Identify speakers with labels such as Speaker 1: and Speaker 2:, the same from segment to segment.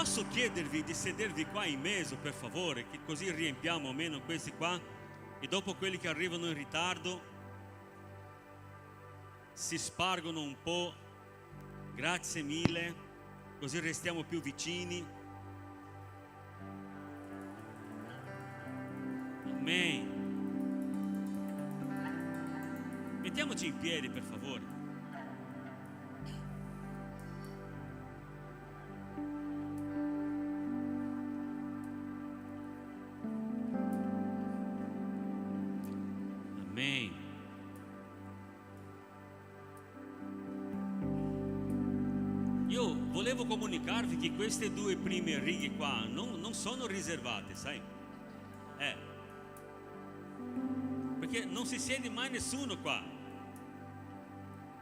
Speaker 1: Posso chiedervi di sedervi qua in mezzo, per favore, che così riempiamo almeno questi qua, e dopo quelli che arrivano in ritardo si spargono un po'. Grazie mille, così restiamo più vicini. Amen. Mettiamoci in piedi, per favore. Amen. Io volevo comunicarvi che queste due prime righe qua non sono riservate, sai? Perché non si siede mai nessuno qua.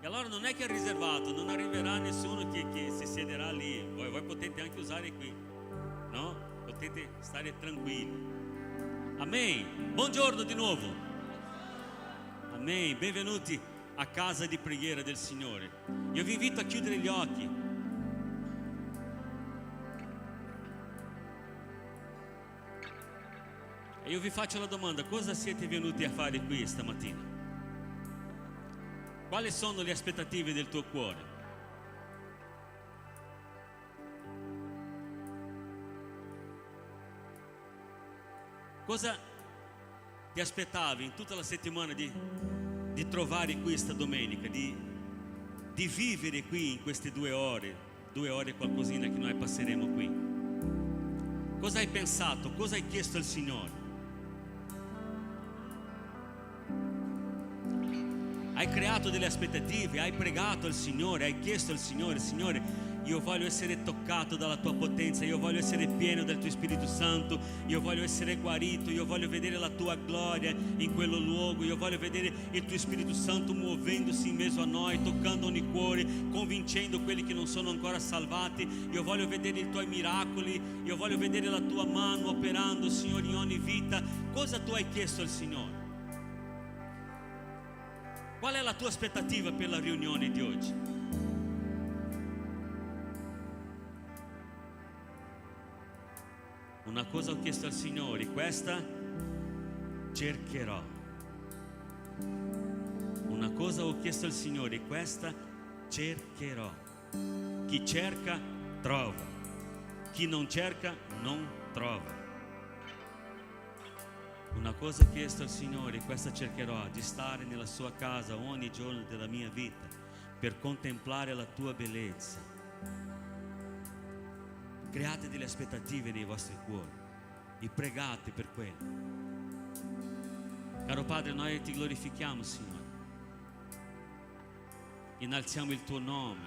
Speaker 1: E allora non è che è riservato, non arriverà nessuno che si siederà lì. Voi potete anche usare qui, no? Potete stare tranquilli. Amen. Buongiorno di nuovo. Amen. Benvenuti a casa di preghiera del Signore. Io vi invito a chiudere gli occhi. E io vi faccio la domanda: cosa siete venuti a fare qui stamattina? Quali sono le aspettative del tuo cuore? Cosa ti aspettavi in tutta la settimana di trovare qui questa domenica, di vivere qui in queste 2 ore e qualcosina che noi passeremo qui? Cosa hai pensato? Cosa hai chiesto al Signore? Hai creato delle aspettative, hai pregato al Signore, hai chiesto al Signore: Signore, io voglio essere toccato dalla tua potenza, io voglio essere pieno del tuo Spirito Santo, io voglio essere guarito, io voglio vedere la tua gloria in quello luogo, io voglio vedere il tuo Spirito Santo muovendosi in mezzo a noi, toccando ogni cuore, convincendo quelli che non sono ancora salvati. Io voglio vedere i tuoi miracoli, io voglio vedere la tua mano operando, Signore, in ogni vita. Cosa tu hai chiesto al Signore? Qual è la tua aspettativa per la riunione di oggi? Una cosa ho chiesto al Signore, questa cercherò. Una cosa ho chiesto al Signore, questa cercherò. Chi cerca trova, chi non cerca non trova. Una cosa ho chiesto al Signore, questa cercherò: di stare nella sua casa ogni giorno della mia vita per contemplare la tua bellezza. Create delle aspettative nei vostri cuori e pregate per quello. Caro Padre, noi ti glorifichiamo, Signore, innalziamo il tuo nome,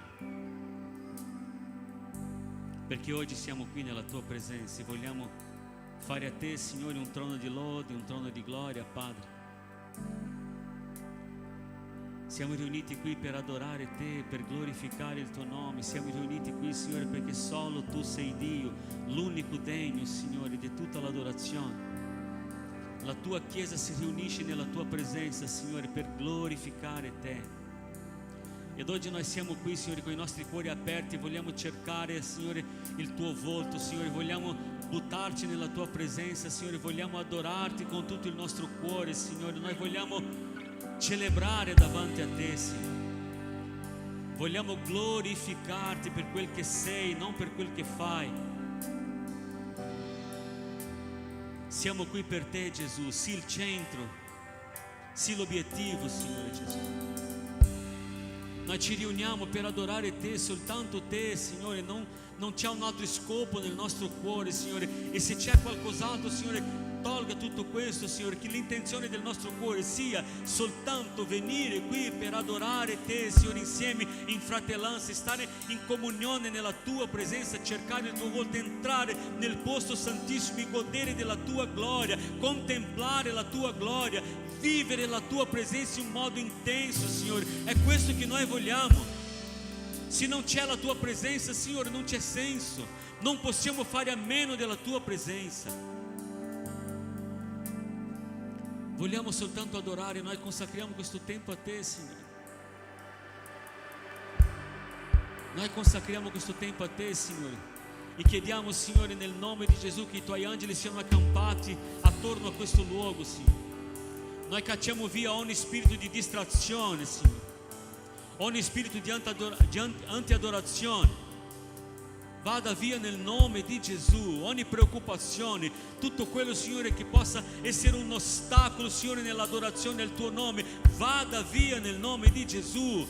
Speaker 1: perché oggi siamo qui nella tua presenza e vogliamo fare a te, Signore, un trono di lode, un trono di gloria, Padre. Siamo riuniti qui per adorare te, per glorificare il tuo nome. Siamo riuniti qui, Signore, perché solo tu sei Dio, l'unico degno, Signore, di tutta l'adorazione. La tua Chiesa si riunisce nella tua presenza, Signore, per glorificare te. Ed oggi noi siamo qui, Signore, con i nostri cuori aperti, vogliamo cercare, Signore, il tuo volto, Signore, vogliamo buttarci nella tua presenza, Signore, vogliamo adorarti con tutto il nostro cuore, Signore, noi vogliamo celebrare davanti a te, Signore, vogliamo glorificarti per quel che sei, non per quel che fai. Siamo qui per te, Gesù, sii il centro, sii l'obiettivo, Signore Gesù. Noi ci riuniamo per adorare te, soltanto te, Signore, non c'è un altro scopo nel nostro cuore, Signore, e se c'è qualcos'altro, Signore, tolga tutto questo, Signore, che l'intenzione del nostro cuore sia soltanto venire qui per adorare te, Signore, insieme in fratellanza, stare in comunione nella tua presenza, cercare il tuo volto, entrare nel posto santissimo e godere della tua gloria, contemplare la tua gloria, vivere la tua presenza in un modo intenso, Signore. È questo che noi vogliamo. Se non c'è la tua presenza, Signore, non c'è senso, non possiamo fare a meno della tua presenza. Vogliamo soltanto adorare, noi consacriamo questo tempo a te, Signore. Noi consacriamo questo tempo a te, Signore. E chiediamo, Signore, nel nome di Gesù, che i Tuoi angeli siano accampati attorno a questo luogo, Signore. Noi cacciamo via ogni spirito di distrazione, Signore, ogni spirito di anti-adorazione. Vada via nel nome di Gesù ogni preoccupazione, tutto quello, Signore, che possa essere un ostacolo, Signore, nell'adorazione del Tuo nome, vada via nel nome di Gesù.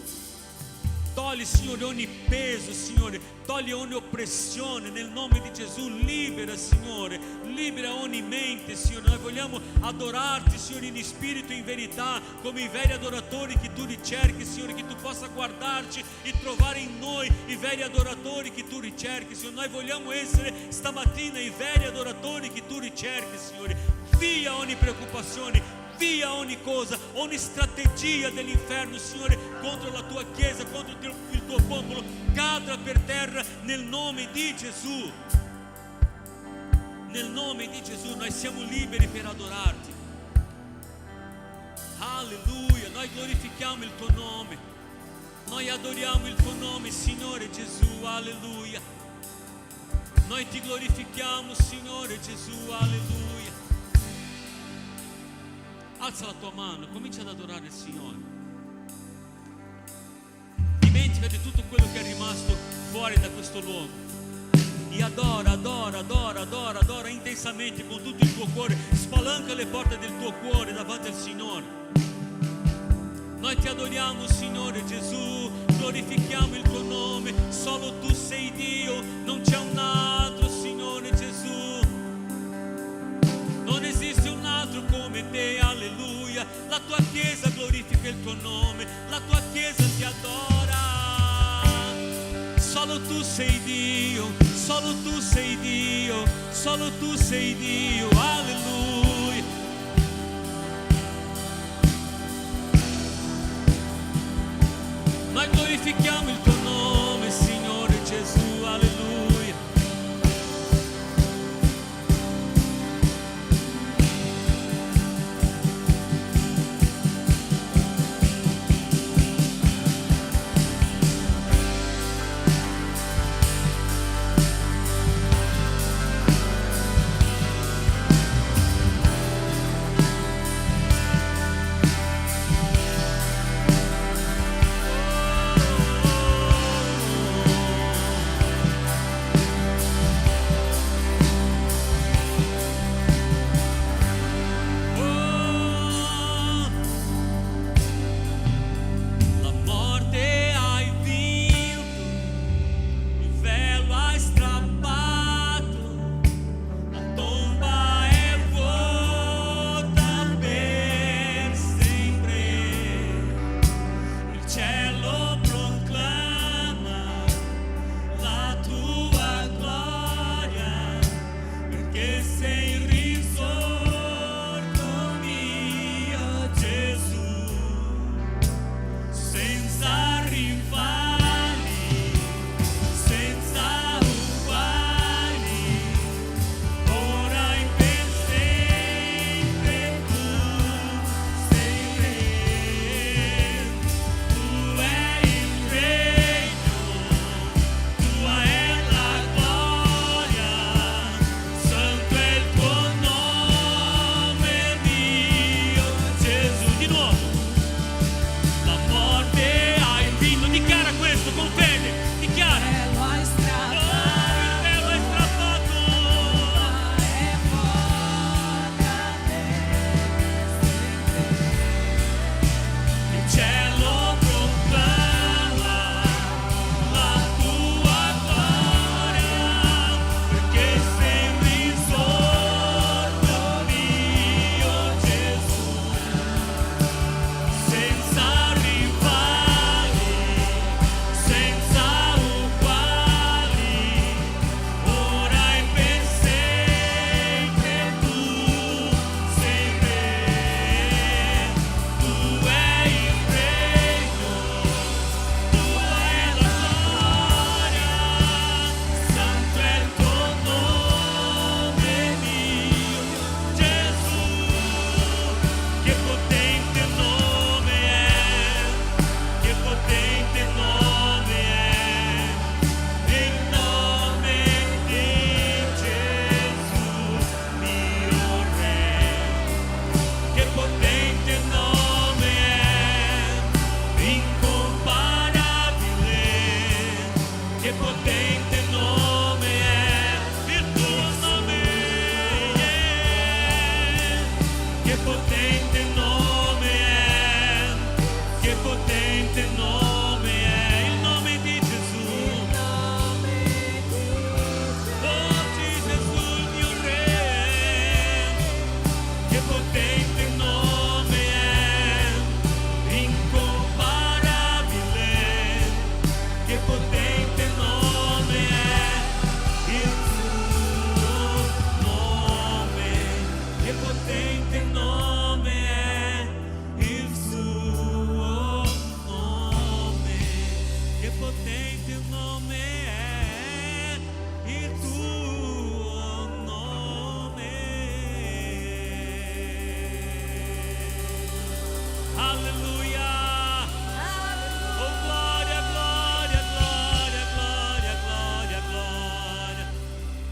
Speaker 1: Togli, Signore, ogni peso, Signore, togli ogni oppressione nel nome di Gesù. Libera, Signore, libera ogni mente, Signore. Noi vogliamo adorarti, Signore, in spirito e in verità, come i veri adoratori che Tu ricerchi, Signore, che Tu possa guardarci e trovare in noi i veri adoratori che Tu ricerchi, Signore. Noi vogliamo essere stamattina i veri adoratori che Tu ricerchi, Signore. Via ogni preoccupazione, via ogni cosa, ogni strategia dell'inferno, Signore, contro la Tua Chiesa, contro il Tuo popolo, cada per terra nel nome di Gesù. Nel nome di Gesù noi siamo liberi per adorarti. Alleluia, noi glorifichiamo il Tuo nome, noi adoriamo il Tuo nome, Signore Gesù, alleluia. Noi Ti glorifichiamo, Signore Gesù, alleluia. Alza la tua mano, comincia ad adorare il Signore. Dimentica di tutto quello che è rimasto fuori da questo luogo e adora, adora, adora, adora, adora intensamente con tutto il tuo cuore. Spalanca le porte del tuo cuore davanti al Signore. Noi Ti adoriamo, Signore Gesù, glorifichiamo il Tuo nome. Solo Tu sei Dio, non c'è un altro, Signore Gesù. Non esiste un altro come Te, alleluia. La Tua Chiesa glorifica il Tuo nome, la Tua Chiesa Ti adora. Solo Tu sei Dio, solo Tu sei Dio, solo Tu sei Dio, alleluia. Noi glorifichiamo il Tuo nome, Signore Gesù, alleluia. Alleluia. Oh, gloria, gloria, gloria, gloria, gloria, gloria.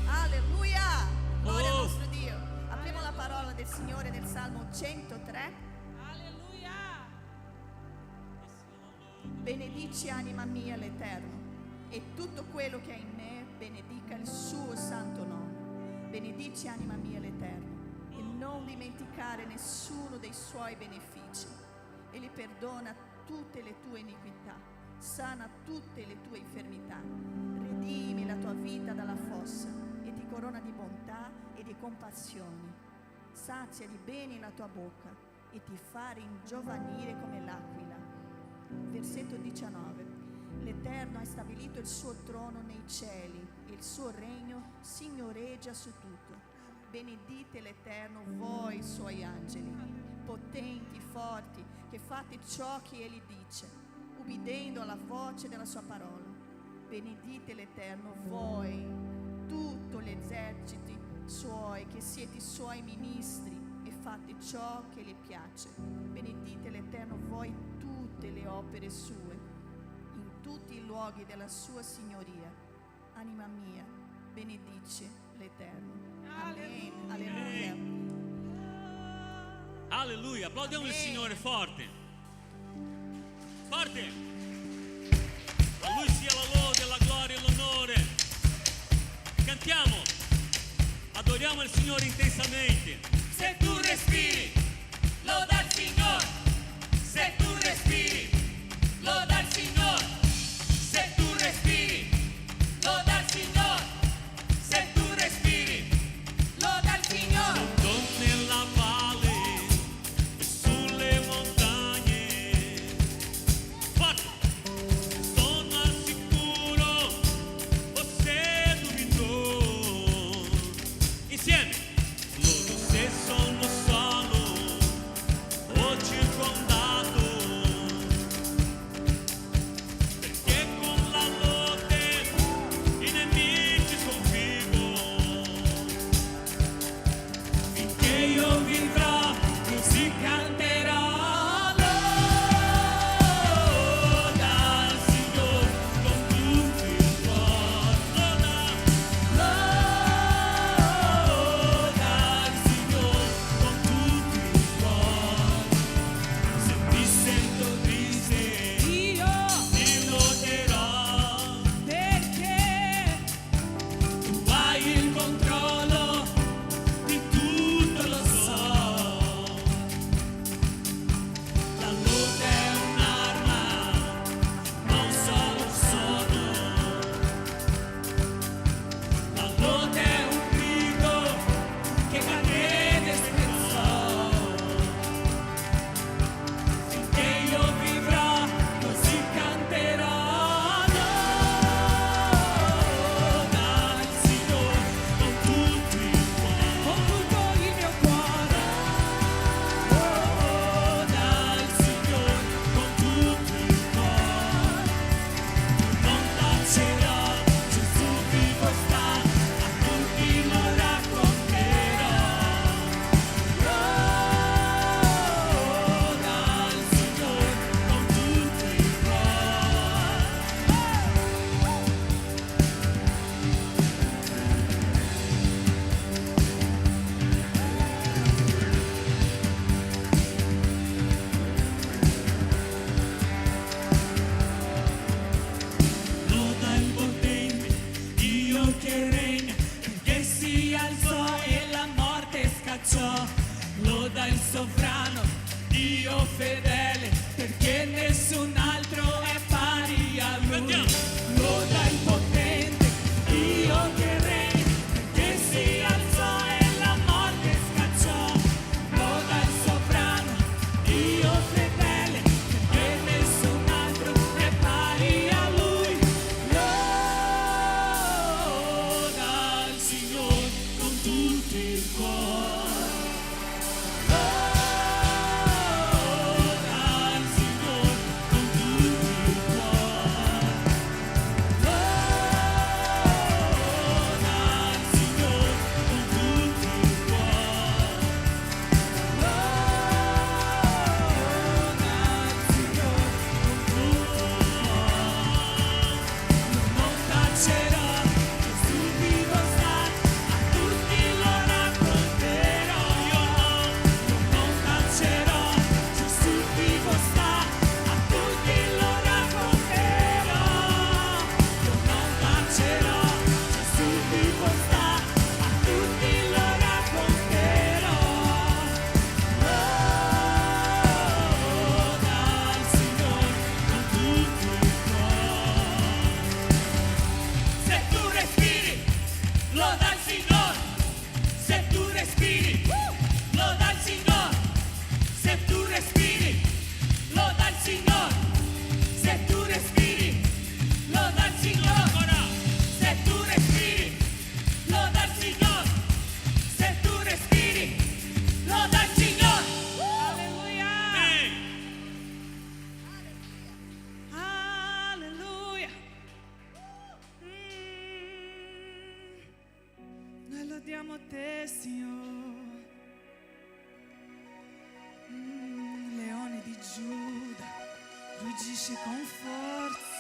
Speaker 2: Alleluia. Gloria al nostro Dio. Apriamo la parola del Signore nel Salmo 103. Benedici anima mia l'Eterno, e tutto quello che è in me benedica il suo santo nome. Benedici anima mia l'Eterno, e non dimenticare nessuno dei suoi benefici. Egli perdona tutte le tue iniquità, sana tutte le tue infermità, redimi la tua vita dalla fossa e ti corona di bontà e di compassioni. Sazia di beni la tua bocca e ti fa ringiovanire come l'aquila. Versetto 19. L'Eterno ha stabilito il suo trono nei cieli e il suo regno signoreggia su tutto. Benedite l'Eterno voi suoi angeli, potenti, forti, che fate ciò che egli dice, ubbidendo alla voce della sua parola. Benedite l'Eterno voi, tutto gli eserciti suoi, che siete suoi ministri, e fate ciò che gli piace. Benedite l'Eterno voi tutte le opere sue, in tutti i luoghi della sua signoria. Anima mia, benedice l'Eterno. Amen. Alleluia.
Speaker 1: Alleluia. Applaudiamo il Signore forte. Forte. A Lui sia la lode, la gloria e l'onore. Cantiamo. Adoriamo il Signore intensamente.
Speaker 3: Se tu respiri, loda il Signore. Se tu respiri, loda il Signore. Se tu respiri, loda il Signore. Se tu respiri, loda il Signore.
Speaker 1: Sto nella valle e sulle montagne. Forte. Sono al sicuro, você duvidou. Insieme. Lodo se sono solo o circondato, perché con la lode i nemici sconfiggo.
Speaker 3: Finché io vivrò, così canterò. Loda il Signore con tutto il cuore. Loda il Signore con tutto il cuore. Se mi sento triste, io ti loderò, perché tu hai il controllo di tutto, lo so. La lode è un'arma, non solo un suono. La lode è un grido che catene spezzò. Finché io vivrò, così canterò. Loda il Signore con tutto il cuore, con tutto il mio cuore. Loda il Signore con tutto il cuore. Non tacerò, Gesù vivo sta, a tutti lo racconterò. Loda il Signore con tutto il cuore. Loda il potente, Dio che regna, perché si alzò e la morte scacciò. Loda il sovrano, Dio fedele, perché nessun altro è pari a lui.
Speaker 1: Cantiamo.
Speaker 3: Loda il potente, Dio che regna, perché si alzò e la morte scacciò. Loda il sovrano, Dio fedele, perché nessun altro è pari a lui. Loda il Signore con tutto il cuore. Loda
Speaker 4: te, Signore. Leone di Giuda, ruggisce con forza.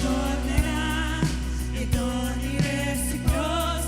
Speaker 4: Tornerà ed ogni reciproco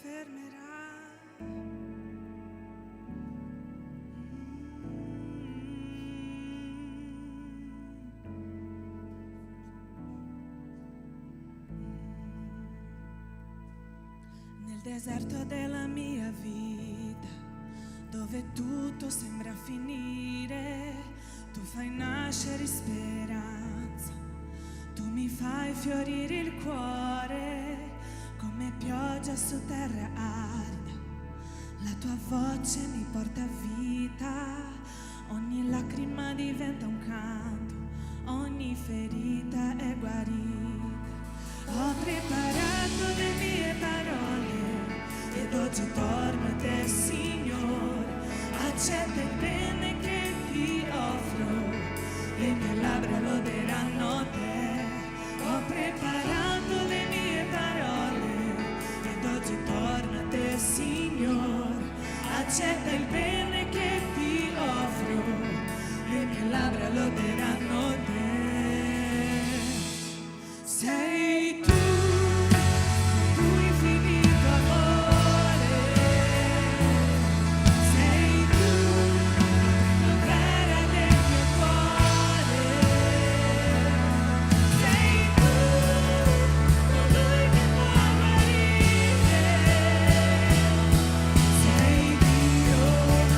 Speaker 4: fermerà. Nel deserto della mia vita, dove tutto sembra finire, tu fai nascere speranza, tu mi fai fiorire il cuore, come pioggia su terra arida, la tua voce mi porta vita, ogni lacrima diventa un canto, ogni ferita è guarita. Ho preparato le mie parole ed oggi torno a te, Signore. Accetta il bene che ti offro, le mie labbra loderanno te. Ho preparato le mie parole ed oggi torno a te, Signore. Accetta il bene che ti offro, le mie labbra loderanno te. Sei tu infinito amore, sei tu la primavera del mio cuore, sei tu colui che può guarire, sei Dio.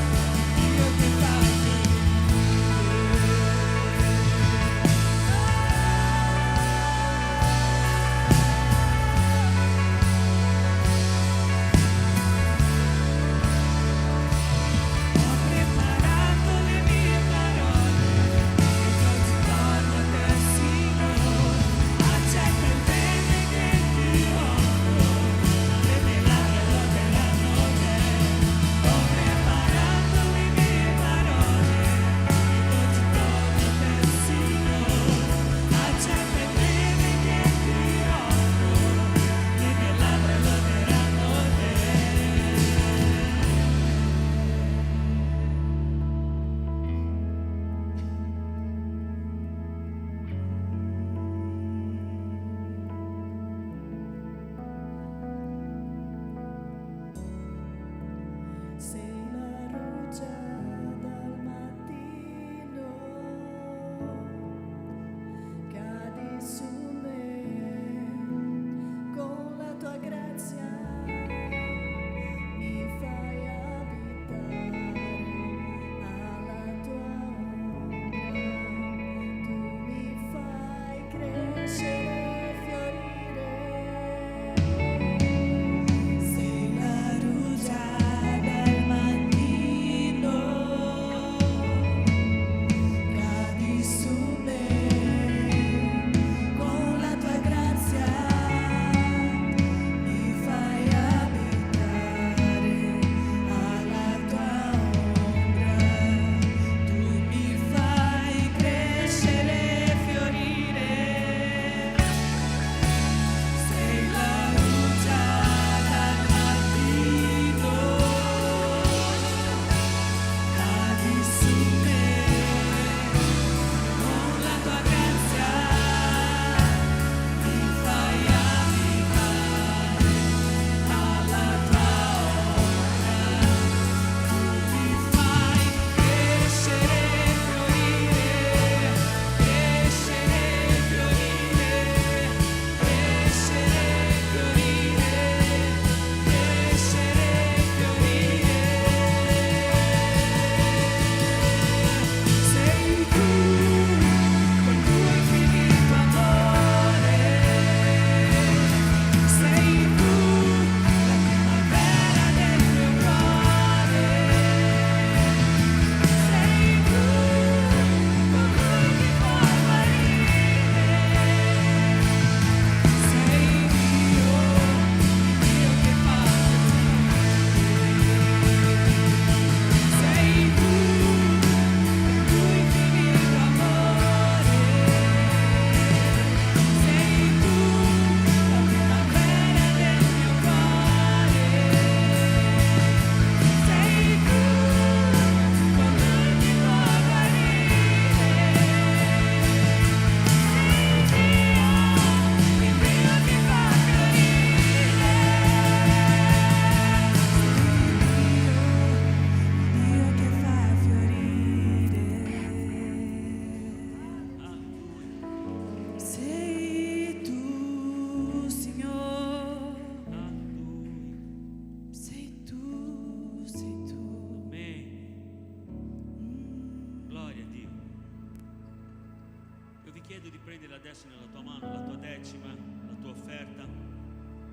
Speaker 1: prendi adesso nella tua mano la tua decima, la tua offerta,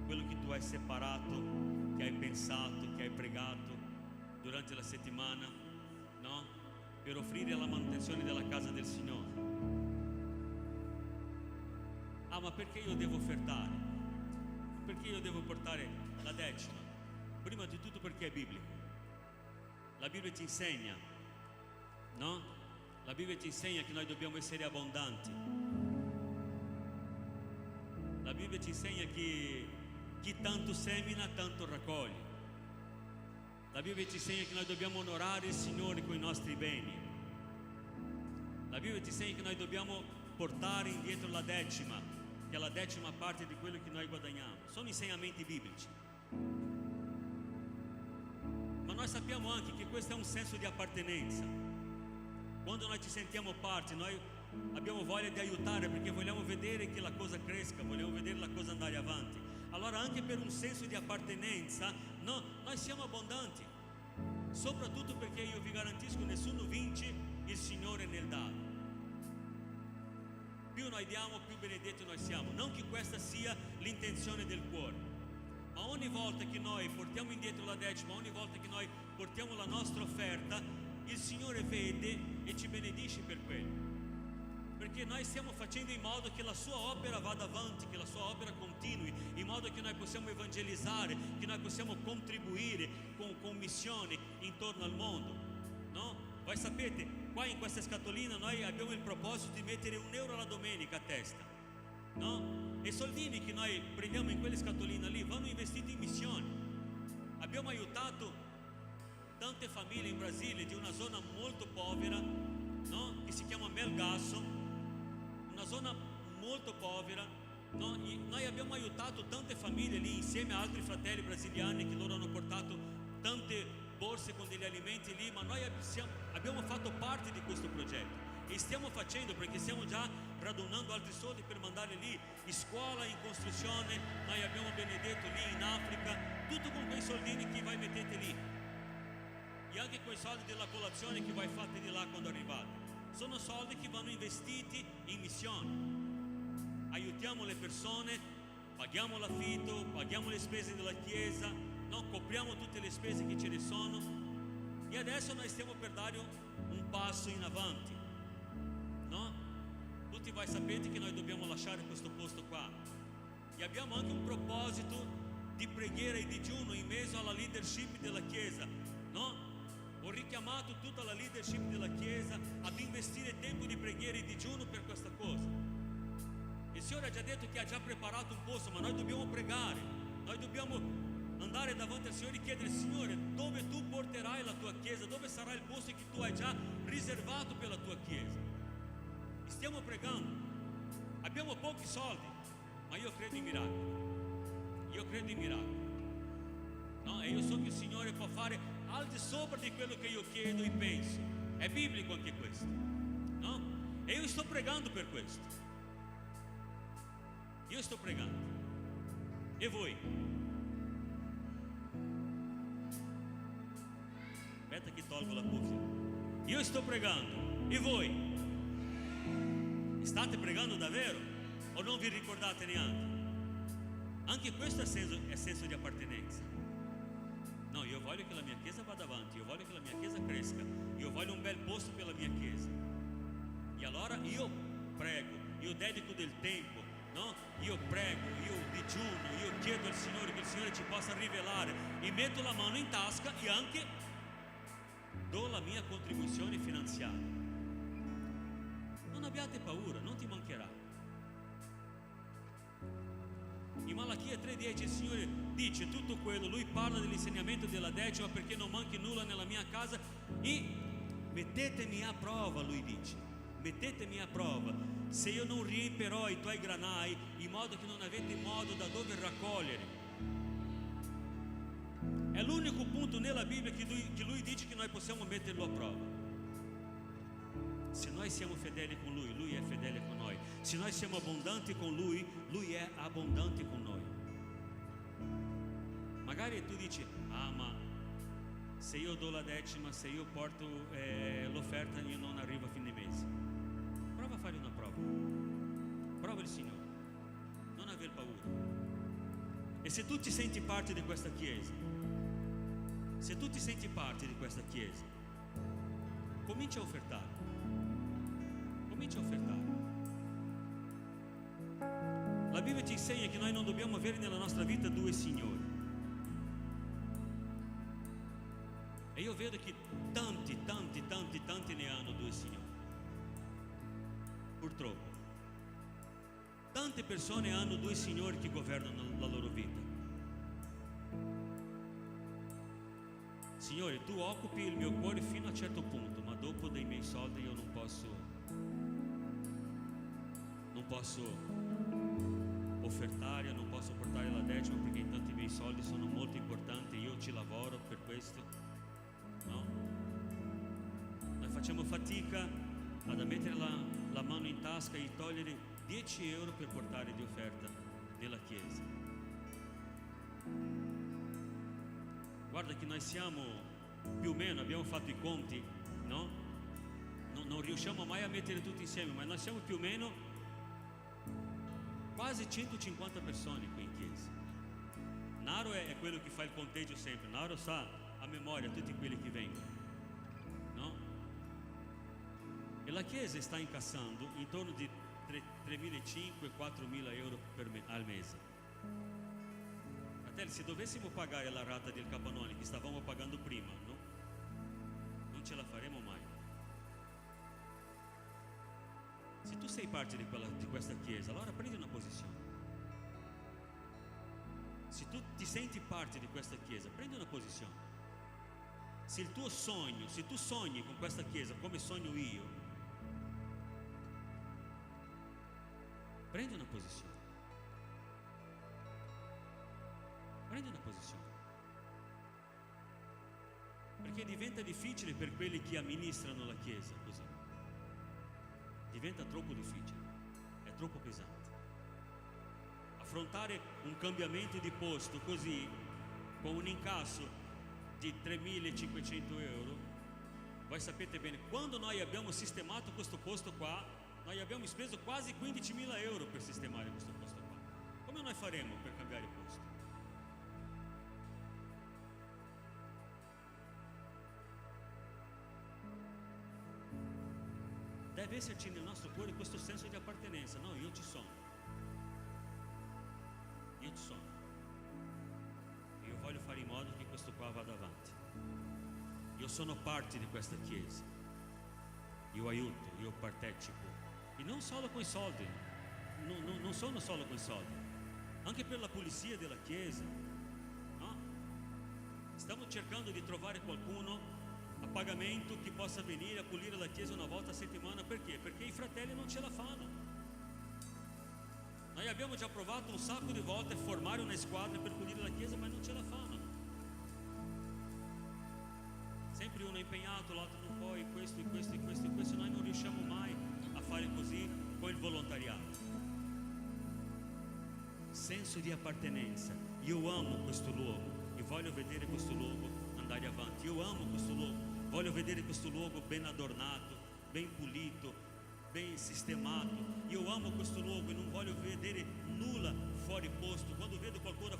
Speaker 1: quello che tu hai separato, che hai pensato, che hai pregato durante la settimana, no? Per offrire alla manutenzione della casa del Signore. Ah, ma perché io devo offertare? Perché io devo portare la decima? Prima di tutto perché è biblico. La Bibbia ti insegna, no? La Bibbia ti insegna che noi dobbiamo essere abbondanti. La Bibbia ci insegna che chi tanto semina, tanto raccoglie. La Bibbia ci insegna che noi dobbiamo onorare il Signore con i nostri beni. La Bibbia ci insegna che noi dobbiamo portare indietro la decima, che è la decima parte di quello che noi guadagniamo. Sono insegnamenti biblici. Ma noi sappiamo anche che questo è un senso di appartenenza. Quando noi ci sentiamo parte, noi abbiamo voglia di aiutare perché vogliamo vedere che la cosa cresca, vogliamo vedere la cosa andare avanti. Allora anche per un senso di appartenenza, no, noi siamo abbondanti. Soprattutto perché io vi garantisco, nessuno vince il Signore nel dare. Più noi diamo, più benedetti noi siamo. Non che questa sia l'intenzione del cuore, ma ogni volta che noi portiamo indietro la decima, ogni volta che noi portiamo la nostra offerta, il Signore vede e ci benedice per quello. Perché noi stiamo facendo in modo che la sua opera vada avanti, che la sua opera continui, in modo che noi possiamo evangelizzare, che noi possiamo contribuire con missioni intorno al mondo, no? Voi sapete, qua in questa scatolina noi abbiamo il proposito di mettere €1 la domenica a testa, no? E i soldini che noi prendiamo in quelle scatoline lì vanno investiti in missioni. Abbiamo aiutato tante famiglie in Brasile di una zona molto povera, no? Che si chiama Melgaço, una zona molto povera, no? Noi abbiamo aiutato tante famiglie lì insieme a altri fratelli brasiliani che loro hanno portato tante borse con degli alimenti lì, ma noi abbiamo fatto parte di questo progetto e stiamo facendo, perché stiamo già radunando altri soldi per mandarli lì in scuola, in costruzione. Noi abbiamo benedetto lì in Africa, tutto con quei soldini che voi mettete lì e anche quei soldi della colazione che voi fate di là quando arrivate. Sono soldi che vanno investiti in missione. Aiutiamo le persone, paghiamo l'affitto, paghiamo le spese della chiesa, no? Copriamo tutte le spese che ce ne sono e adesso noi stiamo per dare un passo in avanti, no? Tutti voi sapete che noi dobbiamo lasciare questo posto qua e abbiamo anche un proposito di preghiera e digiuno in mezzo alla leadership della chiesa, no? Ho richiamato tutta la leadership della Chiesa ad investire tempo di preghiera e digiuno per questa cosa. Il Signore ha già detto che ha già preparato un posto, ma noi dobbiamo pregare, noi dobbiamo andare davanti al Signore e chiedere: Signore, dove tu porterai la tua Chiesa, dove sarà il posto che tu hai già riservato per la tua Chiesa. E stiamo pregando, abbiamo pochi soldi, ma io credo in miracoli, io credo in miracoli, no? E io so che il Signore può fare al di sopra di quello che io chiedo e penso. È biblico anche questo, no? E io sto pregando per questo. Io sto pregando. E voi? Aspetta che tolgo la cuffia. Io sto pregando. E voi? State pregando davvero? O non vi ricordate neanche? Anche questo è senso di appartenenza. No, io voglio che la mia chiesa vada avanti, io voglio che la mia chiesa cresca, io voglio un bel posto per la mia chiesa. E allora io prego, io dedico del tempo, no? Io prego, io digiuno, io chiedo al Signore che il Signore ci possa rivelare e metto la mano in tasca e anche do la mia contribuzione finanziaria. Non abbiate paura, non ti mancherà. In Malachia 3,10 il Signore dice tutto quello, Lui parla dell'insegnamento della decima perché non manchi nulla nella mia casa e mettetemi a prova, Lui dice, mettetemi a prova se io non riempirò i tuoi granai in modo che non avete modo da dove raccogliere. È l'unico punto nella Bibbia che lui dice che noi possiamo metterlo a prova. Se noi siamo fedeli con Lui, Lui è fedele con noi. Se noi siamo abbondanti con Lui, Lui è abbondante con noi. Magari tu dici: ah, ma se io do la decima, se io porto l'offerta, io non arrivo a fine mese. Prova a fare una prova. Prova il Signore, non aver paura. E se tu ti senti parte di questa chiesa, se tu ti senti parte di questa chiesa, comincia a offertare. Comincia a offertare. La Bibbia ci insegna che noi non dobbiamo avere nella nostra vita due signori. E io vedo che tanti ne hanno due signori. Purtroppo. Tante persone hanno due signori che governano la loro vita. Signore, tu occupi il mio cuore fino a un certo punto, ma dopo dei miei soldi io non posso offertare, non posso portare la decima perché intanto i miei soldi sono molto importanti, io ci lavoro per questo. No? Noi facciamo fatica ad mettere la mano in tasca e togliere 10 euro per portare di offerta nella chiesa. Guarda che noi siamo più o meno, abbiamo fatto i conti, no? Non riusciamo mai a mettere tutti insieme, ma noi siamo più o meno quasi 150 persone qui in chiesa. Naro è quello che fa il conteggio sempre. Naro sa a memoria tutti quelli che vengono, no? E la chiesa sta incassando intorno di 3.500-4.000 euro al mese. Fratelli, se dovessimo pagare la rata del capannone che stavamo pagando prima, no? Non ce la faremo mai. Se tu sei parte di questa chiesa, allora prendi una posizione. Se tu ti senti parte di questa chiesa, prendi una posizione. Se il tuo sogno, se tu sogni con questa chiesa come sogno io, prendi una posizione. Prendi una posizione. Perché diventa difficile per quelli che amministrano la chiesa così. Diventa troppo difficile, è troppo pesante. Affrontare un cambiamento di posto così, con un incasso di 3.500 euro, voi sapete bene, quando noi abbiamo sistemato questo posto qua, noi abbiamo speso quasi 15.000 euro per sistemare questo posto qua. Come noi faremo per cambiare posto? Deve esserci nel nostro cuore questo senso di appartenenza. No, io ci sono. Io ci sono. Io voglio fare in modo che questo qua vada avanti. Io sono parte di questa chiesa. Io aiuto, io partecipo. E non solo con i soldi. Non sono solo con i soldi. Anche per la pulizia della chiesa. No? Stiamo cercando di trovare qualcuno a pagamento che possa venire a pulire la chiesa una volta a settimana. Perché? Perché i fratelli non ce la fanno. Noi abbiamo già provato un sacco di volte a formare una squadra per pulire la chiesa, ma non ce la fanno. Sempre uno è impegnato, l'altro non può, e questo. Noi non riusciamo mai a fare così con il volontariato. Senso di appartenenza. Io amo questo luogo e voglio vedere questo luogo andare avanti. Io amo questo luogo. Voglio vedere questo luogo ben adornato, ben pulito, ben sistemato. Io amo questo luogo e non voglio vedere nulla fuori posto. Quando vedo qualcosa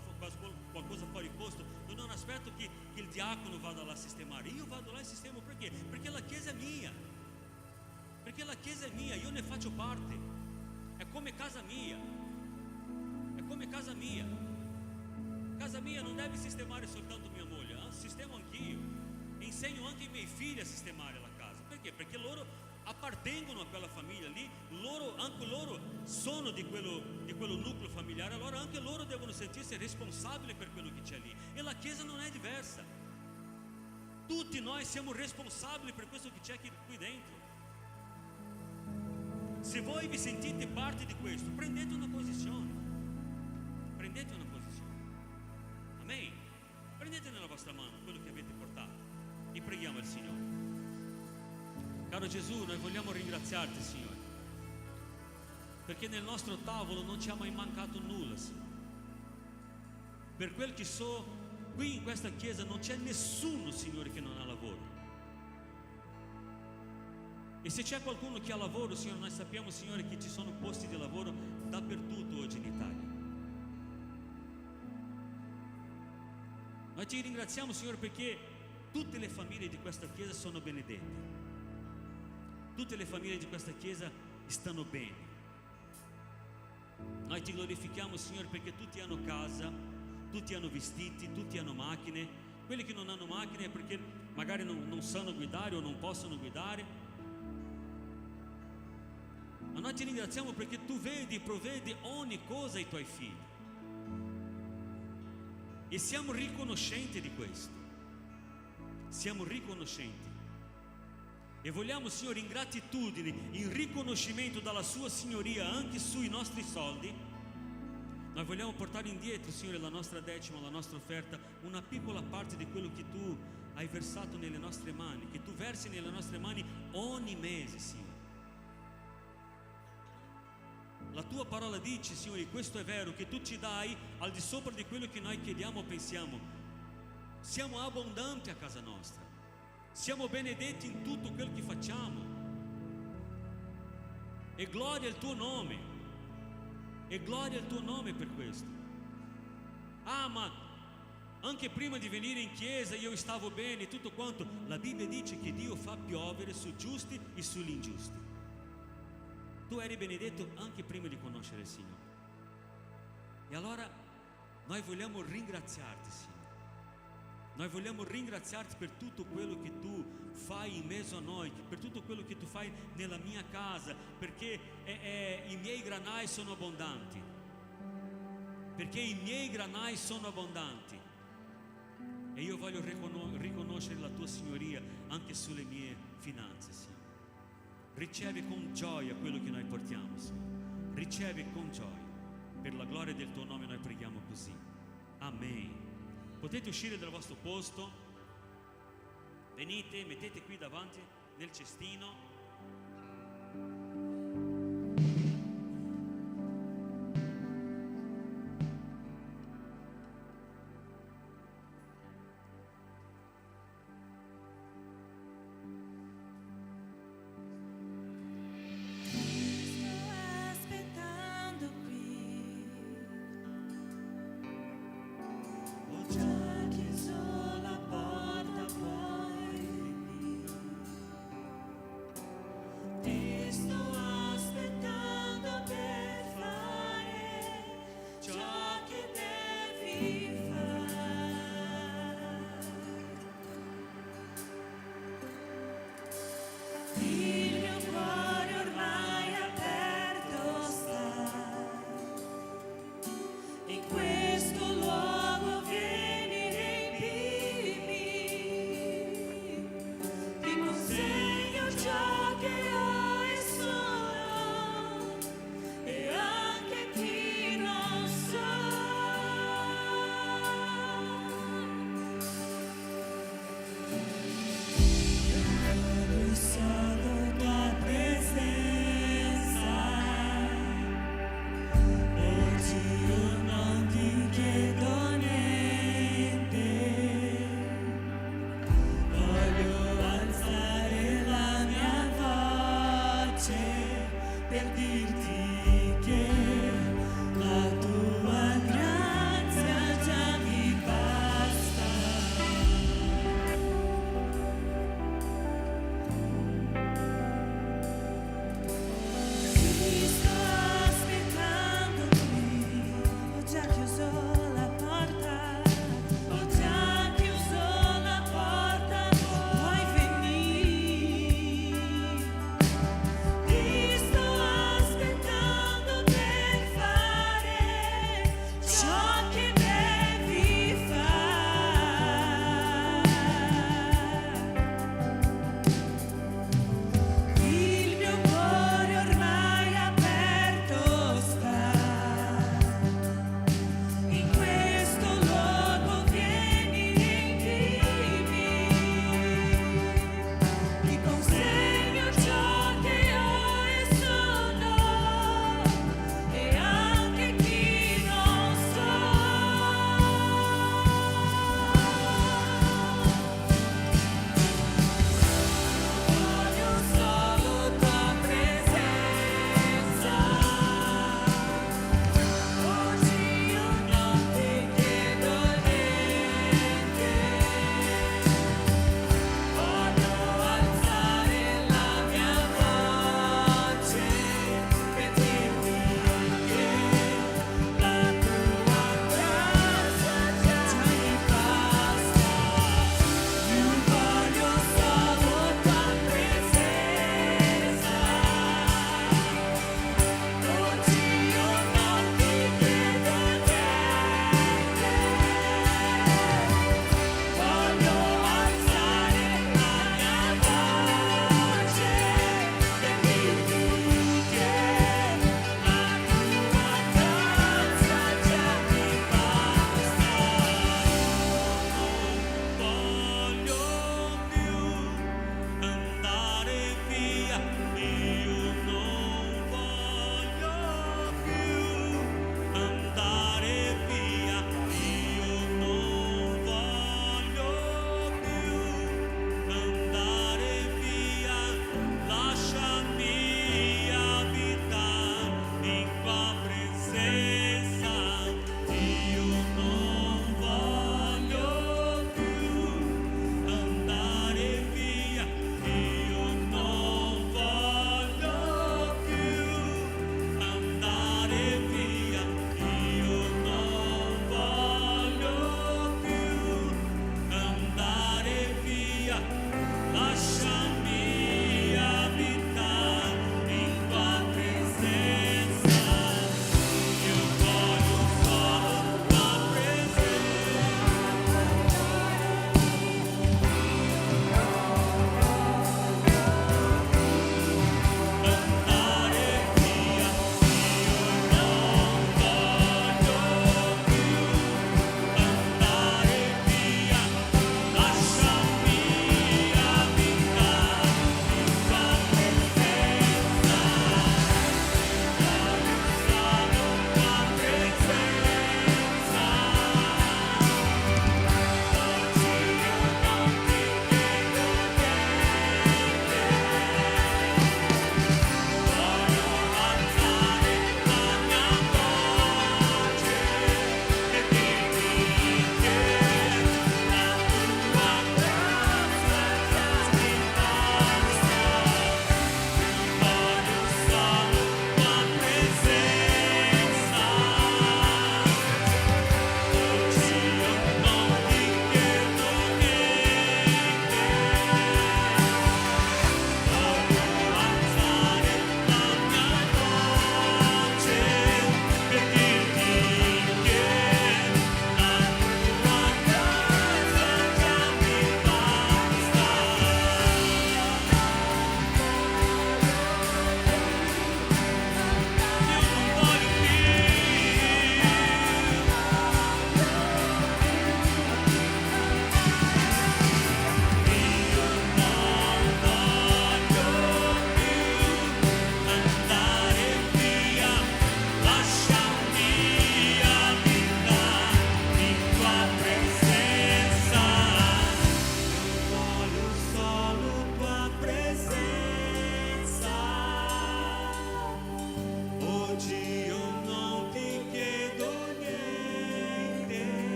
Speaker 1: fuori posto, io non aspetto che il diacono vada là a sistemare. Io vado là e sistemo perché? Perché la chiesa è mia. Perché la chiesa è mia, io ne faccio parte. È come casa mia. È come casa mia. Casa mia non deve sistemare soltanto mia moglie, sistemo anch'io. Insegno anche i miei figli a sistemare la casa. Perché? Perché loro appartengono a quella famiglia lì, anche loro sono di quello nucleo familiare, allora anche loro devono sentirsi responsabili per quello che c'è lì. E la chiesa non è diversa. Tutti noi siamo responsabili per questo che c'è qui dentro. Se voi vi sentite parte di questo, prendete una posizione. Prendete una posizione. Amen. Prendete nella vostra mano quello che avete portato e preghiamo il Signore. Caro Gesù, noi vogliamo ringraziarti, Signore, perché nel nostro tavolo non ci ha mai mancato nulla, Signore. Per quel che so, qui in questa chiesa non c'è nessuno, Signore, che non ha lavoro. E se c'è qualcuno che ha lavoro, Signore, noi sappiamo, Signore, che ci sono posti di lavoro dappertutto oggi in Italia. Noi ti ringraziamo, Signore, perché tutte le famiglie di questa chiesa sono benedette. Tutte le famiglie di questa chiesa stanno bene. Noi ti glorifichiamo, Signore, perché tutti hanno casa, tutti hanno vestiti, tutti hanno macchine. Quelli che non hanno macchine è perché magari non sanno guidare o non possono guidare. Ma noi ti ringraziamo perché tu vedi e provvedi ogni cosa ai tuoi figli. E siamo riconoscenti di questo. Siamo riconoscenti. E vogliamo, Signore, in gratitudine, in riconoscimento dalla Sua Signoria anche sui nostri soldi, noi vogliamo portare indietro, Signore, la nostra decima, la nostra offerta, una piccola parte di quello che Tu hai versato nelle nostre mani, che Tu versi nelle nostre mani ogni mese, Signore. La Tua parola dice, Signore, questo è vero, che Tu ci dai al di sopra di quello che noi chiediamo o pensiamo. Siamo abbondanti a casa nostra, siamo benedetti in tutto quello che facciamo. E gloria al Tuo nome, e gloria al Tuo nome per questo. Ah, ma anche prima di venire in chiesa io stavo bene e tutto quanto. La Bibbia dice che Dio fa piovere su giusti e sugli ingiusti. Tu eri benedetto anche prima di conoscere il Signore. E allora noi vogliamo ringraziarti, Signore. Noi vogliamo ringraziarti per tutto quello che Tu fai in mezzo a noi, per tutto quello che Tu fai nella mia casa, perché i miei granai sono abbondanti. Perché i miei granai sono abbondanti. E io voglio riconoscere la Tua Signoria anche sulle mie finanze, Signore. Ricevi con gioia quello che noi portiamo, Signore. Ricevi con gioia. Per la gloria del Tuo nome noi preghiamo così. Amen. Potete uscire dal vostro posto. Venite, mettete qui davanti nel cestino.
Speaker 4: Sto aspettando qui, ho già chiuso la porta, poi lì. Ti sto aspettando.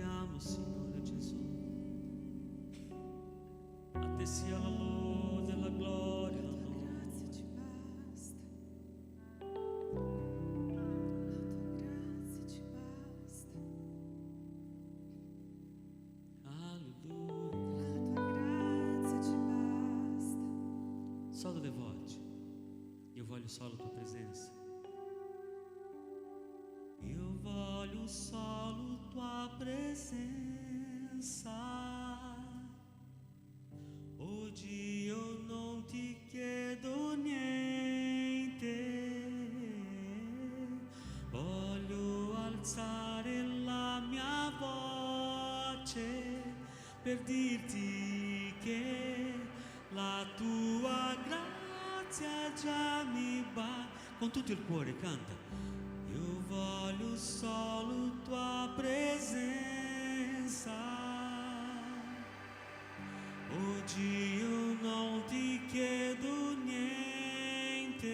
Speaker 1: vogliamo, Signore Gesù. A te sia la lode, la gloria, l'onore.
Speaker 4: Grazia ci basta. La tua grazia ci basta.
Speaker 1: Alleluia.
Speaker 4: La tua grazia ci basta.
Speaker 1: Só dove volte. Io voglio solo tua presenza. Io voglio solo tua presenza. Oggi io non ti chiedo niente. Voglio alzare la mia voce per dirti che la tua grazia già mi va. Con tutto il cuore canta. Io voglio solo tua presenza. Oggi io non ti chiedo niente.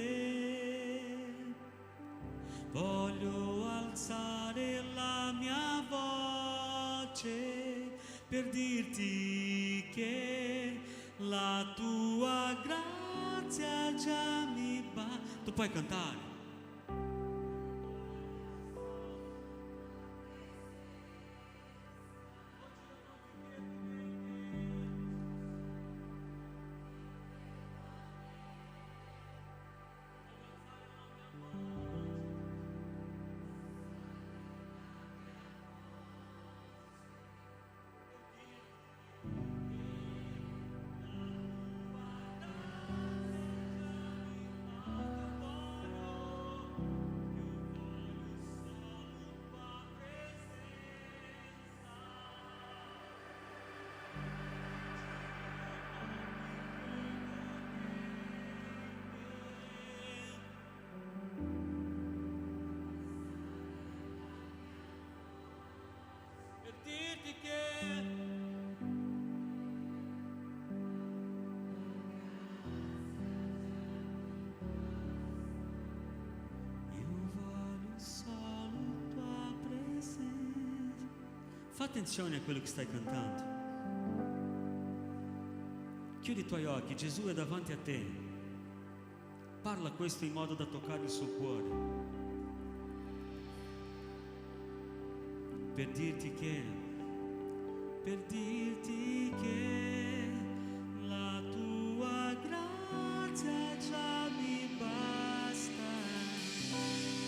Speaker 1: Voglio alzare la mia voce per dirti che la tua grazia già mi va. Tu puoi cantare. Per dirti che io voglio solo tua presenza. Fa attenzione a quello che stai cantando. Chiudi i tuoi occhi, Gesù è davanti a te. Parla questo in modo da toccare il suo cuore. Per dirti che la tua grazia già mi basta.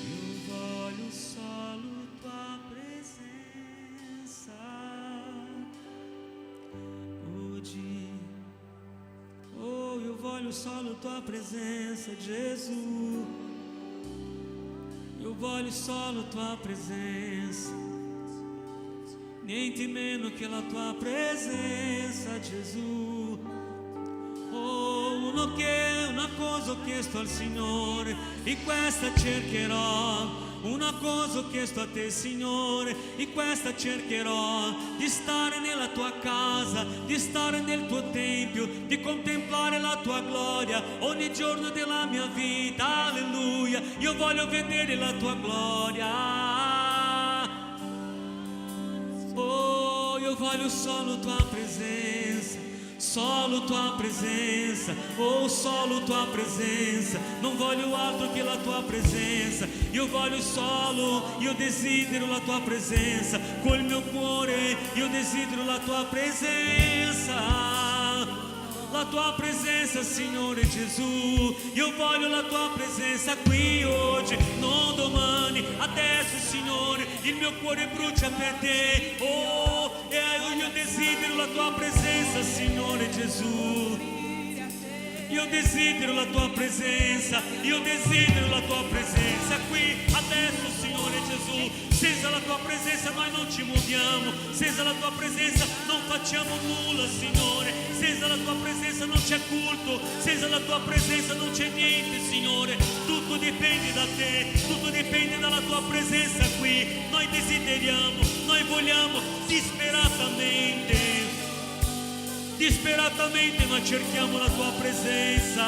Speaker 1: Io voglio solo tua presenza. Oggi, oh, io voglio solo tua presenza, Gesù. Io voglio solo tua presenza. Niente meno che la tua presenza, Gesù. Oh, una cosa ho chiesto al Signore, e questa cercherò. Una cosa ho chiesto a te, Signore, e questa cercherò: di stare nella tua casa, di stare nel tuo tempio, di contemplare la tua gloria ogni giorno della mia vita. Alleluia. Io voglio vedere la tua gloria. Oh, io voglio solo tua presenza, solo tua presenza, oh, solo tua presenza. Non voglio altro che la tua presenza. Io voglio solo, io desidero la tua presenza. Col mio cuore io desidero la tua presenza. La tua presenza, Signore Gesù. Io voglio la tua presenza qui oggi, non domani. Adesso, Signore, il mio cuore brucia per te. Oh, e io desidero la tua presenza, Signore Gesù. Io desidero la tua presenza. Io desidero la tua presenza qui adesso, Signore Gesù. Senza la tua presenza noi non ci muoviamo. Senza la tua presenza non facciamo nulla, Signore. Senza la tua presenza non c'è culto. Senza la tua presenza non c'è niente, Signore. Tutto dipende da te. Tutto dipende dalla tua presenza qui. Noi desideriamo, noi vogliamo disperatamente noi cerchiamo la tua presenza.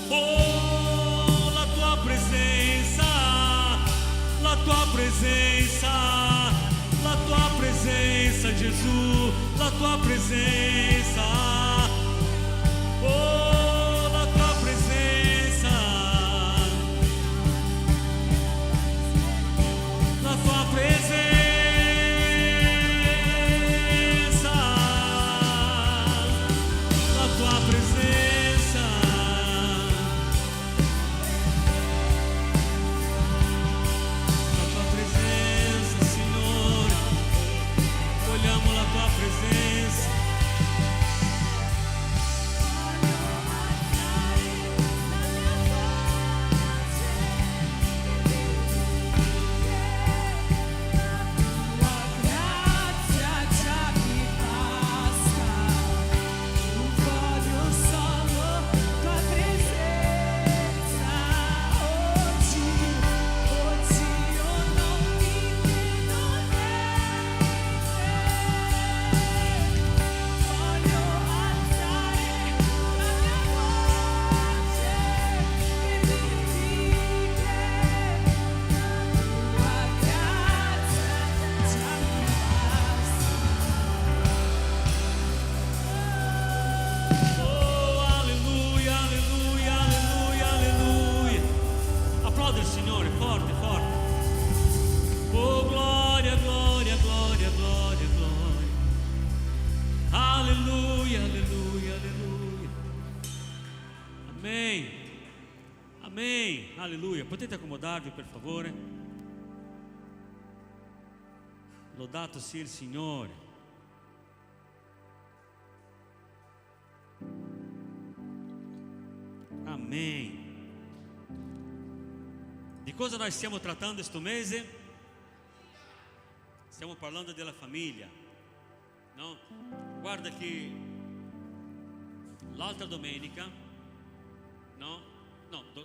Speaker 1: Oh, la tua presenza, la tua presenza. Gesù, la tua presenza. Oh, la tua presenza. La tua presenza. La tua presenza. La tua presenza, Signore. Vogliamo la tua presenza.
Speaker 3: Grazia già mi basta, non voglio solo tua presenza. Oggi io non mi vedo niente, voglio alzare la mia voce per dirti che tua grazia già mi basta.
Speaker 1: Oh, alleluia, alleluia, alleluia, alleluia. Applauda il Signore, forte, forte. Oh, gloria, gloria, gloria, gloria, gloria. Alleluia, alleluia, alleluia. Amen. Amen. Alleluia. Potete accomodarvi, per favore? Lodato sia il Signore. Amen. Di cosa noi stiamo trattando questo mese? Stiamo parlando della famiglia, no? Guarda che l'altra domenica,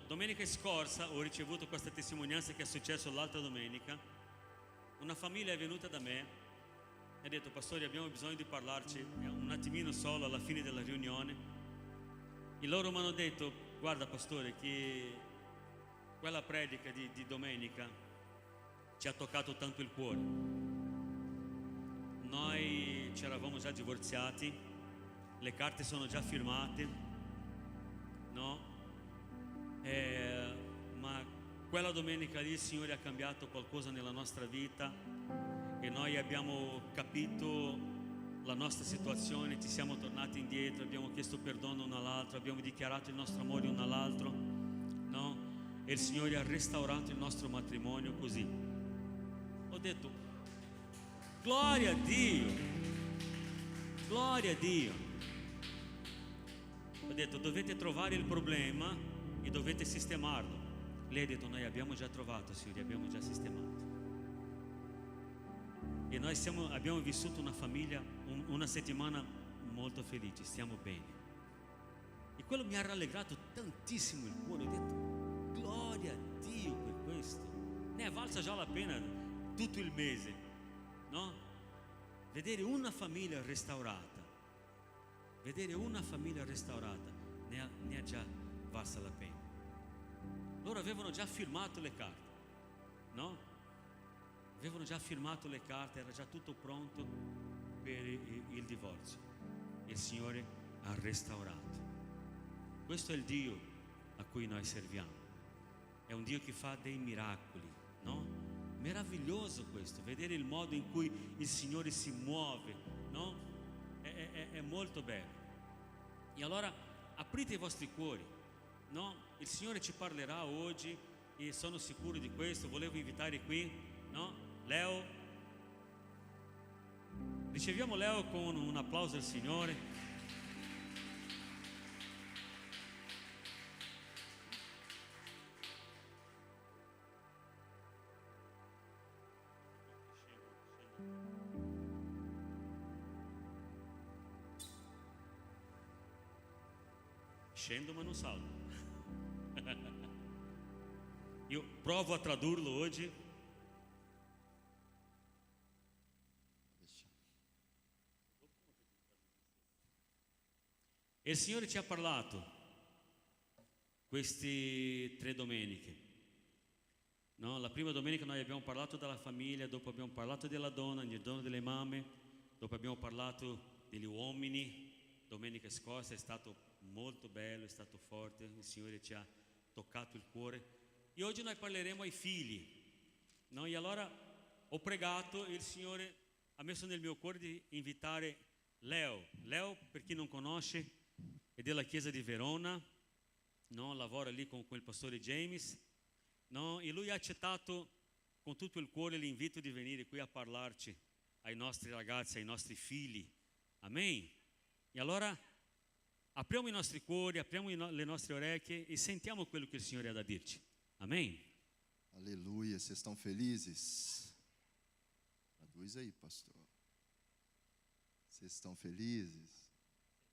Speaker 1: domenica scorsa ho ricevuto questa testimonianza che è successo l'altra domenica. Una famiglia è venuta da me e ha detto: pastore, abbiamo bisogno di parlarci un attimino solo alla fine della riunione. E loro mi hanno detto: guarda pastore, che quella predica di domenica ci ha toccato tanto il cuore. Noi ci eravamo già divorziati, le carte sono già firmate, no? Ma quella domenica lì il Signore ha cambiato qualcosa nella nostra vita e noi abbiamo capito la nostra situazione, ci siamo tornati indietro, abbiamo chiesto perdono uno all'altro, abbiamo dichiarato il nostro amore uno all'altro, no? E il Signore ha restaurato il nostro matrimonio così. Ho detto: gloria a Dio, gloria a Dio. Ho detto: dovete trovare il problema e dovete sistemarlo. Lei ha detto: noi abbiamo già trovato, Signore, abbiamo già sistemato. E noi abbiamo vissuto una famiglia, una settimana molto felice, stiamo bene. E quello mi ha rallegrato tantissimo il cuore. Ho detto: gloria a Dio per questo. Ne è valsa già la pena tutto il mese, no? Vedere una famiglia restaurata, ne ha già valsa la pena. Loro avevano già firmato le carte, no? Avevano già firmato le carte, era già tutto pronto per il divorzio. Il Signore ha restaurato. Questo è il Dio a cui noi serviamo. È un Dio che fa dei miracoli, no? Meraviglioso questo, vedere il modo in cui il Signore si muove, no? È molto bello. E allora aprite i vostri cuori, no? Il Signore ci parlerà oggi e sono sicuro di questo. Volevo invitare qui, no? Leo. Riceviamo Leo con un applauso al Signore. Scendo ma non salgo. Io provo a tradurlo oggi. E il Signore ci ha parlato queste 3 domeniche, no? La prima domenica noi abbiamo parlato della famiglia, dopo abbiamo parlato della donna, del dono delle mamme, dopo abbiamo parlato degli uomini, domenica scorsa è stato molto bello, è stato forte, il Signore ci ha toccato il cuore. E oggi noi parleremo ai figli, no? E allora ho pregato e il Signore ha messo nel mio cuore di invitare Leo. Leo, per chi non conosce, è della chiesa di Verona, no? Lavora lì con il pastore James, no? E lui ha accettato con tutto il cuore l'invito di venire qui a parlarci ai nostri ragazzi, ai nostri figli. Amen. E allora apriamo i nostri cuori, apriamo le nostre orecchie e sentiamo quello che il Signore ha da dirci. Amen.
Speaker 5: Aleluia, vocês estão felizes? Traduz aí, pastor. Vocês estão felizes?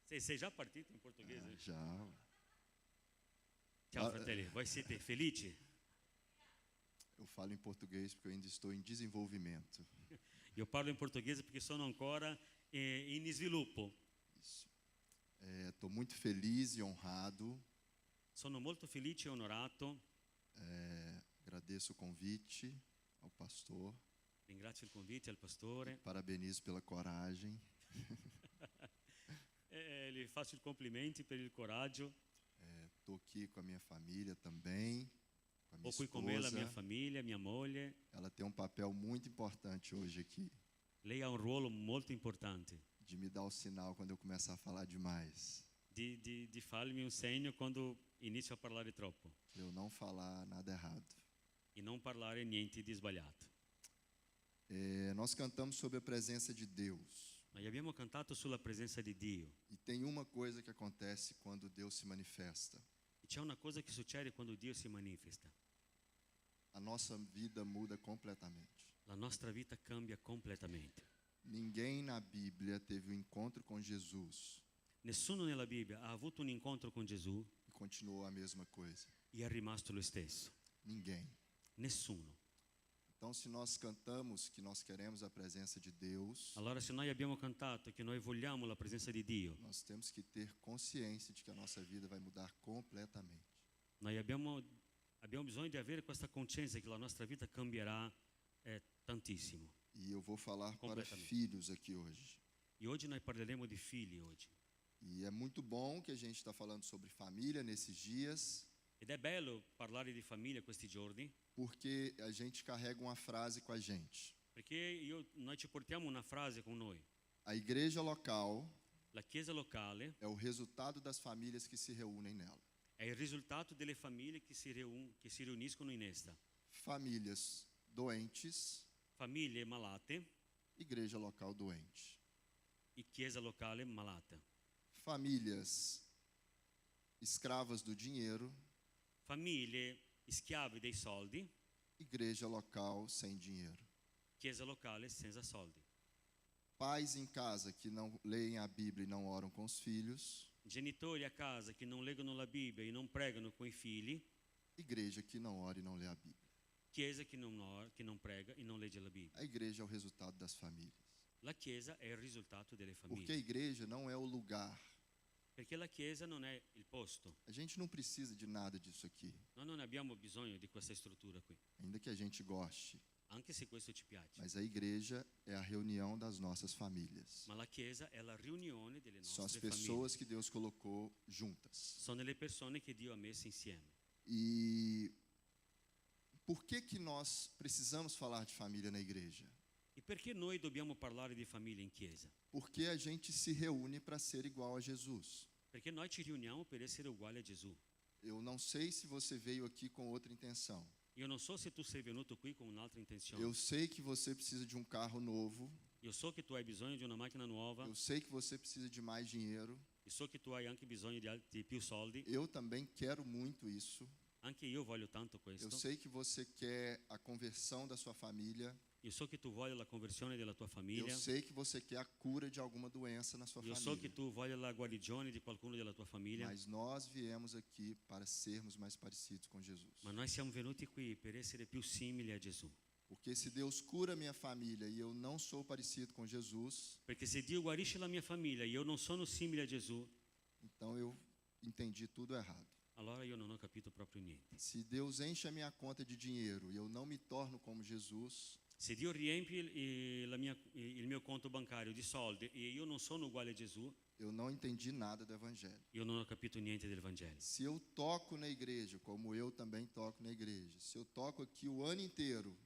Speaker 1: Sei già partito in portoghese?
Speaker 5: Já.
Speaker 1: Ciao fratelli, voi siete felici?
Speaker 5: Eu falo em português porque eu ainda estou em desenvolvimento.
Speaker 1: Io parlo in portoghese perché sono ancora in sviluppo.
Speaker 5: Isso. Estou muito feliz e honrado.
Speaker 1: Sono molto felice e onorato.
Speaker 5: Agradeço o convite ao pastor.
Speaker 1: Ringrazio il convite al pastore.
Speaker 5: Parabenizo pela coragem.
Speaker 1: Gli faccio i complimenti per il coraggio.
Speaker 5: Estou aqui com a minha família também. Com a minha
Speaker 1: Ho qui con me la mia
Speaker 5: esposa.
Speaker 1: famiglia, mia moglie.
Speaker 5: Ela tem um papel muito importante hoje aqui.
Speaker 1: Lei ha un ruolo molto importante
Speaker 5: De me dar o sinal quando eu começar a falar demais.
Speaker 1: di farmi un segno quando inizio a parlare troppo
Speaker 5: Para eu não falar nada errado.
Speaker 1: e non parlare niente di sbagliato.
Speaker 5: Nós cantamos sobre a presença de Deus.
Speaker 1: Noi abbiamo cantato sulla presenza di Dio
Speaker 5: E tem uma coisa que acontece quando Deus se manifesta.
Speaker 1: e c'è una cosa che succede quando Dio si manifesta.
Speaker 5: A nossa vida muda completamente.
Speaker 1: La nostra vita cambia completamente.
Speaker 5: Ninguém na Bíblia teve um encontro com Jesus
Speaker 1: Nessuno nella Bibbia ha avuto un incontro con Gesù
Speaker 5: e continuou a mesma coisa.
Speaker 1: e è rimasto lo stesso.
Speaker 5: Ninguém.
Speaker 1: Nessuno.
Speaker 5: Então, se nós cantamos que nós queremos a presença de Deus,
Speaker 1: Allora se noi abbiamo cantato che noi vogliamo la presenza di Dio,
Speaker 5: nós temos que ter consciência de que a nossa vida vai mudar completamente.
Speaker 1: noi abbiamo bisogno di avere questa coscienza che la nostra vita cambierà tantissimo.
Speaker 5: E eu vou falar para
Speaker 1: Completamente.
Speaker 5: filhos aqui hoje.
Speaker 1: E oggi noi parleremo di figli oggi.
Speaker 5: E é muito bom que a gente está falando sobre família nesses dias,
Speaker 1: Ed è bello parlare di famiglia questi giorni,
Speaker 5: porque a gente carrega uma frase com a gente.
Speaker 1: perché noi ci portiamo una frase con noi.
Speaker 5: A igreja local
Speaker 1: La chiesa locale
Speaker 5: é o resultado das famílias que se reúnem nela.
Speaker 1: è il risultato delle famiglie che si riuniscono in essa.
Speaker 5: Famílias doentes,
Speaker 1: Famiglie malate
Speaker 5: igreja local doente.
Speaker 1: e chiesa locale malata.
Speaker 5: Famílias escravas do dinheiro,
Speaker 1: Famiglie schiavi dei soldi,
Speaker 5: igreja local sem dinheiro.
Speaker 1: chiesa locale senza soldi.
Speaker 5: Pais em casa que não leem a Bíblia e não oram com os filhos,
Speaker 1: Genitori a casa che non leggono la Bibbia e non pregano con i figli,
Speaker 5: igreja que não ora e não lê a Bíblia.
Speaker 1: chiesa che non prega e non legge la Bibbia.
Speaker 5: A igreja é o resultado das famílias.
Speaker 1: La chiesa è il risultato delle
Speaker 5: Porque a
Speaker 1: famiglie,
Speaker 5: igreja não é o lugar.
Speaker 1: perché la chiesa non è il posto.
Speaker 5: A gente não precisa de nada disso aqui,
Speaker 1: Noi non abbiamo bisogno di questa struttura qui,
Speaker 5: ainda que a gente goste.
Speaker 1: anche se questo ci piace.
Speaker 5: Mas a igreja é a reunião das nossas famílias.
Speaker 1: Ma la chiesa è la riunione delle
Speaker 5: São as
Speaker 1: nostre famiglie.
Speaker 5: pessoas que Deus colocou juntas.
Speaker 1: Sono le persone che Dio ha messo insieme.
Speaker 5: E por que nós precisamos falar de família na igreja?
Speaker 1: E perché noi dobbiamo parlare di famiglia in chiesa?
Speaker 5: Porque a gente se reúne para ser igual a Jesus.
Speaker 1: Perché noi ci riuniamo per essere uguali a Gesù.
Speaker 5: Eu não sei se você veio aqui com outra intenção.
Speaker 1: Io non so se tu sei venuto qui con un'altra intenzione.
Speaker 5: Eu sei que você precisa de um carro novo.
Speaker 1: Io so che tu hai bisogno di una macchina nuova.
Speaker 5: Eu sei que você precisa de mais dinheiro.
Speaker 1: Io so che tu hai anche bisogno di più soldi.
Speaker 5: Eu também quero muito isso.
Speaker 1: Anche io voglio tanto
Speaker 5: Eu
Speaker 1: questo.
Speaker 5: sei que você quer a conversão da sua família.
Speaker 1: Io so che tu voglia la conversione della tua
Speaker 5: Eu
Speaker 1: famiglia.
Speaker 5: sei que você quer a cura de alguma doença na sua
Speaker 1: Io so che
Speaker 5: família.
Speaker 1: tu voglia la guarigione di qualcuno della tua famiglia.
Speaker 5: Mas nós viemos aqui para sermos mais parecidos com Jesus.
Speaker 1: Ma noi siamo venuti qui per essere più simili a Gesù.
Speaker 5: Porque se Deus cura minha família e eu não sou parecido com Jesus,
Speaker 1: Perché se Dio guarisce la mia famiglia e io non sono simile a Gesù,
Speaker 5: então eu entendi tudo errado.
Speaker 1: allora io non ho capito proprio niente.
Speaker 5: Se Deus enche a minha conta de dinheiro e eu não me torno como Jesus,
Speaker 1: Se Dio riempie il mio conto bancario di soldi e io non sono uguale a Gesù,
Speaker 5: eu não entendi nada do Evangelho.
Speaker 1: io non ho capito niente del Vangelo.
Speaker 5: Se eu toco na igreja, como eu também toco na igreja, se eu toco aqui o ano inteiro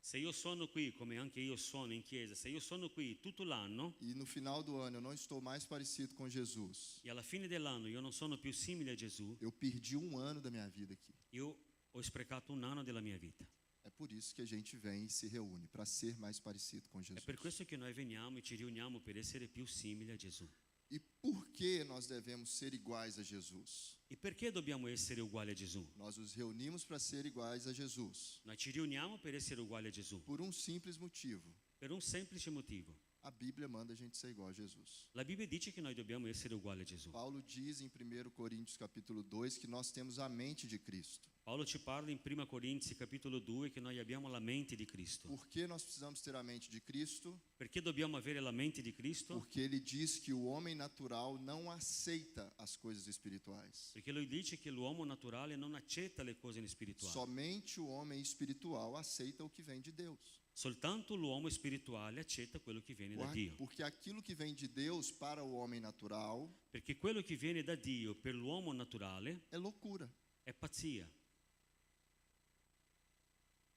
Speaker 1: Se io sono qui, come anche io sono in chiesa, se io sono qui tutto l'anno
Speaker 5: e no final do ano eu não estou mais parecido com Jesus,
Speaker 1: e alla fine dell'anno io non sono più simile a Gesù,
Speaker 5: eu perdi um ano da minha vida aqui.
Speaker 1: io ho sprecato un anno della mia vita.
Speaker 5: É por isso que a gente vem e se reúne, para ser mais parecido com
Speaker 1: È
Speaker 5: Jesus.
Speaker 1: per questo che noi veniamo e ci riuniamo per essere più simili a Gesù.
Speaker 5: E por que nós devemos ser iguais a Jesus?
Speaker 1: E perché dobbiamo essere uguali a Gesù?
Speaker 5: Nós nos reunimos para ser iguais a Jesus,
Speaker 1: Noi ci riuniamo per essere uguali a Gesù,
Speaker 5: por um simples motivo.
Speaker 1: per un semplice motivo.
Speaker 5: A Bíblia manda a gente ser igual a Jesus.
Speaker 1: La Bibbia dice che noi dobbiamo essere uguali a Gesù.
Speaker 5: Paulo diz em 1 Coríntios capítulo 2 que nós temos a mente de Cristo.
Speaker 1: Paolo ci parla in 1 Corinzi capitolo 2 che noi abbiamo la mente di Cristo.
Speaker 5: Por que nós precisamos ter a mente de Cristo?
Speaker 1: Perché dobbiamo avere la mente di Cristo?
Speaker 5: Porque ele diz que o homem natural não aceita as coisas espirituais.
Speaker 1: Perché lui dice che l'uomo naturale non accetta le cose spirituali.
Speaker 5: Somente o homem espiritual aceita o que vem de Deus.
Speaker 1: Soltanto l'uomo spirituale accetta quello che viene da Dio.
Speaker 5: Porque aquilo que vem de Deus para o homem natural
Speaker 1: Perché quello che viene da Dio per l'uomo naturale
Speaker 5: é loucura.
Speaker 1: è pazzia.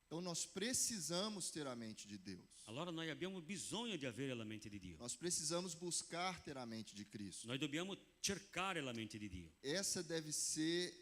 Speaker 5: Então nós precisamos ter a mente de Deus.
Speaker 1: Allora noi abbiamo bisogno di avere la mente di Dio.
Speaker 5: Nós precisamos buscar ter a mente de Cristo.
Speaker 1: Noi dobbiamo cercare la mente di Dio.
Speaker 5: Essa deve ser,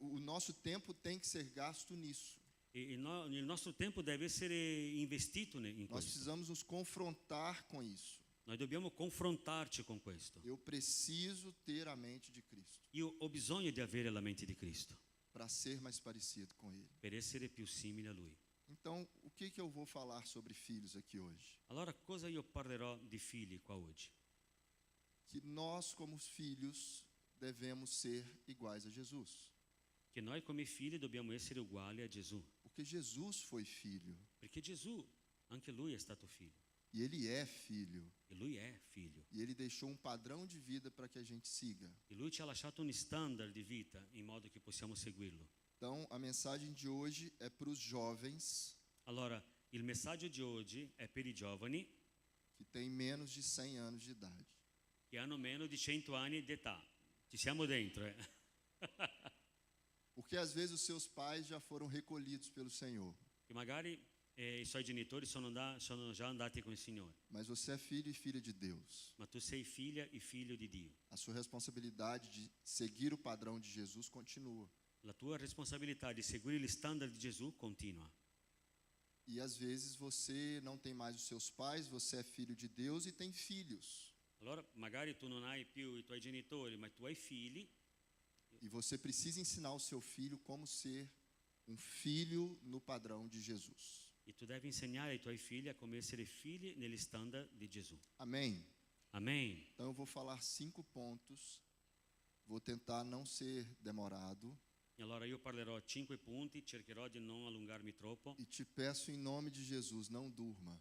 Speaker 5: o nosso tempo tem que ser gasto nisso.
Speaker 1: E il nostro tempo deve essere investito in
Speaker 5: Nós
Speaker 1: questo.
Speaker 5: precisamos nos confrontar com isso.
Speaker 1: Noi dobbiamo confrontarci con questo.
Speaker 5: Eu preciso ter a mente de Cristo
Speaker 1: Io ho bisogno di avere la mente di Cristo
Speaker 5: para ser mais parecido com Ele.
Speaker 1: per essere più simile a Lui.
Speaker 5: Então, o que eu vou falar sobre filhos aqui hoje?
Speaker 1: Allora cosa io parlerò di figli qua oggi?
Speaker 5: Que nós, como filhos, devemos ser iguais a Jesus.
Speaker 1: Che noi come figli dobbiamo essere uguali a Gesù.
Speaker 5: Porque Jesus foi filho
Speaker 1: Perché Gesù, anche Lui è stato figlio.
Speaker 5: e Ele é filho.
Speaker 1: E Lui è figlio.
Speaker 5: E Ele deixou um padrão de vida para que a gente siga.
Speaker 1: E Lui ci ha lasciato un standard di vita in modo che possiamo seguirlo.
Speaker 5: Então, a mensagem de hoje é para os jovens
Speaker 1: Allora, il messaggio di oggi è per i giovani
Speaker 5: que têm menos de 100 anos de idade.
Speaker 1: che hanno meno di 100 anni di età. Ci siamo dentro, eh?
Speaker 5: Porque às vezes os seus pais já foram recolhidos pelo Senhor.
Speaker 1: Che magari i suoi genitori sono già andati con il Signore.
Speaker 5: Mas você é filho e filha de Deus.
Speaker 1: Ma tu sei figlia e figlio di Dio.
Speaker 5: A sua responsabilidade de seguir o padrão de Jesus continua.
Speaker 1: La tua responsabilità di seguire gli standard di Gesù continua.
Speaker 5: E às vezes você não tem mais os seus pais, você é filho de Deus e tem filhos.
Speaker 1: Allora magari tu non hai più i tuoi genitori, ma tu hai figli
Speaker 5: E você precisa ensinar o seu filho como ser um filho no padrão de Jesus.
Speaker 1: e tu devi insegnare ai tuoi figli a come essere figli negli standard di Gesù.
Speaker 5: Amém?
Speaker 1: Amen.
Speaker 5: Então eu vou falar 5 pontos. Vou tentar não ser demorado.
Speaker 1: E allora io parlerò 5 punti, cercherò di non allungarmi troppo
Speaker 5: E te peço em nome de Jesus, não durma.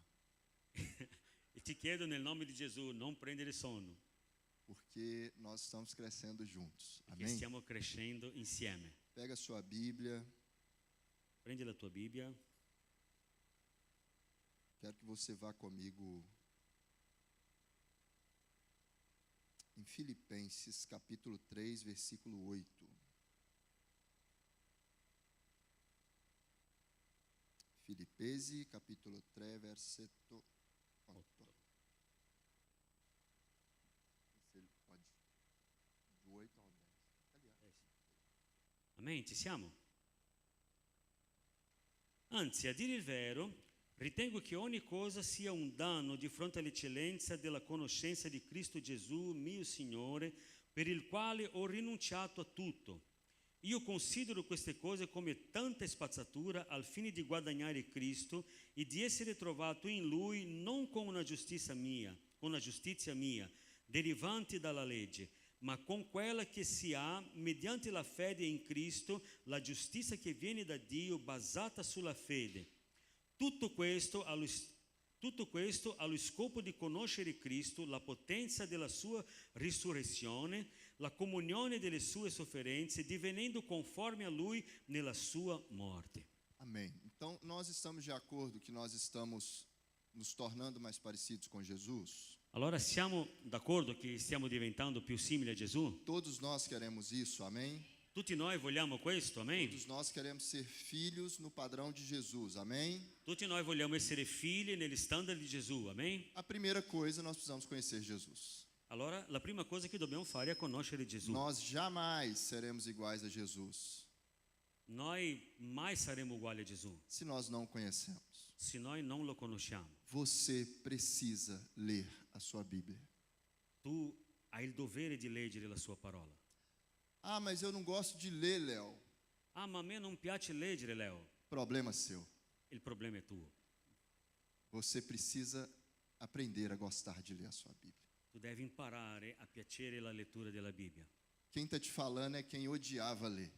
Speaker 1: e ti chiedo nel nome di Gesù non prendere sonno,
Speaker 5: Porque nós estamos crescendo juntos.
Speaker 1: perché
Speaker 5: Amém?
Speaker 1: stiamo crescendo insieme.
Speaker 5: Pega a sua Bíblia.
Speaker 1: Prendi la tua Bibbia.
Speaker 5: Quero que você vá comigo em Filipenses capítulo 3, versículo 8. Filipenses capítulo 3, versetto 8. Se ele pode, do 8 ao 10. Aliás,
Speaker 1: Amen, ci siamo? Anzi, a dire il vero, ritengo che ogni cosa sia un danno di fronte all'eccellenza della conoscenza di Cristo Gesù, mio Signore, per il quale ho rinunciato a tutto. Io considero queste cose come tanta spazzatura al fine di guadagnare Cristo e di essere trovato in Lui non con una giustizia mia, derivante dalla legge, ma con quella che si ha mediante la fede in Cristo, la giustizia che viene da Dio basata sulla fede. Tutto questo allo scopo di conoscere Cristo, la potenza della sua risurrezione, la comunione delle sue sofferenze, divenendo conforme a Lui nella sua morte.
Speaker 5: Amém. Então, nós estamos de acordo que nós estamos nos tornando mais parecidos com Jesus?
Speaker 1: Allora siamo d'accordo che stiamo diventando più simili a Gesù?
Speaker 5: Todos nós queremos isso, amém?
Speaker 1: Tutti noi vogliamo questo, amen?
Speaker 5: Todos nós queremos ser filhos no padrão de Jesus, amém?
Speaker 1: Tutti noi vogliamo essere figli negli standard di Gesù, amen?
Speaker 5: A primeira coisa, nós precisamos conhecer Jesus.
Speaker 1: Allora la prima cosa che dobbiamo fare è conoscere Gesù.
Speaker 5: Nós jamais seremos iguais a Jesus
Speaker 1: Noi mai saremo uguali a Gesù
Speaker 5: se nós não o conhecemos.
Speaker 1: se noi non lo conosciamo.
Speaker 5: Você precisa ler a sua Bíblia.
Speaker 1: Tu hai il dovere di leggere la sua parola.
Speaker 5: Ah, mas eu não gosto de ler, Léo.
Speaker 1: Ah, ma a me non piace leggere, Leo.
Speaker 5: Problema seu.
Speaker 1: Il problema è tuo.
Speaker 5: Você precisa aprender a gostar de ler a sua Bíblia.
Speaker 1: Tu devi imparare a piacere la lettura della Bibbia.
Speaker 5: Quem está te falando é quem odiava ler.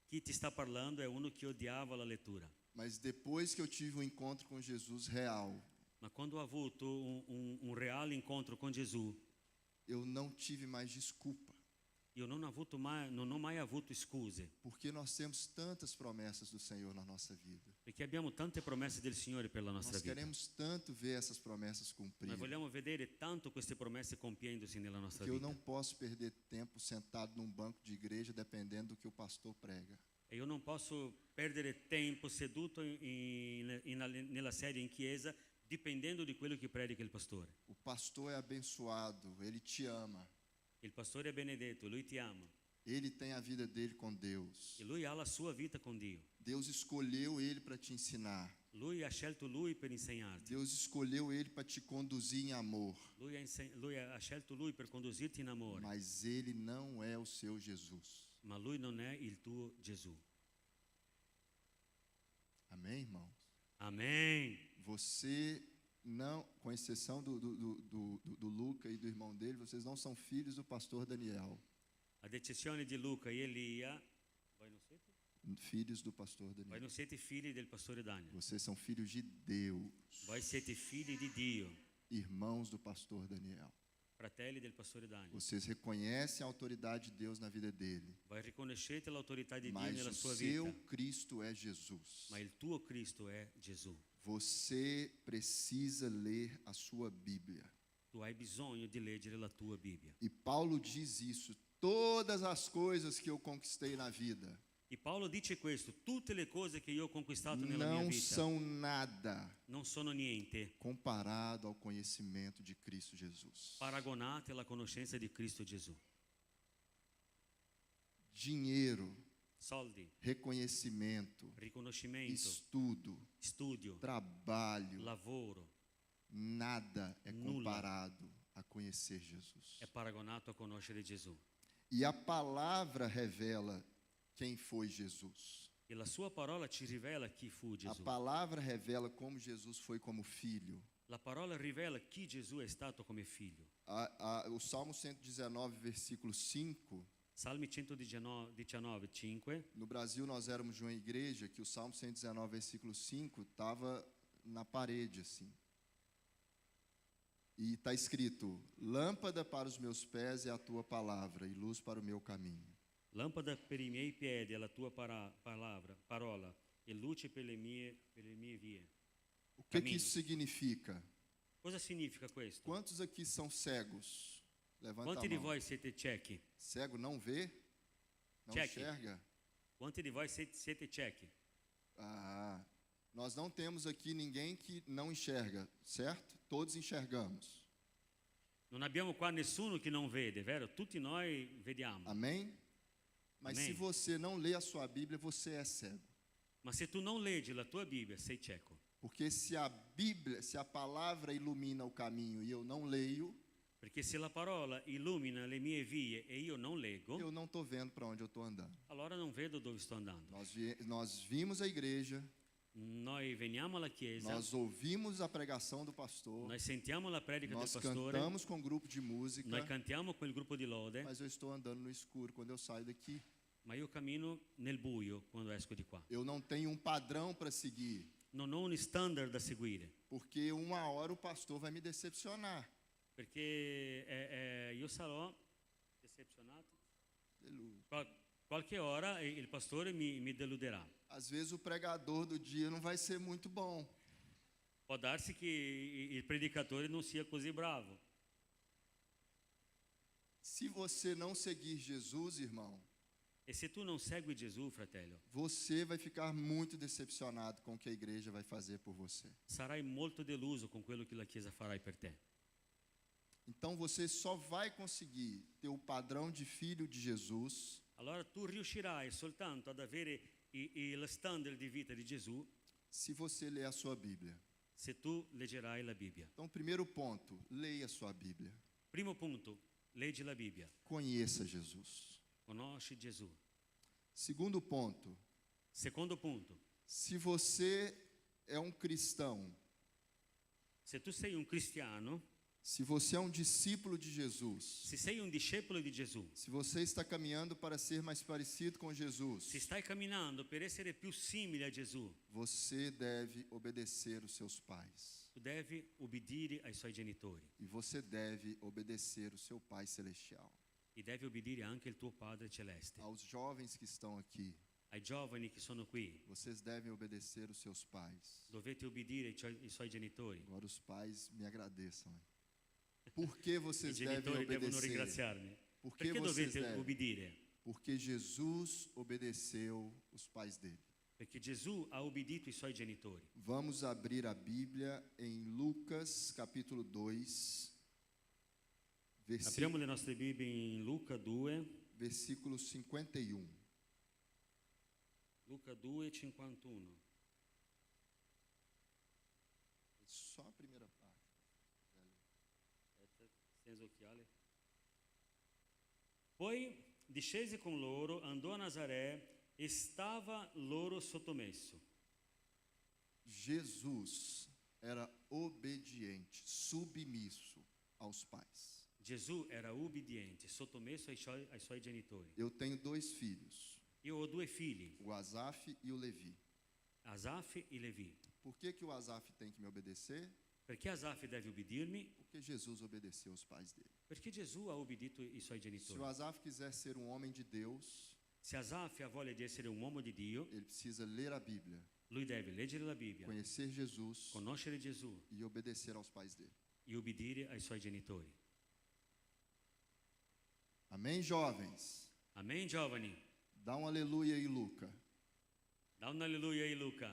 Speaker 1: Chi ti sta parlando è uno che odiava la lettura.
Speaker 5: Mas depois que eu tive um encontro com Jesus real,
Speaker 1: Ma quando ho avuto un reale incontro con Gesù,
Speaker 5: eu não tive mais desculpa.
Speaker 1: io non ho mai avuto scuse,
Speaker 5: Porque nós temos tantas promessas do Senhor na nossa vida.
Speaker 1: perché abbiamo tante promesse del Signore per la nostra
Speaker 5: Nós
Speaker 1: vita.
Speaker 5: queremos tanto ver essas promessas
Speaker 1: Noi
Speaker 5: cumpridas.
Speaker 1: vogliamo vedere tanto queste promesse compiendosi nella nostra
Speaker 5: Que eu
Speaker 1: vita.
Speaker 5: não posso perder tempo sentado num banco de igreja dependendo do que o pastor prega.
Speaker 1: E io non posso perdere tempo seduto nella sedia in chiesa dipendendo di quello che predica il pastore.
Speaker 5: O pastor é abençoado, ele te ama.
Speaker 1: Il pastore è benedetto, lui ti ama
Speaker 5: Ele tem a vida dele com Deus.
Speaker 1: e lui ha la sua vita con Dio.
Speaker 5: Deus escolheu ele para te ensinar.
Speaker 1: Lui ha scelto lui per insegnarti.
Speaker 5: Deus escolheu ele para te conduzir em amor.
Speaker 1: Lui ha scelto lui per condurti in amore,
Speaker 5: Mas ele não é o seu Jesus.
Speaker 1: ma lui non è il tuo Gesù.
Speaker 5: Amém, irmãos?
Speaker 1: Amen.
Speaker 5: Você não, com exceção do Luca e do irmão dele, vocês não são filhos do pastor Daniel.
Speaker 1: Ad eccezione di Luca e Elia, voi
Speaker 5: Filhos do pastor
Speaker 1: non
Speaker 5: Daniel.
Speaker 1: siete figli del pastore Daniel.
Speaker 5: Vocês são filhos de Deus.
Speaker 1: Voi siete figli di Dio,
Speaker 5: Irmãos do pastor Daniel.
Speaker 1: fratelli del pastore Daniel.
Speaker 5: Vocês reconhecem a autoridade de Deus na vida dele.
Speaker 1: Voi riconoscete l'autorità di Dio
Speaker 5: Mas
Speaker 1: nella
Speaker 5: o
Speaker 1: sua
Speaker 5: seu
Speaker 1: vita,
Speaker 5: Cristo é Jesus.
Speaker 1: ma il tuo Cristo è Gesù.
Speaker 5: Você precisa ler a sua Bíblia.
Speaker 1: Tu hai bisogno di leggere la tua Bibbia.
Speaker 5: E Paulo diz isso. Todas as coisas que eu conquistei na vida
Speaker 1: E Paolo dice questo: tutte le cose che io ho conquistato nella mia
Speaker 5: não
Speaker 1: vita
Speaker 5: são nada
Speaker 1: non sono niente
Speaker 5: comparado ao conhecimento de Cristo Jesus.
Speaker 1: paragonate alla conoscenza di Cristo Gesù.
Speaker 5: Dinheiro,
Speaker 1: Soldi,
Speaker 5: reconhecimento,
Speaker 1: riconoscimento,
Speaker 5: estudo,
Speaker 1: studio,
Speaker 5: trabalho,
Speaker 1: lavoro
Speaker 5: nada é
Speaker 1: Nulla.
Speaker 5: comparado a conhecer Jesus.
Speaker 1: è paragonato a conoscere Gesù.
Speaker 5: E a palavra revela quem foi Jesus.
Speaker 1: E la sua parola ci rivela chi fu
Speaker 5: A
Speaker 1: Gesù.
Speaker 5: palavra revela como Jesus foi como filho.
Speaker 1: La parola rivela chi Gesù è stato come figlio.
Speaker 5: O Salmo 119, versículo 5.
Speaker 1: Salmi 119, 5.
Speaker 5: No Brasil, nós éramos de uma igreja que o Salmo 119, versículo 5, estava na parede, assim. E está escrito: lâmpada para os meus pés é a tua palavra e luz para o meu caminho.
Speaker 1: Lampada per i miei piedi è la tua parola, e luce per le mie vie.
Speaker 5: O que
Speaker 1: Caminho.
Speaker 5: isso significa?
Speaker 1: Cosa significa questo?
Speaker 5: Quantos aqui são cegos? Levanta
Speaker 1: Quanti
Speaker 5: a
Speaker 1: di
Speaker 5: mão.
Speaker 1: voi siete ciechi?
Speaker 5: Cego não vê? Não
Speaker 1: Cheque.
Speaker 5: enxerga?
Speaker 1: Quanti di voi siete ciechi?
Speaker 5: Ah, nós não temos aqui ninguém que não enxerga, certo? Todos enxergamos.
Speaker 1: Non abbiamo qua nessuno che non vede, vero? Tutti noi vediamo.
Speaker 5: Amém? Mas
Speaker 1: Amém.
Speaker 5: se você não lê a sua Bíblia, você é cego.
Speaker 1: Ma se tu non leggi la tua Bibbia, sei cieco.
Speaker 5: Porque se a Bíblia, se a palavra ilumina o caminho e eu não leio,
Speaker 1: Perché se la parola illumina le mie vie e io non leggo,
Speaker 5: eu não estou vendo para onde eu estou andando.
Speaker 1: allora non vedo dove sto andando.
Speaker 5: Nós vimos a igreja,
Speaker 1: Noi veniamo alla chiesa,
Speaker 5: nós ouvimos a pregação do pastor,
Speaker 1: noi sentiamo la predica del
Speaker 5: nós
Speaker 1: pastore,
Speaker 5: cantamos com um grupo de música,
Speaker 1: noi cantiamo quel gruppo di lode,
Speaker 5: mas eu estou andando no escuro quando eu saio daqui.
Speaker 1: ma io cammino nel buio quando esco di qua.
Speaker 5: Eu não tenho um padrão para seguir,
Speaker 1: Non ho un standard da seguire,
Speaker 5: porque uma hora o pastor vai me decepcionar.
Speaker 1: perché io sarò decepcionato.
Speaker 5: Aleluia.
Speaker 1: qualche ora il pastore mi deluderà.
Speaker 5: Às vezes o pregador do dia não vai ser muito bom.
Speaker 1: Può darsi che il predicatore non sia così bravo.
Speaker 5: Se você não seguir Jesus, irmão,
Speaker 1: E se tu non segui Gesù, fratello,
Speaker 5: você vai ficar muito decepcionado com o que a igreja vai fazer por você.
Speaker 1: sarai molto deluso con quello che la Chiesa farà per te.
Speaker 5: Então você só vai conseguir ter o padrão de filho de Jesus
Speaker 1: Allora tu riuscirai soltanto ad avere lo standard di vita di Gesù
Speaker 5: se você ler a sua Bíblia.
Speaker 1: se tu leggerai la Bibbia.
Speaker 5: Então, primeiro ponto, leia a sua Bíblia.
Speaker 1: Primo punto, leggi la Bibbia,
Speaker 5: Conheça Jesus.
Speaker 1: conosci Gesù.
Speaker 5: Segundo ponto,
Speaker 1: Secondo punto,
Speaker 5: se você é um cristão,
Speaker 1: se tu sei un cristiano,
Speaker 5: se você é um discípulo de Jesus,
Speaker 1: se sei un discepolo di Gesù,
Speaker 5: se você está caminhando para ser mais parecido com Jesus,
Speaker 1: se stai camminando per essere più simile a Gesù,
Speaker 5: você deve obedecer os seus pais.
Speaker 1: tu devi obbedire ai suoi genitori
Speaker 5: E você deve obedecer o seu Pai Celestial.
Speaker 1: e devi obbedire anche il tuo Padre Celeste.
Speaker 5: Aos jovens que estão aqui,
Speaker 1: Ai giovani che sono qui,
Speaker 5: vocês devem obedecer os seus pais.
Speaker 1: dovete obbedire ai suoi genitori.
Speaker 5: Agora os pais me agradeçam. Hein? Por que
Speaker 1: I
Speaker 5: vocês devem
Speaker 1: genitori devono
Speaker 5: obedecer?
Speaker 1: ringraziarmi.
Speaker 5: Por que
Speaker 1: Perché
Speaker 5: vocês
Speaker 1: dovete
Speaker 5: devem?
Speaker 1: obbedire?
Speaker 5: Porque Jesus obedeceu os pais dele.
Speaker 1: Perché Gesù ha obbedito i suoi genitori.
Speaker 5: Vamos abrir a Bíblia em Lucas capítulo 2,
Speaker 1: Apriamo le nostre Bibbie in Luca 2,
Speaker 5: versículo 51.
Speaker 1: Luca 2, 51.
Speaker 5: Só a primeira parte.
Speaker 1: Senza occhiali. Poi discese con loro, andò a Nazaré e stava loro sottomesso.
Speaker 5: Jesus era obediente, submisso aos pais.
Speaker 1: Gesù era ubbidiente, sottomesso ai suoi genitori.
Speaker 5: Eu tenho 2 filhos,
Speaker 1: Io ho 2 figli,
Speaker 5: o Asaf e o Levi.
Speaker 1: Asaf e Levi.
Speaker 5: Por que o Asaf tem que me obedecer?
Speaker 1: Perché Asaf deve ubbidirmi?
Speaker 5: Porque Jesus obedeceu aos pais dele.
Speaker 1: Perché Gesù ha ubbidito i suoi
Speaker 5: Se o
Speaker 1: genitori.
Speaker 5: Asaf quiser ser um homem de Deus,
Speaker 1: Se Asaf ha voglia di essere un uomo di Dio,
Speaker 5: ele precisa ler a Bíblia,
Speaker 1: lui deve leggere la Bibbia,
Speaker 5: conhecer Jesus
Speaker 1: conoscere Gesù
Speaker 5: e obedecer aos pais dele.
Speaker 1: e ubbidire ai suoi genitori.
Speaker 5: Amém, jovens?
Speaker 1: Amen, giovani?
Speaker 5: Dá um aleluia aí, Luca.
Speaker 1: Da un alleluia ai Luca.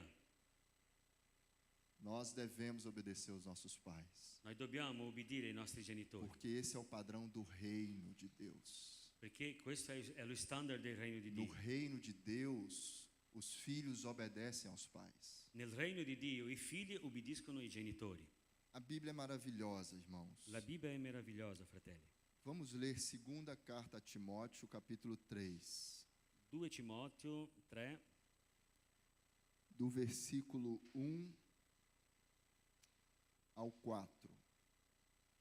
Speaker 5: Nós devemos obedecer aos nossos pais,
Speaker 1: Noi dobbiamo ubbidire ai nostri genitori,
Speaker 5: porque esse é o padrão do reino de Deus.
Speaker 1: perché questo è lo standard del regno di
Speaker 5: No
Speaker 1: Dio.
Speaker 5: reino de Deus, os filhos obedecem aos pais.
Speaker 1: Nel regno di Dio i figli ubbidiscono ai genitori.
Speaker 5: A Bíblia é maravilhosa, irmãos.
Speaker 1: La Bibbia è meravigliosa, fratelli.
Speaker 5: Vamos ler segunda carta a Timóteo, capítulo 3,
Speaker 1: 2 Timoteo 3,
Speaker 5: do versículo 1 ao 4.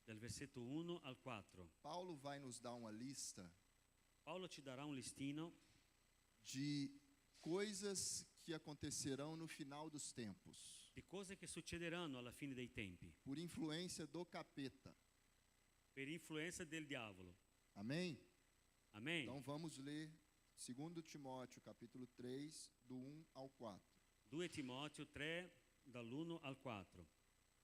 Speaker 1: dal versetto 1 al 4.
Speaker 5: Paulo vai nos dar uma lista
Speaker 1: Paolo ci darà un listino
Speaker 5: de coisas que acontecerão no final dos tempos,
Speaker 1: di cose che succederanno alla fine dei tempi,
Speaker 5: por influência do capeta.
Speaker 1: per influenza del diavolo.
Speaker 5: Amém?
Speaker 1: Amen.
Speaker 5: Então vamos ler 2 Timóteo, capítulo 3, do 1 ao 4.
Speaker 1: 2 Timoteo 3, dall'1 al 4.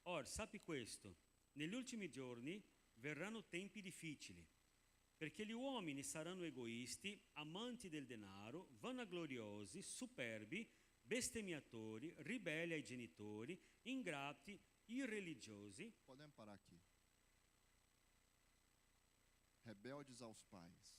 Speaker 1: Or, sappi questo, negli ultimi giorni verranno tempi difficili, perché gli uomini saranno egoisti, amanti del denaro, vanagloriosi, superbi, bestemmiatori, ribelli ai genitori, ingrati, irreligiosi,
Speaker 5: Podemos parar aqui. Rebeldes aos pais.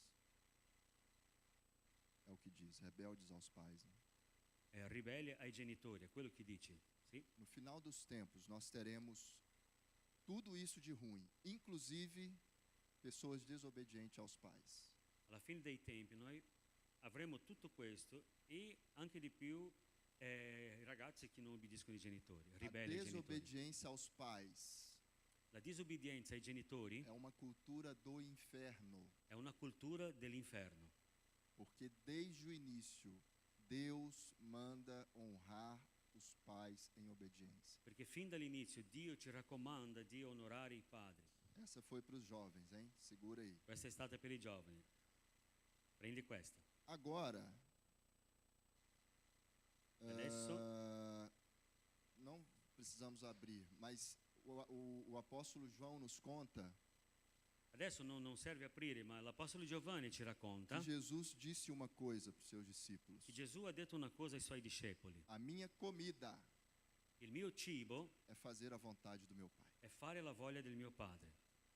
Speaker 5: É o que diz, rebeldes aos pais. Né?
Speaker 1: ribelli ai genitori, è quello che dice. Sì?
Speaker 5: No final dos tempos, nós teremos tudo isso de ruim, inclusive pessoas desobedientes aos pais.
Speaker 1: Alla fine dei tempi noi avremo tutto questo e anche di più ragazzi che non obbediscono ai genitori,
Speaker 5: A
Speaker 1: ribelli ai genitori.
Speaker 5: desobediência aos pais
Speaker 1: La disobbedienza ai genitori
Speaker 5: é uma cultura do inferno,
Speaker 1: è una cultura dell'inferno,
Speaker 5: porque desde o início Deus manda honrar os pais em obediência.
Speaker 1: perché fin dall'inizio Dio ci raccomanda di onorare i padri.
Speaker 5: Essa foi para os jovens, hein? Segura aí.
Speaker 1: Questa è stata per i giovani. Prendi questa.
Speaker 5: Agora,
Speaker 1: Adesso?
Speaker 5: não precisamos abrir, mas o apóstolo João nos conta
Speaker 1: Adesso non serve aprire, ma l'Apostolo Giovanni ci racconta
Speaker 5: que Jesus disse uma coisa para os seus discípulos:
Speaker 1: che Gesù ha detto una cosa ai suoi discepoli.
Speaker 5: a minha comida
Speaker 1: Il mio cibo
Speaker 5: é fazer a vontade do meu Pai.
Speaker 1: è fare la voglia del mio Padre.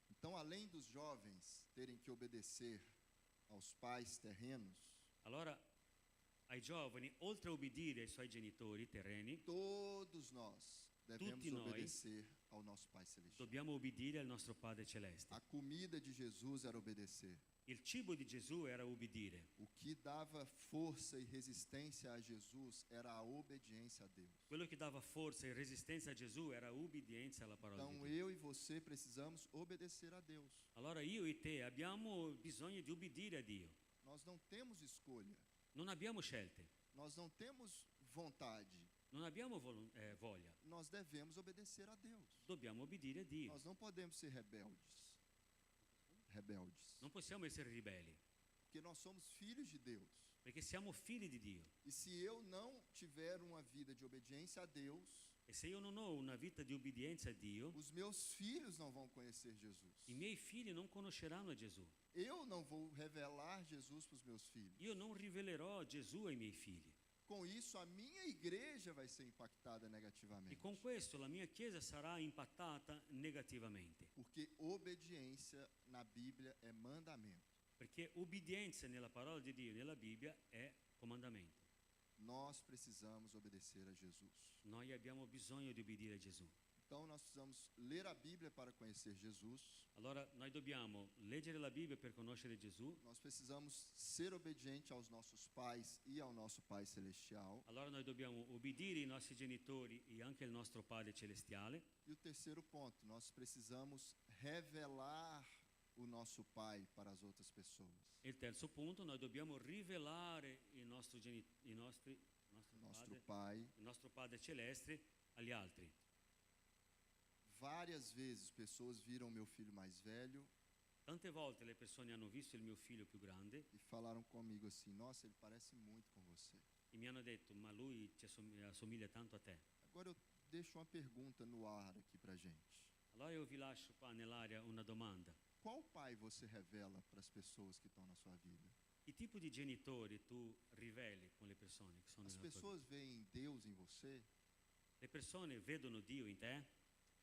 Speaker 5: Então, além dos jovens terem que obedecer aos pais terrenos,
Speaker 1: Allora, ai giovani, oltre a obbedire ai suoi genitori terreni,
Speaker 5: todos nós devemos
Speaker 1: Tutti noi
Speaker 5: obedecer ao nosso Pai Celestial.
Speaker 1: dobbiamo obbedire al nostro Padre Celeste.
Speaker 5: A comida de Jesus era obedecer.
Speaker 1: Il cibo di Gesù era ubbidire.
Speaker 5: O que dava força e resistência a Jesus era a obediência a Deus.
Speaker 1: Quello che dava forza e resistenza a Gesù era ubbidienza alla parola
Speaker 5: Então,
Speaker 1: di Dio.
Speaker 5: eu e você precisamos obedecer a Deus.
Speaker 1: Allora io e te abbiamo bisogno di ubbidire a Dio.
Speaker 5: Nós não temos escolha.
Speaker 1: Non abbiamo scelte,
Speaker 5: Nós não temos vontade.
Speaker 1: non abbiamo voglia.
Speaker 5: Nós devemos obedecer a Deus.
Speaker 1: Dobbiamo obbedire a Dio.
Speaker 5: Nós não podemos ser rebeldes. Rebeldes.
Speaker 1: Non possiamo essere ribelli,
Speaker 5: Porque nós somos filhos de Deus.
Speaker 1: perché siamo figli di Dio.
Speaker 5: E se eu não tiver uma vida de obediência a Deus,
Speaker 1: E se io non ho una vita di ubbidienza a Dio,
Speaker 5: os meus filhos não vão conhecer Jesus.
Speaker 1: i miei figli non conosceranno Gesù.
Speaker 5: Eu não vou revelar Jesus para os meus filhos.
Speaker 1: Io non rivelerò Gesù ai miei figli.
Speaker 5: Com isso, a minha igreja vai ser impactada
Speaker 1: E
Speaker 5: negativamente.
Speaker 1: con questo la mia chiesa sarà impattata negativamente.
Speaker 5: Porque obediência na Bíblia é mandamento.
Speaker 1: Perché ubbidienza nella parola di Dio, nella Bibbia, è comandamento.
Speaker 5: Nós precisamos obedecer a Jesus.
Speaker 1: Noi abbiamo bisogno di obbedire a Gesù.
Speaker 5: Então, nós precisamos ler a Bíblia para conhecer Jesus.
Speaker 1: Allora noi dobbiamo leggere la Bibbia per conoscere Gesù.
Speaker 5: Nós precisamos ser obedientes aos nossos pais e ao nosso Pai Celestial.
Speaker 1: Allora noi dobbiamo obbedire ai nostri genitori e anche al nostro Padre Celestiale.
Speaker 5: E o terceiro ponto, nós precisamos revelar o nosso Pai para as outras pessoas.
Speaker 1: E il terzo punto, noi dobbiamo rivelare il nostro
Speaker 5: Nosso Pai.
Speaker 1: il nostro Padre Celeste agli altri.
Speaker 5: Várias vezes pessoas viram meu filho mais velho
Speaker 1: Tante volte le persone hanno visto il mio figlio più grande
Speaker 5: e falaram comigo assim: nossa, ele parece muito com você.
Speaker 1: e mi hanno detto, ma lui ci assomiglia tanto a te.
Speaker 5: Agora eu deixo uma pergunta no ar aqui pra gente.
Speaker 1: Allora io vi lascio qua nell'aria una domanda.
Speaker 5: Qual pai você revela para as pessoas que estão na sua vida?
Speaker 1: Che tipo di genitori tu riveli con le persone che sono
Speaker 5: As
Speaker 1: nella tua vita?
Speaker 5: pessoas veem Deus em você?
Speaker 1: Le persone vedono Dio in te?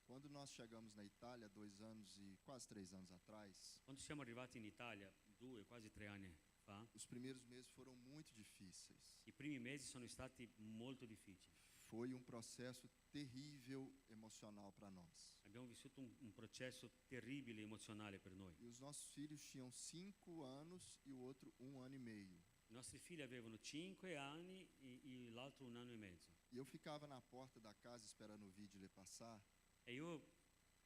Speaker 5: Quando nós chegamos na Itália 2 anos e quase 3 anos atrás,
Speaker 1: Quando siamo arrivati in Italia 2, quasi 3 anni fa,
Speaker 5: os primeiros meses foram muito difíceis.
Speaker 1: i primi mesi sono stati molto difficili.
Speaker 5: Foi um processo terrível emocional para nós.
Speaker 1: Abbiamo vissuto un processo terribile emozionale per noi.
Speaker 5: E os nossos filhos tinham 5 anos e o outro 1 ano e meio.
Speaker 1: I nostri figli avevano 5 anni e l'altro 1 anno e mezzo.
Speaker 5: E eu ficava na porta da casa esperando o vídeo passar.
Speaker 1: E io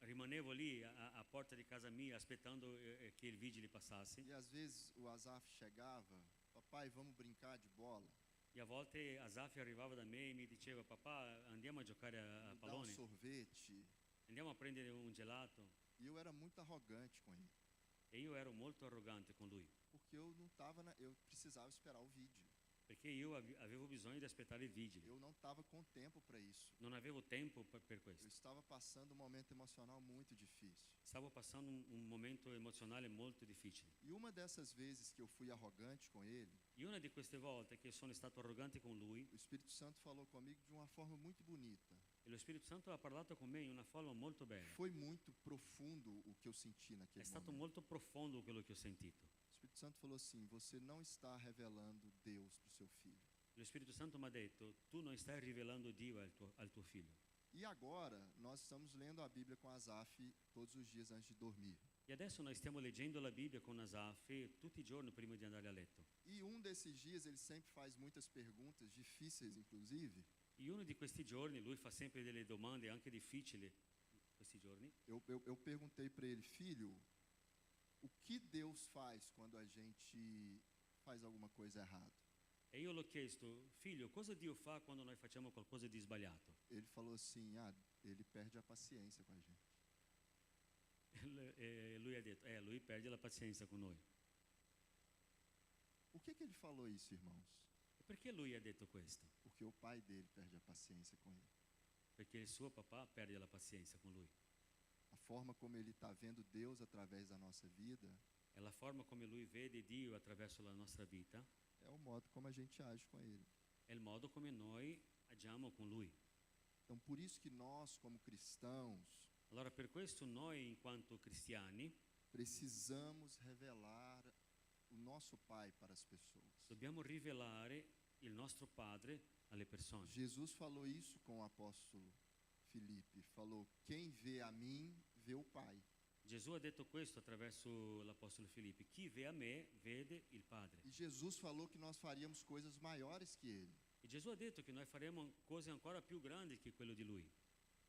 Speaker 1: rimanevo lì a porta di casa mia aspettando che il vigile passasse.
Speaker 5: E às vezes o Asaf chegava: papai, vamos brincar de bola?
Speaker 1: E a volte Asaf arrivava da me e mi diceva, papà, andiamo a giocare a
Speaker 5: Me dá um
Speaker 1: pallone,
Speaker 5: sorvete.
Speaker 1: andiamo a prendere un gelato.
Speaker 5: E eu era muito arrogante com ele.
Speaker 1: E io ero molto arrogante con lui,
Speaker 5: Porque eu não estava, eu precisava esperar o vídeo.
Speaker 1: perché io avevo bisogno di aspettare il vigile.
Speaker 5: Eu não estava com tempo para isso.
Speaker 1: Non avevo tempo per
Speaker 5: Eu
Speaker 1: questo.
Speaker 5: estava passando um momento emocional muito difícil.
Speaker 1: Stavo passando un momento emozionale molto difficile.
Speaker 5: E uma dessas vezes que eu fui arrogante com ele,
Speaker 1: E una di queste volte che sono stato arrogante con lui,
Speaker 5: o Espírito Santo falou comigo de uma forma muito bonita.
Speaker 1: e lo Spirito Santo ha parlato con me in una forma molto bella.
Speaker 5: Foi muito profundo o que eu senti
Speaker 1: È
Speaker 5: naquele
Speaker 1: stato
Speaker 5: momento.
Speaker 1: molto profondo quello che ho sentito.
Speaker 5: O Espírito Santo falou assim: você não está revelando Deus para o seu filho.
Speaker 1: Lo Spirito Santo mi ha detto, tu non stai rivelando Dio al tuo figlio.
Speaker 5: E agora nós estamos lendo a Bíblia com Asaf todos os dias antes de dormir.
Speaker 1: E adesso noi stiamo leggendo la Bibbia con Asaf tutti i giorni prima di andare a letto.
Speaker 5: E um desses dias ele sempre faz muitas perguntas difíceis, inclusive.
Speaker 1: E uno di questi giorni lui fa sempre delle domande anche difficili. Questi giorni
Speaker 5: Eu perguntei para ele: filho, o que Deus faz quando a gente faz alguma coisa errada?
Speaker 1: e io l'ho chiesto, figlio, cosa Dio fa quando noi facciamo qualcosa di sbagliato?
Speaker 5: Ele falou assim: ele perde a paciência com a gente.
Speaker 1: E lui ha detto, lui perde la pazienza con noi.
Speaker 5: Por que ele falou isso, irmãos?
Speaker 1: E perché lui ha detto questo?
Speaker 5: Porque o pai dele perde a paciência com ele.
Speaker 1: Perché il suo papà perde la pazienza con lui.
Speaker 5: A forma como ele está vendo Deus através da nossa vida
Speaker 1: E la forma come lui vede Dio attraverso la nostra vita
Speaker 5: é o modo como a gente age com ele.
Speaker 1: è il modo come noi agiamo con lui.
Speaker 5: Então, por isso que nós, como cristãos,
Speaker 1: Allora per questo noi in quanto cristiani
Speaker 5: precisamos revelar o nosso Pai para as pessoas.
Speaker 1: dobbiamo rivelare il nostro Padre alle persone.
Speaker 5: Jesus falou isso com o apóstolo Filipe. Falou: quem vê a mim, vê o Pai.
Speaker 1: Gesù ha detto questo attraverso l'Apostolo Filippi: chi vede a me vede il Padre.
Speaker 5: E Jesus falou que nós faríamos coisas maiores que ele.
Speaker 1: E Gesù ha detto che noi faremo cose ancora più grandi che quello di lui.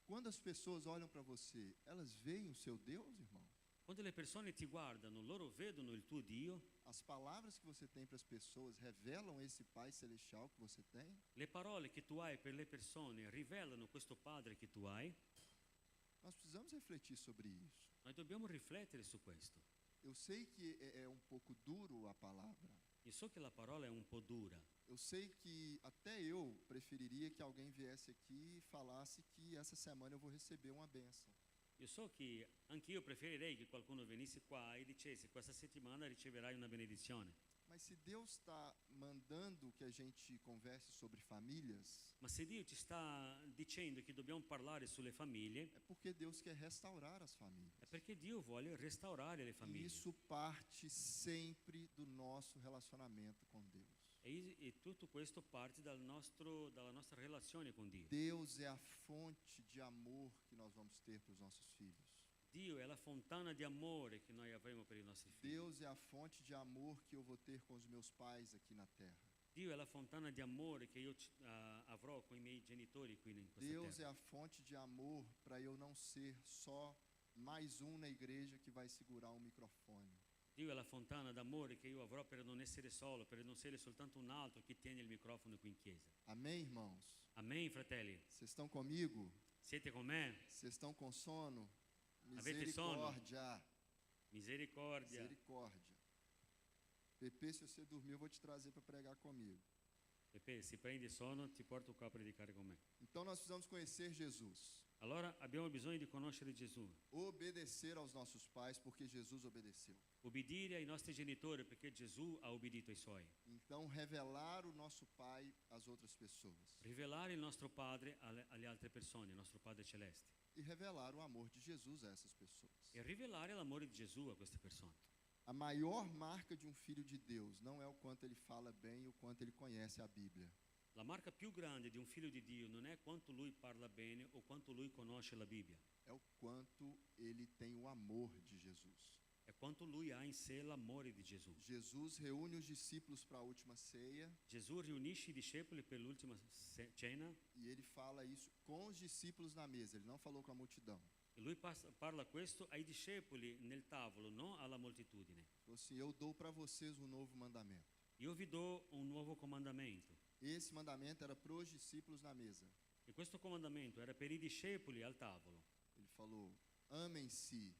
Speaker 5: Quando as pessoas olham para você, elas veem o seu Deus, irmão?
Speaker 1: Quando le persone ti guardano, loro vedono il tuo Dio.
Speaker 5: As palavras que você tem para as pessoas revelam esse Pai celestial que você tem?
Speaker 1: Le parole che tu hai per le persone rivelano questo Padre che tu hai.
Speaker 5: Nós precisamos refletir sobre isso.
Speaker 1: Noi dobbiamo riflettere su questo.
Speaker 5: Eu sei que é um pouco duro a palavra.
Speaker 1: Io so che la parola è un po' dura.
Speaker 5: Eu sei que até eu preferiria que alguém viesse aqui e falasse que essa semana eu vou receber uma bênção.
Speaker 1: Io so che anch'io preferirei che qualcuno venisse qua e dicesse: questa settimana riceverai una benedizione.
Speaker 5: Mas se Deus está mandando que a gente converse sobre famílias,
Speaker 1: Ma se Dio ci sta dicendo che dobbiamo parlare sulle famiglie,
Speaker 5: é porque Deus quer restaurar as famílias.
Speaker 1: è perché Dio vuole restaurare le
Speaker 5: E
Speaker 1: famiglie.
Speaker 5: isso parte sempre do nosso relacionamento com Deus.
Speaker 1: E tutto questo parte dalla nostra relazione con Dio.
Speaker 5: Deus é a fonte de amor que nós vamos ter para os nossos filhos.
Speaker 1: Dio è la fontana di amore che noi avremo per i nostri figli.
Speaker 5: Deus é a fonte de amor que eu vou ter com os meus pais aqui na terra.
Speaker 1: Dio è la fontana di amore che io avrò con i miei genitori qui in questa
Speaker 5: Deus é
Speaker 1: terra.
Speaker 5: a fonte de amor para eu não ser só mais um na igreja que vai segurar um microfone.
Speaker 1: Dio è la fontana d'amore che io avrò per non essere solo, per non essere soltanto un altro che tiene il microfono qui in chiesa.
Speaker 5: Amém, irmãos?
Speaker 1: Amen, fratelli?
Speaker 5: Vocês estão comigo?
Speaker 1: Siete con me?
Speaker 5: Vocês estão com sono?
Speaker 1: Avete sono?
Speaker 5: Misericórdia.
Speaker 1: Misericordia.
Speaker 5: Misericórdia. Pepe, se você dormir, eu vou te trazer para pregar comigo.
Speaker 1: Pepe, se prendi sonno, ti porto qua a predicare con me.
Speaker 5: Então nós precisamos conhecer Jesus.
Speaker 1: Allora abbiamo bisogno di conoscere Gesù,
Speaker 5: Obedecer aos nossos pais, porque Jesus obedeceu.
Speaker 1: obbedire ai nostri genitori perché Gesù ha obbedito ai suoi.
Speaker 5: Então, revelar o nosso Pai às outras pessoas.
Speaker 1: Rivelare il nostro Padre alle altre persone, il nostro Padre Celeste.
Speaker 5: E revelar o amor de Jesus a essas pessoas.
Speaker 1: E rivelare l'amore di Gesù a queste persone.
Speaker 5: A maior marca de um filho de Deus não é o quanto ele fala bem e o quanto ele conhece a Bíblia.
Speaker 1: La marca più grande di un figlio di Dio non è quanto lui parla bene o quanto lui conosce la Bibbia,
Speaker 5: É o quanto ele tem o amor de Jesus.
Speaker 1: è quanto lui ha in sé l'amore di Gesù.
Speaker 5: Jesus reúne os discípulos para a última ceia
Speaker 1: Gesù riunisce i discepoli per l'ultima cena
Speaker 5: e ele fala isso com os discípulos na mesa, ele não falou com a multidão.
Speaker 1: e lui parla questo ai discepoli nel tavolo, non alla moltitudine.
Speaker 5: Falou assim: eu dou para vocês um novo mandamento.
Speaker 1: Io vi do un nuovo comandamento.
Speaker 5: Esse mandamento era para os discípulos na mesa.
Speaker 1: E questo comandamento era per i discepoli al tavolo.
Speaker 5: Ele falou: amem-se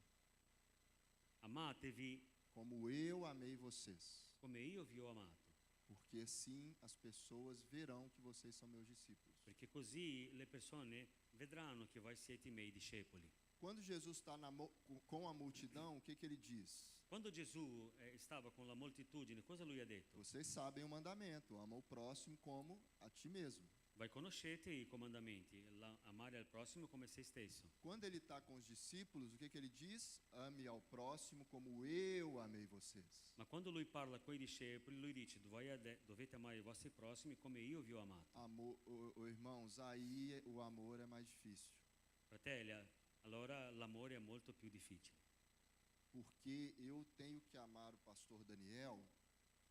Speaker 1: Amatevi
Speaker 5: como eu amei vocês,
Speaker 1: come io vi ho amato,
Speaker 5: porque assim as pessoas verão que vocês são meus discípulos.
Speaker 1: perché così le persone vedranno che voi siete i miei discepoli.
Speaker 5: Quando Jesus está com a multidão, o que ele diz?
Speaker 1: Quando Gesù stava con la moltitudine, cosa lui ha detto?
Speaker 5: Vocês sabem o mandamento: ama o próximo como a ti mesmo.
Speaker 1: Voi conoscete i comandamenti, amare al prossimo come se stesso.
Speaker 5: Quando ele está com os discípulos, o que ele diz? Ame ao próximo como eu amei vocês.
Speaker 1: Ma quando lui parla con i discepoli, lui dice: dovete amare i vostri prossimi come io vi ho amato.
Speaker 5: Amor, irmãos, aí o amor é mais difícil.
Speaker 1: Fratelli, allora l'amore è molto più difficile.
Speaker 5: Porque eu tenho que amar o pastor Daniel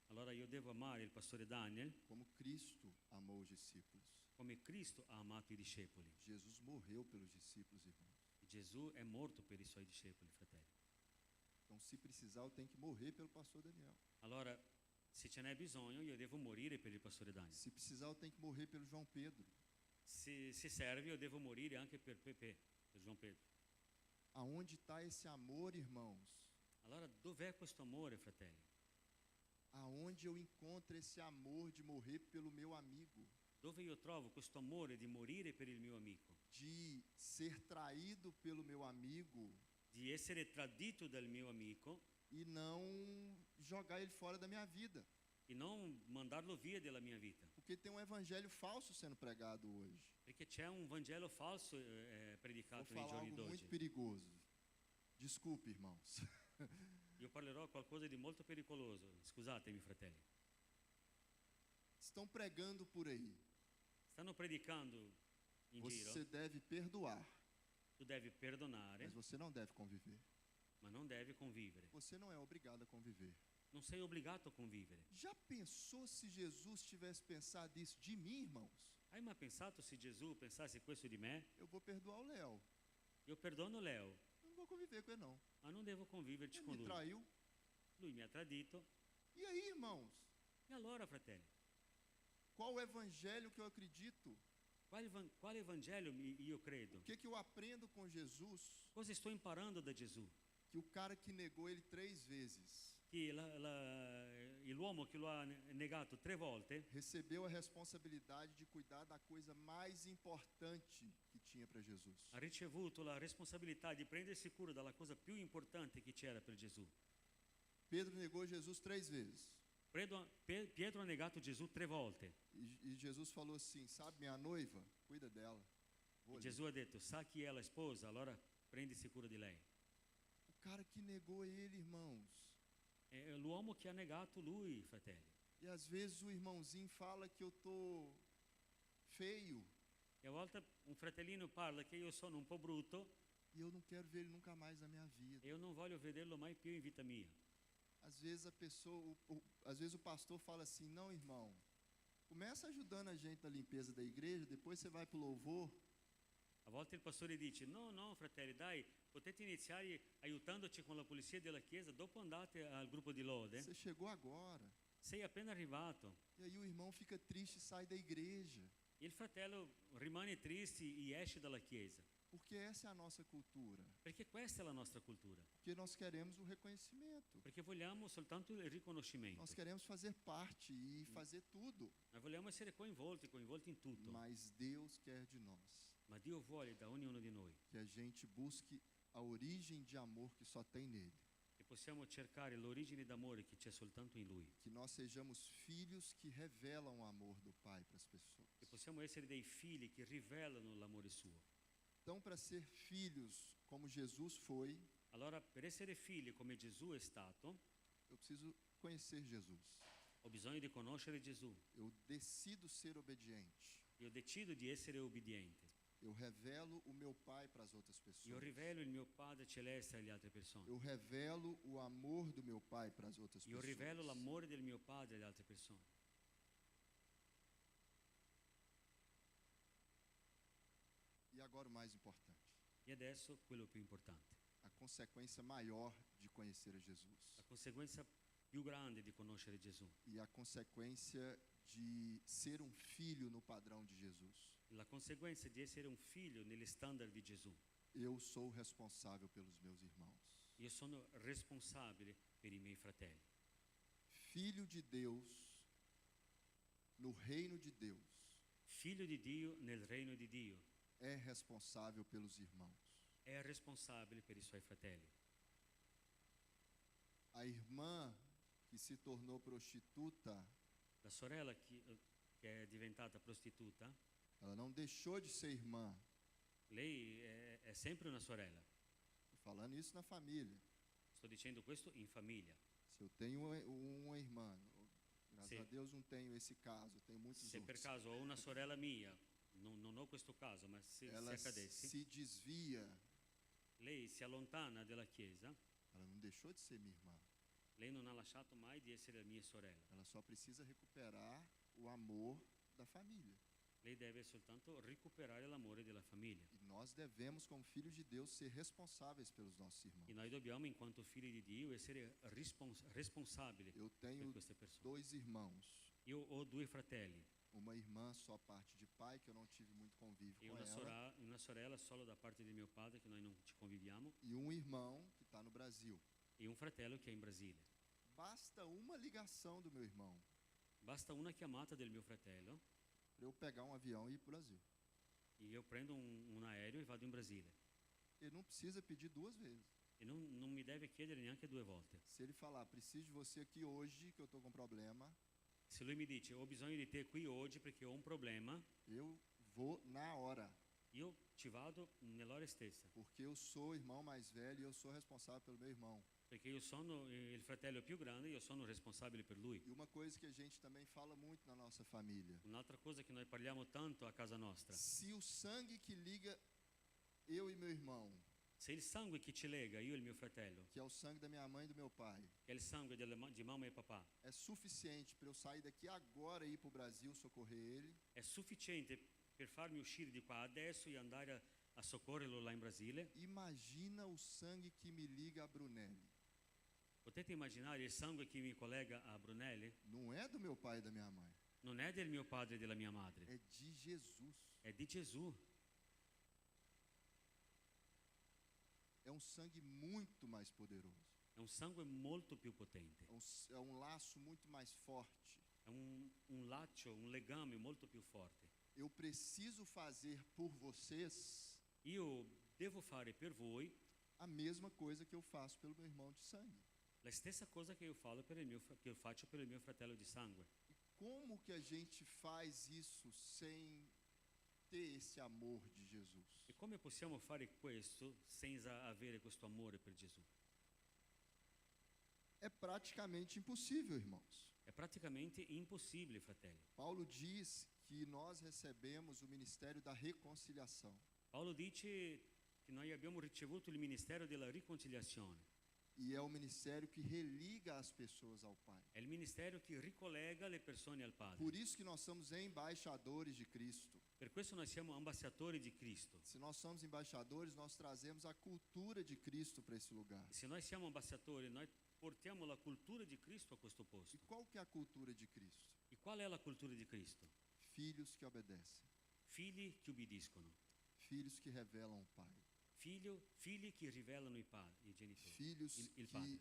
Speaker 1: Allora io devo amare il pastore Daniel
Speaker 5: como Cristo amou os discípulos.
Speaker 1: come Cristo ha amato i discepoli.
Speaker 5: Jesus morreu pelos discípulos, irmãos.
Speaker 1: Gesù è morto per i suoi discepoli, fratelli.
Speaker 5: Então, se precisar, eu tenho que morrer pelo pastor Daniel.
Speaker 1: Allora, se ce n'è bisogno, io devo morire per il pastore Daniel.
Speaker 5: Se precisar, eu tenho que morrer pelo João Pedro.
Speaker 1: Se serve, io devo morire anche per Pepe, per João Pedro.
Speaker 5: Aonde está esse amor, irmãos?
Speaker 1: Allora, dov'è questo amore, fratelli?
Speaker 5: Aonde eu encontro esse amor de morrer pelo meu amigo,
Speaker 1: Dove io trovo questo amore di morire per il mio amico,
Speaker 5: de ser traído pelo meu amigo
Speaker 1: di essere tradito dal mio amico
Speaker 5: e não jogar ele fora da minha vida?
Speaker 1: e non mandarlo via della mia vita.
Speaker 5: Porque tem um evangelho falso sendo pregado hoje.
Speaker 1: Perché c'è un Vangelo falso
Speaker 5: Vou
Speaker 1: predicato nei
Speaker 5: falar
Speaker 1: giorni
Speaker 5: algo muito
Speaker 1: d'oggi.
Speaker 5: perigoso. Desculpe, irmãos.
Speaker 1: Io parlerò qualcosa di molto pericoloso, scusatemi fratelli.
Speaker 5: Estão pregando por aí.
Speaker 1: Stanno predicando in
Speaker 5: Você
Speaker 1: giro,
Speaker 5: deve perdoar,
Speaker 1: tu devi perdonare,
Speaker 5: mas você não deve conviver.
Speaker 1: ma non devi convivere.
Speaker 5: Você não é obrigado a conviver.
Speaker 1: Non sei obbligato a convivere.
Speaker 5: Já pensou se Jesus tivesse pensado isso de mim, irmãos?
Speaker 1: Hai mai pensato se Gesù pensasse questo di me?
Speaker 5: Eu vou perdoar o Léo.
Speaker 1: Io perdono Leo,
Speaker 5: Eu não vou conviver com ele, não.
Speaker 1: ma non devo conviverci
Speaker 5: Ele
Speaker 1: con
Speaker 5: me
Speaker 1: lui.
Speaker 5: traiu.
Speaker 1: Lui mi ha tradito.
Speaker 5: E aí, irmãos?
Speaker 1: E allora, fratelli,
Speaker 5: Qual o evangelho que eu acredito?
Speaker 1: quale Vangelo io credo?
Speaker 5: O que eu aprendo com Jesus?
Speaker 1: Cosa sto imparando da Gesù?
Speaker 5: Que o cara que negou ele 3 vezes
Speaker 1: Che l'uomo che lo ha negato 3 volte
Speaker 5: recebeu a responsabilidade de cuidar da coisa mais importante que tinha para Jesus.
Speaker 1: ha ricevuto la responsabilità di prendersi cura della cosa più importante che c'era per Gesù.
Speaker 5: Pedro negou Jesus 3 vezes.
Speaker 1: Pietro ha negato Gesù 3 volte.
Speaker 5: E Jesus falou assim: sabe, minha noiva, cuida dela. Vou
Speaker 1: E
Speaker 5: ali.
Speaker 1: Gesù ha detto, sa chi è la sposa, allora prendisi cura di lei.
Speaker 5: O cara que negou ele, irmãos.
Speaker 1: È l'uomo che ha negato lui, fratelli.
Speaker 5: E às vezes o irmãozinho fala que eu tô feio
Speaker 1: E a volte un fratellino parla che io sono un po' brutto
Speaker 5: e eu não quero ver ele nunca mais na minha vida.
Speaker 1: e io non voglio vederlo mai più in vita mia.
Speaker 5: Às vezes a pessoa, às vezes o pastor fala assim: não, irmão, começa ajudando a gente na limpeza da igreja, depois você vai pro louvor.
Speaker 1: A volte il pastore dice, no, fratelli, dai, potete iniziare aiutandoci con la pulizia della chiesa, dopo andate al gruppo di lode.
Speaker 5: Você chegou agora.
Speaker 1: Sei appena arrivato.
Speaker 5: E aí o irmão fica triste e sai da igreja.
Speaker 1: Il fratello rimane triste e esce dalla chiesa.
Speaker 5: Porque essa é a nossa cultura.
Speaker 1: Perché questa è la nostra cultura.
Speaker 5: Porque nós queremos o reconhecimento.
Speaker 1: Perché vogliamo soltanto il riconoscimento.
Speaker 5: Nós queremos fazer parte e fazer tudo.
Speaker 1: Noi vogliamo essere coinvolti in tutto.
Speaker 5: Mas Deus quer de nós
Speaker 1: Ma Dio vuole da ognuno di noi
Speaker 5: que a gente busque a origem de amor que só tem nele.
Speaker 1: che possiamo cercare l'origine d'amore che c'è soltanto in Lui.
Speaker 5: Que nós sejamos filhos que revelam o amor do Pai para as pessoas.
Speaker 1: Che possiamo essere dei figli che rivelano l'amore suo.
Speaker 5: Então, para ser filhos como Jesus foi,
Speaker 1: Allora, per essere figli come Gesù è stato,
Speaker 5: eu preciso conhecer Jesus.
Speaker 1: ho bisogno di conoscere Gesù.
Speaker 5: Eu decido ser obediente.
Speaker 1: Io decido di essere obbediente.
Speaker 5: Eu revelo o meu Pai para as outras
Speaker 1: Io
Speaker 5: pessoas.
Speaker 1: rivelo il mio Padre Celeste alle altre persone.
Speaker 5: Eu revelo o amor do meu Pai para as outras
Speaker 1: Io
Speaker 5: pessoas.
Speaker 1: rivelo l'amore del mio Padre alle altre persone.
Speaker 5: E agora o mais importante,
Speaker 1: E adesso quello più importante.
Speaker 5: a consequência maior de conhecer a Jesus.
Speaker 1: La conseguenza più grande di conoscere Gesù.
Speaker 5: E a consequência de ser um filho no padrão de Jesus.
Speaker 1: La conseguenza di essere un figlio negli standard di Gesù.
Speaker 5: Eu sou responsável pelos meus irmãos.
Speaker 1: Io sono responsabile per i miei fratelli.
Speaker 5: Filho de Deus, no reino de Deus,
Speaker 1: Figlio di Dio nel regno di Dio
Speaker 5: é responsável pelos irmãos.
Speaker 1: è responsabile per i suoi fratelli.
Speaker 5: A irmã que se tornou prostituta,
Speaker 1: La sorella che è diventata prostituta,
Speaker 5: ela não deixou de ser irmã.
Speaker 1: lei è sempre una sorella.
Speaker 5: Tô falando isso na família.
Speaker 1: Sto dicendo questo in famiglia.
Speaker 5: Se eu tenho uma irmã, graças
Speaker 1: Sim.
Speaker 5: a Deus não tenho esse caso, tenho muitos
Speaker 1: Se per
Speaker 5: outros.
Speaker 1: caso ho una sorella mia, non ho questo caso, ma se
Speaker 5: Ela
Speaker 1: accadesse,
Speaker 5: se desvia,
Speaker 1: lei si allontana dalla chiesa,
Speaker 5: ela não deixou de ser minha irmã.
Speaker 1: lei non ha lasciato mai di essere la mia sorella.
Speaker 5: Ela só precisa recuperar o amor da família.
Speaker 1: Lei deve soltanto recuperare l'amore della famiglia.
Speaker 5: E nós devemos, como filhos de Deus, ser responsáveis pelos nossos irmãos.
Speaker 1: E noi dobbiamo, in quanto figli di Dio, essere responsabili
Speaker 5: Eu
Speaker 1: per
Speaker 5: tenho
Speaker 1: queste persone.
Speaker 5: 2 irmãos.
Speaker 1: Io ho 2 fratelli
Speaker 5: Uma irmã só parte de pai, que eu não tive muito convívio
Speaker 1: e
Speaker 5: com ela.
Speaker 1: una sorella solo da parte di mio padre, che noi non ci conviviamo,
Speaker 5: E um irmão que está no Brasil.
Speaker 1: e un fratello che è in Brasile.
Speaker 5: Basta uma ligação do meu irmão
Speaker 1: Basta una chiamata del mio fratello
Speaker 5: para eu pegar um avião e ir para o Brasil.
Speaker 1: e io prendo un aereo e vado in Brasile.
Speaker 5: Ele não precisa pedir duas vezes.
Speaker 1: E non mi deve chiedere neanche 2 volte.
Speaker 5: Se ele falar, preciso de você aqui hoje, que eu estou com problema,
Speaker 1: Se lui mi dice ho bisogno di te qui oggi perché ho un problema,
Speaker 5: eu vou na hora.
Speaker 1: io ci vado nell'ora stessa,
Speaker 5: Porque eu sou o irmão mais velho e eu sou responsável pelo meu irmão.
Speaker 1: perché io sono il fratello più grande, io sono responsabile per lui.
Speaker 5: E uma coisa que a gente também fala muito na nossa família.
Speaker 1: Un'altra cosa che noi parliamo tanto a casa nostra,
Speaker 5: Se o sangue que liga eu e meu irmão,
Speaker 1: se il sangue che ci lega, io e il mio fratello,
Speaker 5: que é o sangue da minha mãe e do meu pai,
Speaker 1: che è il sangue di mamma e papà,
Speaker 5: é suficiente para eu sair daqui agora e ir para o Brasil socorrer ele,
Speaker 1: è sufficiente per farmi uscire di qua adesso e andare a soccorrerlo là in Brasile.
Speaker 5: imagina o sangue que me liga a Brunelli.
Speaker 1: Potete immaginare il sangue che mi collega a Brunelli?
Speaker 5: Não é do meu pai e da minha mãe,
Speaker 1: Non è del mio padre e della mia madre,
Speaker 5: é de Jesus.
Speaker 1: è di Gesù.
Speaker 5: É um sangue muito mais poderoso.
Speaker 1: È un sangue molto più potente,
Speaker 5: É um laço muito mais forte.
Speaker 1: è un laccio, un legame molto più forte.
Speaker 5: Eu preciso fazer por vocês
Speaker 1: Io devo fare per voi
Speaker 5: a mesma coisa que eu faço pelo meu irmão de sangue.
Speaker 1: la stessa cosa che io faccio per il mio fratello di sangue.
Speaker 5: Como que a gente faz isso sem ter esse amor de Jesus?
Speaker 1: E come possiamo fare questo senza avere questo amore per Gesù?
Speaker 5: É praticamente impossível, irmãos.
Speaker 1: È praticamente impossibile, fratelli.
Speaker 5: Paulo diz que nós recebemos o ministério da reconciliação.
Speaker 1: Paolo dice che noi abbiamo ricevuto il ministero della riconciliazione.
Speaker 5: E é o ministério que religa as pessoas ao Pai.
Speaker 1: È il ministero che ricollega le persone al Padre.
Speaker 5: Por isso que nós somos embaixadores de Cristo.
Speaker 1: Per questo noi siamo ambasciatori di Cristo.
Speaker 5: Se nós somos embaixadores, nós trazemos a cultura de Cristo para esse lugar.
Speaker 1: E se noi siamo ambasciatori, noi portiamo la cultura di Cristo a questo
Speaker 5: E
Speaker 1: posto.
Speaker 5: qual que é a cultura de Cristo?
Speaker 1: E qual è la cultura di Cristo?
Speaker 5: Filhos que obedecem,
Speaker 1: Figli che ubbidiscono,
Speaker 5: filhos que revelam o Pai,
Speaker 1: figli che rivelano i genitori,
Speaker 5: filhos
Speaker 1: il
Speaker 5: que
Speaker 1: Padre,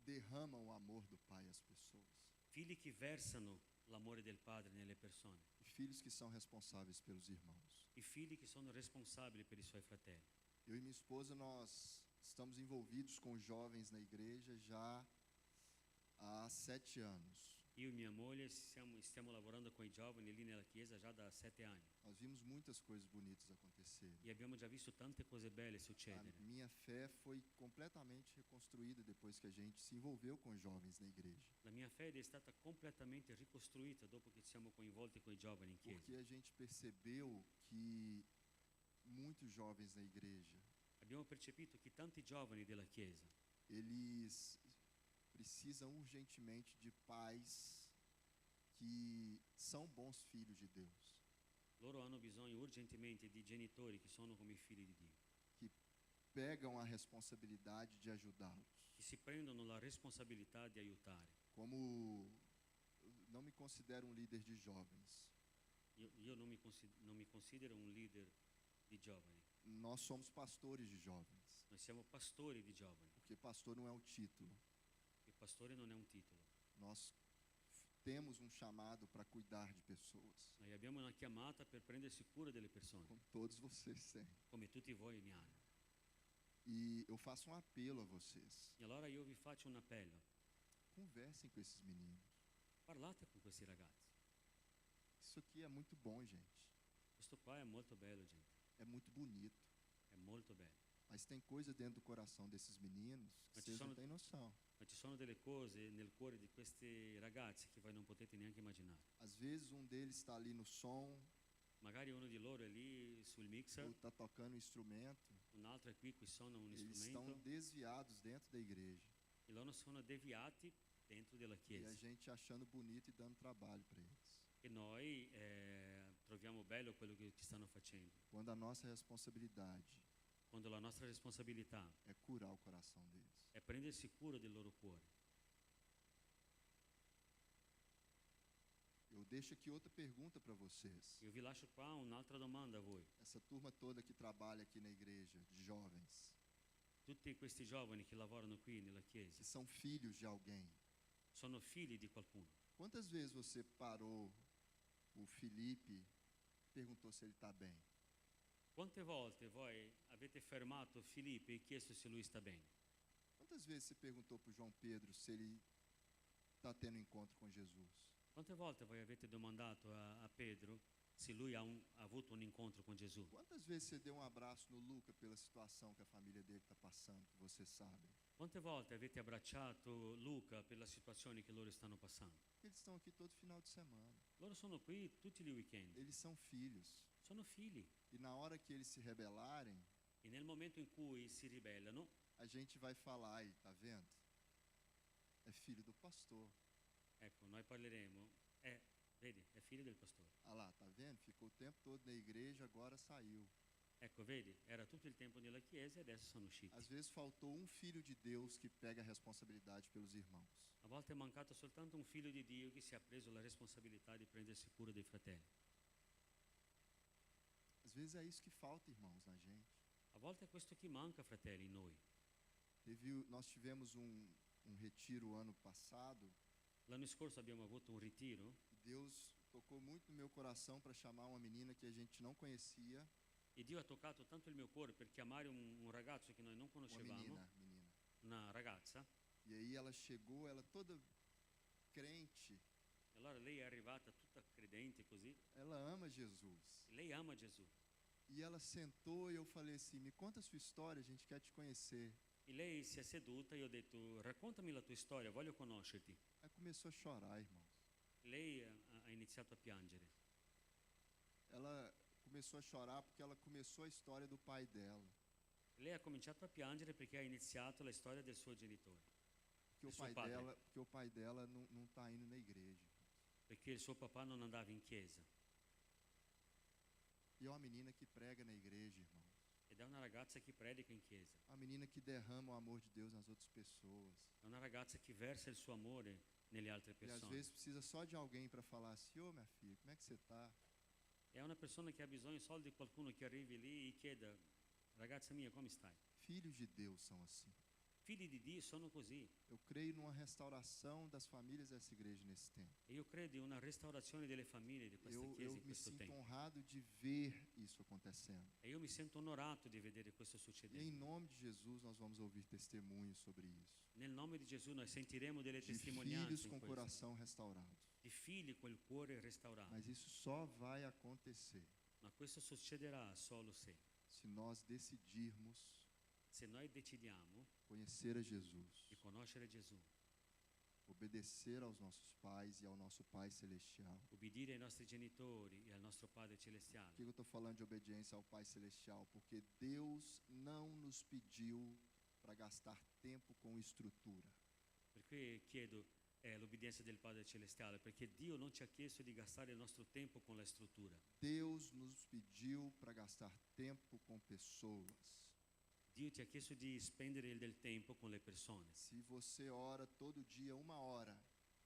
Speaker 5: derramam o amor do Pai às pessoas,
Speaker 1: figli che versano l'amore del Padre nelle persone,
Speaker 5: e filhos que são responsáveis pelos irmãos.
Speaker 1: i figli che sono responsabili per i suoi fratelli.
Speaker 5: Eu e minha esposa, nós estamos envolvidos com jovens na igreja já há 7 anos.
Speaker 1: Io e mia moglie stiamo lavorando con i giovani lì nella chiesa già da 7 anni
Speaker 5: Nós vimos muitas coisas bonitas acontecerem.
Speaker 1: e abbiamo già visto tante cose belle
Speaker 5: A
Speaker 1: succedere.
Speaker 5: minha fé foi completamente reconstruída depois que a gente se envolveu com jovens na igreja.
Speaker 1: La mia fede è stata completamente ricostruita dopo che ci siamo coinvolti con i giovani in chiesa,
Speaker 5: Porque a gente percebeu que muitos jovens na igreja,
Speaker 1: abbiamo percepito che tanti giovani della chiesa
Speaker 5: eles precisam urgentemente de pais que são bons filhos de Deus,
Speaker 1: loro hanno bisogno urgentemente di genitori che sono come i figli di Dio,
Speaker 5: que pegam a responsabilidade de ajudá-los.
Speaker 1: che si prendono la responsabilità di aiutare.
Speaker 5: Como não me considero um líder de jovens,
Speaker 1: Io non mi considero un leader di giovani,
Speaker 5: nós somos pastores de jovens,
Speaker 1: noi siamo pastori di giovani.
Speaker 5: porque pastor não é um título.
Speaker 1: Il pastore non è un titolo,
Speaker 5: Nós temos um chamado para cuidar de pessoas,
Speaker 1: noi abbiamo una chiamata per prendersi cura delle persone,
Speaker 5: como todos vocês têm.
Speaker 1: come tutti voi ne hanno.
Speaker 5: E eu faço um apelo a vocês:
Speaker 1: E allora io vi faccio un appello,
Speaker 5: conversem com esses meninos.
Speaker 1: parlate con questi ragazzi.
Speaker 5: Isso aqui é muito bom, gente.
Speaker 1: Questo qua è molto bello, gente,
Speaker 5: É muito bonito.
Speaker 1: è molto bello.
Speaker 5: Mas tem coisa dentro do coração desses meninos que
Speaker 1: Mas
Speaker 5: vocês não
Speaker 1: sono-
Speaker 5: têm noção.
Speaker 1: Ma ci sono delle cose nel cuore di questi ragazzi che voi non potete neanche immaginare.
Speaker 5: Às vezes um deles está ali no som,
Speaker 1: Magari uno di loro è lì sul mixer,
Speaker 5: ou está tocando um instrumento.
Speaker 1: un altro è qui suona un
Speaker 5: Eles estão
Speaker 1: strumento,
Speaker 5: desviados dentro da igreja.
Speaker 1: e loro sono deviati dentro della
Speaker 5: E a
Speaker 1: chiesa.
Speaker 5: gente achando bonito e dando trabalho para eles.
Speaker 1: E noi troviamo bello quello che ci stanno facendo,
Speaker 5: Quando a nossa responsabilidade
Speaker 1: quando la nostra responsabilità
Speaker 5: é curar o coração deles.
Speaker 1: è prendersi cura del loro cuore.
Speaker 5: Eu deixo aqui outra pergunta para vocês.
Speaker 1: Io vi lascio qua un'altra domanda a voi.
Speaker 5: Essa turma toda que trabalha aqui na igreja, de jovens,
Speaker 1: Tutti questi giovani che lavorano qui nella
Speaker 5: que
Speaker 1: chiesa,
Speaker 5: são filhos de alguém,
Speaker 1: sono figli di qualcuno.
Speaker 5: Quantas vezes você parou o Felipe, perguntou se ele está bem?
Speaker 1: Quante volte voi avete fermato Filippo e chiesto se lui sta bene?
Speaker 5: Quantas vezes você perguntou para o João Pedro se ele está tendo encontro com Jesus?
Speaker 1: Quante volte voi avete domandato a Pedro se lui ha avuto un incontro con Gesù?
Speaker 5: Quantas vezes você deu um abraço no Luca pela situação que a família dele está passando, que você sabe?
Speaker 1: Quante volte avete abbracciato Luca per la situazione che loro stanno passando?
Speaker 5: Eles estão aqui todo final de semana.
Speaker 1: Loro sono qui tutti i weekend,
Speaker 5: Eles são filhos.
Speaker 1: sono figli
Speaker 5: E na hora que eles se rebelarem,
Speaker 1: e nel momento in cui si ribellano,
Speaker 5: a gente vai falar, aí, tá vendo? É filho do pastor.
Speaker 1: ecco, noi parleremo, vedi, è figlio del pastore.
Speaker 5: Ah lá, tá vendo? Ficou o tempo todo na igreja, agora saiu.
Speaker 1: Ecco, vedi, era tutto il tempo nella chiesa e adesso sono usciti.
Speaker 5: Às vezes faltou um filho de Deus que pega a responsabilidade pelos irmãos.
Speaker 1: A volte è mancato soltanto un figlio di Dio che si è preso la responsabilità di prendersi cura dei fratelli.
Speaker 5: Às vezes é isso que falta, irmãos, na gente.
Speaker 1: A volte è questo che manca, fratelli, in noi.
Speaker 5: Nós tivemos um retiro ano passado
Speaker 1: L'anno scorso abbiamo avuto un ritiro
Speaker 5: e Deus tocou muito no meu coração para chamar uma menina que a gente não conhecia,
Speaker 1: e Dio ha toccato tanto il mio cuore per chiamare un ragazzo che noi non
Speaker 5: uma
Speaker 1: conoscevamo,
Speaker 5: menina.
Speaker 1: una ragazza.
Speaker 5: E aí ela chegou, ela toda crente,
Speaker 1: E allora lei è arrivata tutta credente così.
Speaker 5: ela ama Jesus.
Speaker 1: E lei ama Gesù.
Speaker 5: E ela sentou e eu falei assim: me conta a sua história, a gente quer te conhecer.
Speaker 1: E lei si è seduta e ho detto: raccontami la tua storia, voglio conoscerti.
Speaker 5: Aí começou a chorar, irmãos.
Speaker 1: Lei ha iniziato a piangere.
Speaker 5: Ela começou a chorar porque ela começou a história do pai dela.
Speaker 1: Lei ha cominciato a piangere perché ha iniziato la storia del suo genitore.
Speaker 5: Porque
Speaker 1: Do seu padre.
Speaker 5: o pai dela não está indo na igreja.
Speaker 1: Perché il suo papà non andava in chiesa.
Speaker 5: E é uma menina que prega na igreja, irmão.
Speaker 1: Ed è una ragazza che predica in chiesa.
Speaker 5: Uma menina que derrama o amor de Deus nas outras pessoas.
Speaker 1: È una ragazza che versa il suo amore nelle altre
Speaker 5: E às
Speaker 1: persone.
Speaker 5: vezes precisa só de alguém para falar assim: ô minha filha, como é que você está?
Speaker 1: È una persona che ha bisogno solo di qualcuno che arrivi lì e chieda: ragazza mia, come stai?
Speaker 5: Filhos de Deus são assim.
Speaker 1: Figli di Dio sono così.
Speaker 5: Eu creio numa restauração das famílias dessa igreja nesse tempo.
Speaker 1: E io credo in una restaurazione delle famiglie di questa
Speaker 5: Eu
Speaker 1: chiesa in
Speaker 5: me
Speaker 1: questo
Speaker 5: sinto
Speaker 1: tempo.
Speaker 5: honrado de ver isso acontecendo.
Speaker 1: E io mi sento onorato di vedere questo
Speaker 5: E em
Speaker 1: succedendo.
Speaker 5: nome de Jesus nós vamos ouvir testemunhos sobre isso.
Speaker 1: Nel nome di Gesù noi sentiremo delle
Speaker 5: De filhos
Speaker 1: testimonianze in
Speaker 5: com
Speaker 1: questo.
Speaker 5: coração restaurado.
Speaker 1: Di figli col cuore restaurato.
Speaker 5: Mas isso só vai acontecer
Speaker 1: Ma questo succederà solo se
Speaker 5: nós decidirmos
Speaker 1: noi decidiamo
Speaker 5: conhecer a Jesus,
Speaker 1: di conoscere Gesù,
Speaker 5: obedecer aos nossos pais e ao nosso Pai Celestial.
Speaker 1: obbedire ai nostri genitori e al nostro Padre
Speaker 5: Por
Speaker 1: Celestiale.
Speaker 5: que eu estou falando de obediência ao Pai Celestial? Porque Deus não nos pediu para gastar tempo com estrutura.
Speaker 1: Per cui chiedo l'obbedienza del Padre Celestiale, perché Dio non ci ha chiesto di gastare il nostro tempo con la struttura.
Speaker 5: Deus nos pediu para gastar tempo com pessoas.
Speaker 1: Dio ti ha chiesto di spendere del tempo con le persone.
Speaker 5: Se você ora todo dia 1 hora,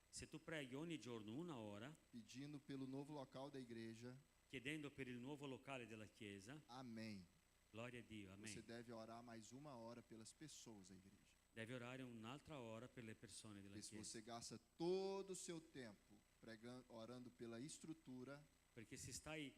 Speaker 1: Se tu preghi ogni giorno 1 ora,
Speaker 5: pedindo pelo novo local da igreja,
Speaker 1: chiedendo per il nuovo locale della chiesa,
Speaker 5: amém.
Speaker 1: gloria a Dio,
Speaker 5: Você
Speaker 1: amen.
Speaker 5: deve orar mais 1 hora pelas pessoas da igreja.
Speaker 1: Devi orare un'altra ora per le persone della
Speaker 5: Porque se
Speaker 1: chiesa.
Speaker 5: você gasta todo o seu tempo orando pela estrutura,
Speaker 1: Perché se stai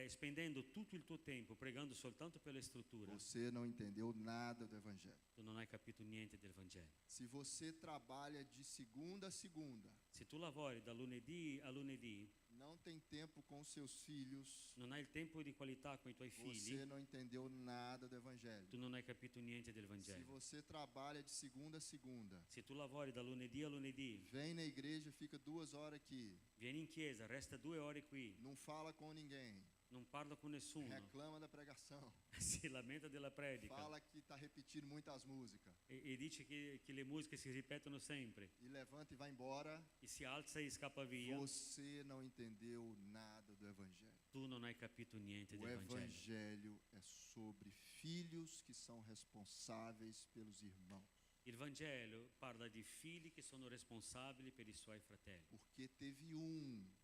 Speaker 1: spendendo tutto il tuo tempo pregando soltanto per le strutture,
Speaker 5: você não entendeu nada do Evangelho.
Speaker 1: tu non hai capito niente del Vangelo.
Speaker 5: Se você trabalha de segunda a segunda,
Speaker 1: Se tu lavori da lunedì a lunedì,
Speaker 5: não tem tempo com seus filhos,
Speaker 1: non hai il tempo di qualità con i tuoi
Speaker 5: você
Speaker 1: figli,
Speaker 5: não entendeu nada do Evangelho.
Speaker 1: tu non hai capito niente del
Speaker 5: Se
Speaker 1: Vangelo.
Speaker 5: você trabalha de segunda a segunda,
Speaker 1: Se tu lavori da lunedì a lunedì,
Speaker 5: vem na igreja, fica 2 horas aqui,
Speaker 1: vieni in chiesa, resta 2 ore qui,
Speaker 5: não fala com ninguém,
Speaker 1: non parla con nessuno,
Speaker 5: reclama da pregação,
Speaker 1: si lamenta della predica
Speaker 5: fala que está repetindo muitas músicas
Speaker 1: e dice che le musiche si ripetono sempre
Speaker 5: e levanta e vai embora,
Speaker 1: e si alza e scappa via,
Speaker 5: você não entendeu nada do Evangelho.
Speaker 1: tu non hai capito niente
Speaker 5: O
Speaker 1: del Vangelo.
Speaker 5: Evangelho é sobre filhos que são responsáveis pelos irmãos.
Speaker 1: Il Vangelo parla di figli che sono responsabili per i suoi fratelli,
Speaker 5: Porque teve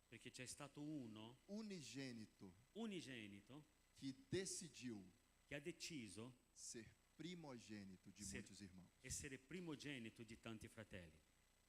Speaker 1: perché c'è stato uno
Speaker 5: unigênito
Speaker 1: unigenito
Speaker 5: que decidiu
Speaker 1: che ha deciso
Speaker 5: ser primogênito de
Speaker 1: Ser-
Speaker 5: muitos irmãos.
Speaker 1: essere primogenito di tanti fratelli.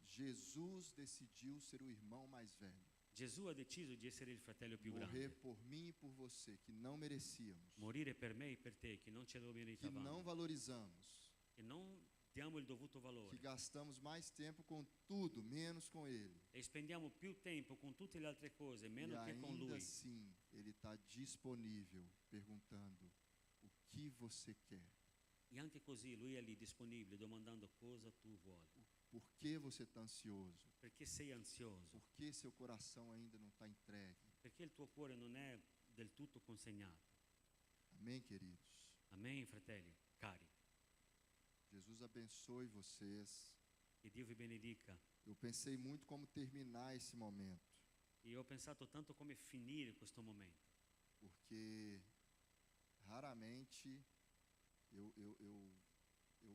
Speaker 5: Jesus decidiu ser o irmão mais velho,
Speaker 1: Gesù ha deciso di essere il fratello più
Speaker 5: morrer
Speaker 1: grande,
Speaker 5: por mim e por você, que não merecíamos,
Speaker 1: morire per me e per te che non ce lo
Speaker 5: que não
Speaker 1: meritavamo,
Speaker 5: valorizamos,
Speaker 1: che non diamo il dovuto
Speaker 5: que
Speaker 1: valore
Speaker 5: gastamos mais tempo com tudo, menos com Ele.
Speaker 1: e spendiamo più tempo con tutte le altre cose,
Speaker 5: E
Speaker 1: meno che con
Speaker 5: ainda
Speaker 1: Lui.
Speaker 5: assim, Ele está disponível, perguntando: o que você quer?
Speaker 1: E anche così Lui è lì disponibile, domandando cosa tu vuoi.
Speaker 5: Por que você está ansioso?
Speaker 1: Perché sei ansioso?
Speaker 5: Por que seu coração ainda não está entregue?
Speaker 1: Perché il tuo cuore non è del tutto consegnato.
Speaker 5: Amém, queridos?
Speaker 1: Amen, fratelli, cari.
Speaker 5: Jesus abençoe vocês.
Speaker 1: Che Dio vi benedica.
Speaker 5: Eu pensei muito como terminar esse momento,
Speaker 1: Io ho pensato tanto come finire questo momento,
Speaker 5: porque raramente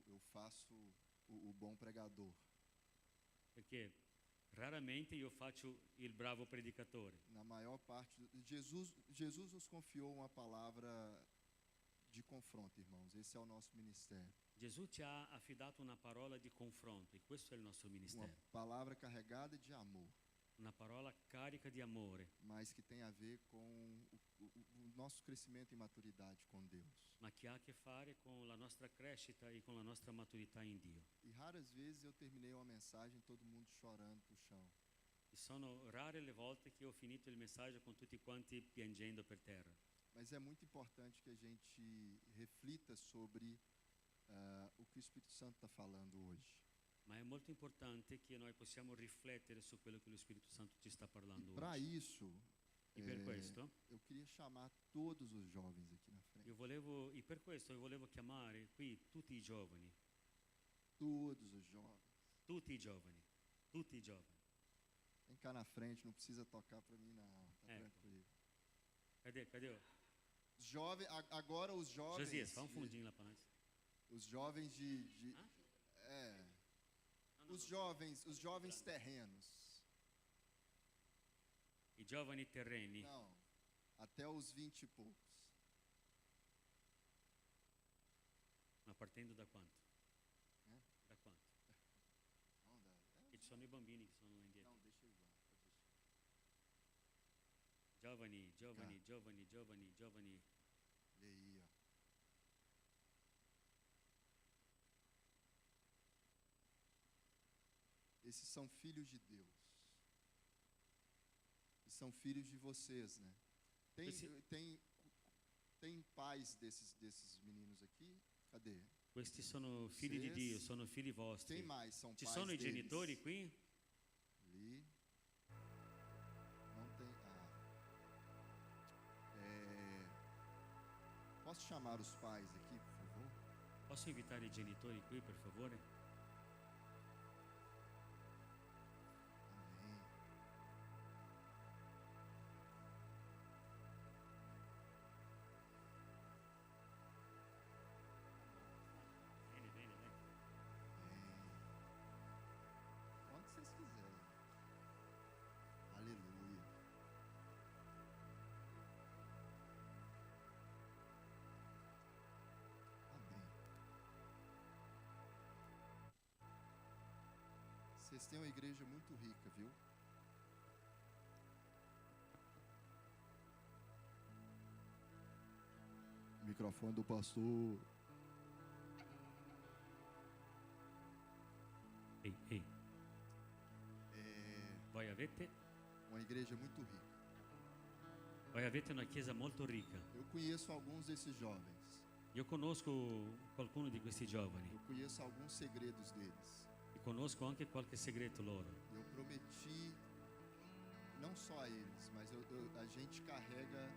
Speaker 5: eu faço o bom pregador.
Speaker 1: perché raramente io faccio il bravo predicatore.
Speaker 5: Na maior parte, Jesus nos confiou uma palavra de confronto, irmãos. Esse é o nosso ministério.
Speaker 1: Gesù ci ha affidato una parola di confronto e questo è il nostro
Speaker 5: Uma
Speaker 1: ministero.
Speaker 5: palavra carregada de amor,
Speaker 1: Una parola carica di amore,
Speaker 5: mas que tem a ver com o nosso crescimento e maturidade com Deus.
Speaker 1: ma che ha a che fare con la nostra crescita e con la nostra maturità in Dio.
Speaker 5: E raras vezes eu terminei uma mensagem todo mundo chorando pro chão.
Speaker 1: E sono rare le volte che ho finito il messaggio con tutti quanti piangendo per terra.
Speaker 5: Mas é muito importante que a gente reflita sobre o que o Espírito Santo está falando hoje.
Speaker 1: Ma è molto importante che noi possiamo riflettere su quello che lo Spirito Santo ci sta
Speaker 5: E
Speaker 1: parlando
Speaker 5: para
Speaker 1: oggi.
Speaker 5: isso,
Speaker 1: E per questo,
Speaker 5: eu queria chamar todos os jovens aqui na frente.
Speaker 1: e per questo io volevo chiamare qui tutti i giovani,
Speaker 5: Todos os jovens.
Speaker 1: tutti i giovani, tutti i giovani.
Speaker 5: Vem cá na frente, não precisa tocar para mim não, tá
Speaker 1: Ecco.
Speaker 5: tranquilo.
Speaker 1: Cadê?
Speaker 5: Os jovens, agora os jovens.
Speaker 1: Josias, fa un fundinho lá para nós.
Speaker 5: Os jovens
Speaker 1: Hã?
Speaker 5: os jovens terrenos.
Speaker 1: I giovani terreni,
Speaker 5: Não, até os 20 e poucos.
Speaker 1: ma partendo da quanto?
Speaker 5: Eh?
Speaker 1: Da quanto?
Speaker 5: Não,
Speaker 1: Che ci sono i bambini che sono là indietro.
Speaker 5: não, deixa eu ir lá. pode deixar.
Speaker 1: Giovani, giovani, giovani, giovani, giovani.
Speaker 5: Lê aí, ó. Esses são filhos de Deus. E são filhos de vocês, né? Tem pais desses meninos aqui? Cadê?
Speaker 1: Questi sono figli di Dio, sono figli vostri.
Speaker 5: Quem mais são
Speaker 1: Ci
Speaker 5: pais
Speaker 1: sono i
Speaker 5: deles?
Speaker 1: genitori qui?
Speaker 5: Ali. Não tem. Posso chamar os pais aqui, por favor?
Speaker 1: Posso invitare i genitori qui, per favore?
Speaker 5: Amém.
Speaker 1: Vieni.
Speaker 5: Onde vocês quiserem. Aleluia. Amém. Vocês têm uma igreja muito rica, viu? Microfone do pastor.
Speaker 1: Ehi. Voi avete
Speaker 5: Uma igreja muito rica.
Speaker 1: una chiesa molto ricca.
Speaker 5: Eu conheço alguns desses jovens.
Speaker 1: Io conosco qualcuno di questi giovani
Speaker 5: Eu conheço alguns segredos deles.
Speaker 1: e conosco anche qualche segreto loro.
Speaker 5: Eu prometi, não só a eles, mas a gente carrega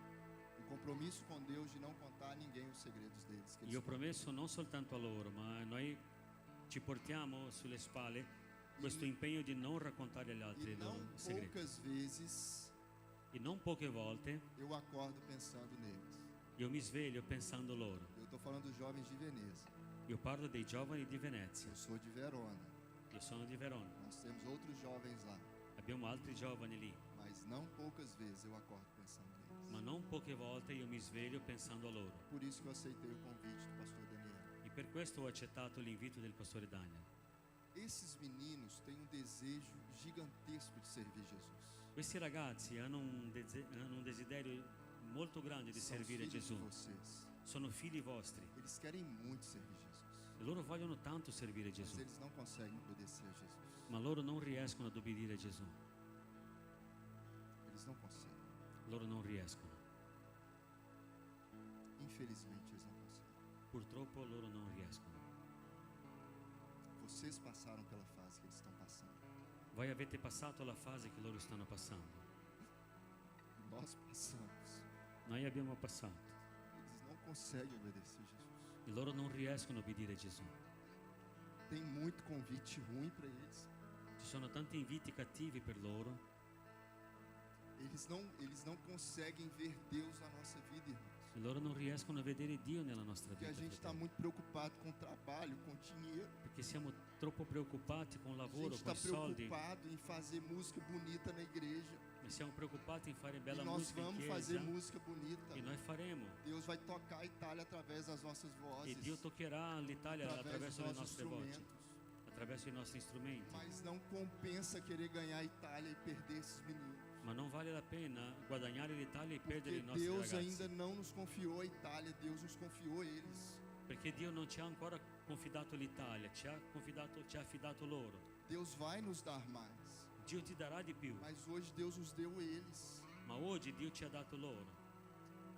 Speaker 5: um compromisso com Deus de não contar a ninguém os segredos deles. Que eles
Speaker 1: Io ho
Speaker 5: contam.
Speaker 1: promesso non soltanto a loro, ma noi ci portiamo sulle spalle questo impegno di non raccontare agli altri
Speaker 5: E
Speaker 1: i
Speaker 5: não
Speaker 1: loro segreti.
Speaker 5: poucas vezes
Speaker 1: E non poche volte
Speaker 5: eu acordo pensando neles.
Speaker 1: io mi sveglio pensando loro.
Speaker 5: Eu estou falando dos jovens de Veneza.
Speaker 1: Io parlo dei giovani di Venezia,
Speaker 5: Eu sou de Verona.
Speaker 1: io sono di Verona,
Speaker 5: Nós temos outros jovens lá.
Speaker 1: abbiamo altri giovani lì,
Speaker 5: Mas não poucas vezes eu acordo pensando neles.
Speaker 1: ma non poche volte io mi sveglio pensando a loro.
Speaker 5: Por isso que eu aceitei o convite do pastor Daniel.
Speaker 1: E per questo ho accettato l'invito del pastore Daniel.
Speaker 5: Esses meninos têm um desejo gigantesco de servir Jesus.
Speaker 1: Questi ragazzi hanno hanno un desiderio molto grande di
Speaker 5: São os
Speaker 1: servire
Speaker 5: filhos de
Speaker 1: Gesù.
Speaker 5: vocês.
Speaker 1: Sono figli vostri.
Speaker 5: Eles querem muito servir Jesus,
Speaker 1: E loro vogliono tanto servire
Speaker 5: mas
Speaker 1: Gesù,
Speaker 5: eles não conseguem obedecer a Jesus.
Speaker 1: ma loro non riescono ad obbedire a Gesù.
Speaker 5: Eles não conseguem.
Speaker 1: Loro non riescono.
Speaker 5: Infelizmente, eles não conseguem.
Speaker 1: Purtroppo loro non riescono.
Speaker 5: Vocês passaram pela fase que eles estão passando.
Speaker 1: Voi avete passato la fase che loro stanno passando.
Speaker 5: Nós passamos.
Speaker 1: Noi abbiamo passato.
Speaker 5: Eles não conseguem obedecer a Jesus.
Speaker 1: E loro non riescono a obbedire a Gesù.
Speaker 5: Tem muito convite ruim para eles.
Speaker 1: Ci sono tanti inviti cattivi per loro.
Speaker 5: Eles não conseguem ver Deus na nossa vida, irmãos.
Speaker 1: E loro non riescono a vedere Dio nella nostra
Speaker 5: Porque a
Speaker 1: vita.
Speaker 5: gente está
Speaker 1: fratelli.
Speaker 5: muito preocupado com o trabalho, com o dinheiro.
Speaker 1: Perché siamo troppo preoccupati con il
Speaker 5: A
Speaker 1: lavoro,
Speaker 5: gente
Speaker 1: con
Speaker 5: está
Speaker 1: i soldi.
Speaker 5: preocupado em fazer música bonita na igreja.
Speaker 1: E siamo preoccupati in fare
Speaker 5: E
Speaker 1: bella
Speaker 5: nós
Speaker 1: musica in
Speaker 5: vamos
Speaker 1: chiesa.
Speaker 5: fazer música bonita.
Speaker 1: E noi faremo.
Speaker 5: Deus vai tocar a Itália através das nossas
Speaker 1: E
Speaker 5: vozes,
Speaker 1: Dio toccherà l'Italia
Speaker 5: através
Speaker 1: attraverso
Speaker 5: dos
Speaker 1: le
Speaker 5: nossos
Speaker 1: nostre voci,
Speaker 5: instrumentos.
Speaker 1: attraverso i nostri strumenti.
Speaker 5: Mas não compensa querer ganhar a Itália e perder esses meninos.
Speaker 1: Ma non vale la pena guadagnare l'Italia e perdere
Speaker 5: Porque
Speaker 1: i nostri
Speaker 5: Deus
Speaker 1: ragazzi.
Speaker 5: ainda não nos confiou a Itália, Deus nos confiou eles.
Speaker 1: Perché Dio non ci ha ancora confidato l'Italia, ci ha affidato loro.
Speaker 5: Deus vai nos dar mais.
Speaker 1: Dio ti darà di più,
Speaker 5: Mas hoje Deus nos deu eles.
Speaker 1: ma oggi Dio ci ha dato loro.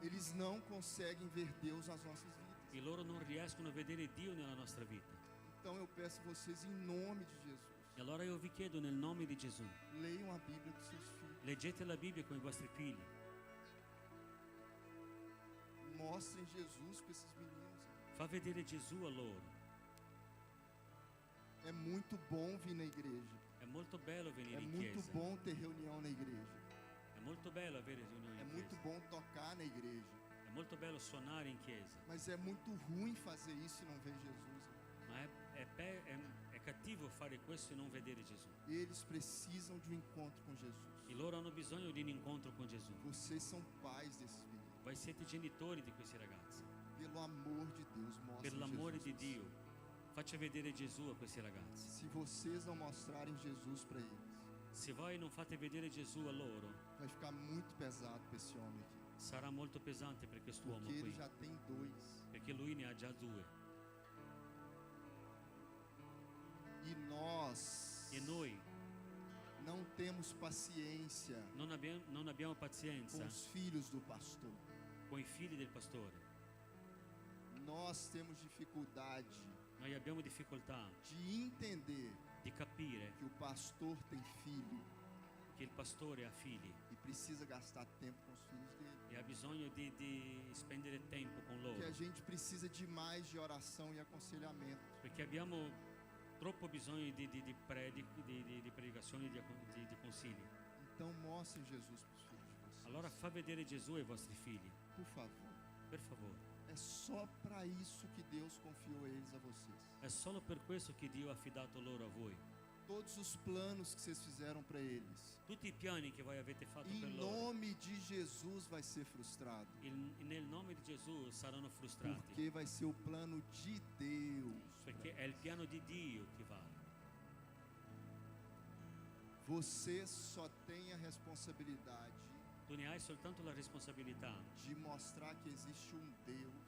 Speaker 5: Eles não conseguem ver Deus nas nossas vidas.
Speaker 1: E loro non riescono a vedere Dio nella nostra vita.
Speaker 5: Então eu peço a vocês, em nome de Jesus,
Speaker 1: E allora io vi chiedo nel nome di Gesù,
Speaker 5: leiam a Bíblia com seus filhos.
Speaker 1: leggete la Bibbia con i vostri figli.
Speaker 5: Mostrem Jesus para esses meninos.
Speaker 1: Fa vedere Gesù a loro.
Speaker 5: É muito bom vir na igreja.
Speaker 1: È molto bello venire
Speaker 5: É
Speaker 1: in
Speaker 5: muito
Speaker 1: chiesa.
Speaker 5: bom ter reunião na igreja.
Speaker 1: È molto bello avere riunioni
Speaker 5: É
Speaker 1: in
Speaker 5: muito
Speaker 1: chiesa.
Speaker 5: bom tocar na igreja.
Speaker 1: È molto bello suonare in chiesa.
Speaker 5: Mas é muito ruim fazer isso e não ver Jesus.
Speaker 1: Ma è cattivo fare questo e non vedere Gesù.
Speaker 5: Eles precisam de um encontro com Jesus.
Speaker 1: E loro hanno bisogno di un incontro con Gesù.
Speaker 5: Vocês são pais desses meninos.
Speaker 1: Voi siete genitori di questi ragazzi.
Speaker 5: Pelo amor de Deus, mostrem
Speaker 1: Per l'amore
Speaker 5: Jesus.
Speaker 1: di Dio, faccia vedere Gesù a questi ragazzi.
Speaker 5: Se vocês não mostrarem Jesus para eles,
Speaker 1: Se voi non fate vedere Gesù a loro,
Speaker 5: vai ficar muito pesado para esse homem aqui.
Speaker 1: sarà molto pesante per quest'uomo
Speaker 5: Porque ele
Speaker 1: qui,
Speaker 5: já tem 2.
Speaker 1: perché lui ne ha già 2.
Speaker 5: E nós
Speaker 1: E noi
Speaker 5: não temos paciência
Speaker 1: non abbiamo
Speaker 5: com
Speaker 1: pazienza
Speaker 5: os filhos do pastor.
Speaker 1: con i figli del pastore.
Speaker 5: Nós temos dificuldade
Speaker 1: Noi abbiamo difficoltà
Speaker 5: de entender
Speaker 1: di capire
Speaker 5: que o pastor tem filho
Speaker 1: che il pastore ha figli
Speaker 5: e precisa gastar tempo com os filhos dele.
Speaker 1: e ha bisogno di spendere tempo con loro,
Speaker 5: Que a gente precisa de mais de oração e aconselhamento.
Speaker 1: perché abbiamo troppo bisogno di predicazioni, di consigli.
Speaker 5: Então mostrem Jesus para os filhos de vocês.
Speaker 1: Allora fa vedere Gesù ai vostri figli,
Speaker 5: Por favor.
Speaker 1: per favore.
Speaker 5: É só para isso que Deus confiou eles a vocês.
Speaker 1: È solo per questo che Dio ha affidato loro a voi.
Speaker 5: Todos os planos que vocês fizeram para eles,
Speaker 1: Tutti i piani che voi avete fatto per
Speaker 5: em
Speaker 1: loro,
Speaker 5: nome de Jesus, vai ser frustrado.
Speaker 1: nel nome di Gesù saranno frustrati,
Speaker 5: Porque vai ser o plano de Deus.
Speaker 1: perché è il piano di Dio che vale.
Speaker 5: Você só tem a responsabilidade
Speaker 1: Tu ne hai soltanto la responsabilità
Speaker 5: de mostrar que existe um Deus,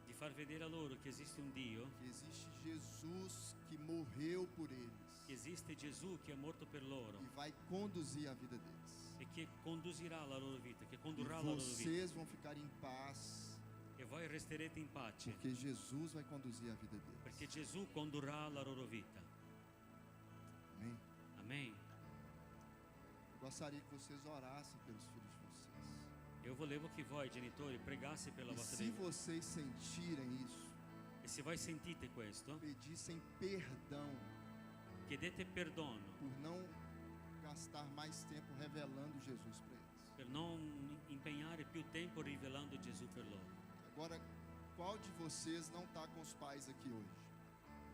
Speaker 1: di far vedere a loro che esiste un Dio,
Speaker 5: que existe Jesus que morreu por eles
Speaker 1: che esiste Gesù che è morto per loro
Speaker 5: e vai conduzir a vida deles.
Speaker 1: e che condurrà la loro vita, che
Speaker 5: E
Speaker 1: condurrà la loro vita.
Speaker 5: vocês vão ficar em paz,
Speaker 1: E voi resterete in pace,
Speaker 5: porque Jesus vai conduzir a vida deles.
Speaker 1: perché Gesù condurrà la loro vita.
Speaker 5: Amém?
Speaker 1: Amen.
Speaker 5: Eu gostaria que vocês orassem pelos filhos de vocês.
Speaker 1: Io volevo che voi genitori pregasse per la
Speaker 5: E
Speaker 1: vostra
Speaker 5: se
Speaker 1: vita.
Speaker 5: vocês sentirem isso,
Speaker 1: E se voi sentite questo,
Speaker 5: pedissem perdão
Speaker 1: chiedete perdono
Speaker 5: por não gastar mais tempo revelando Jesus para eles.
Speaker 1: per non impegnare più tempo rivelando Gesù per loro.
Speaker 5: Agora, qual de vocês não está com os pais aqui hoje?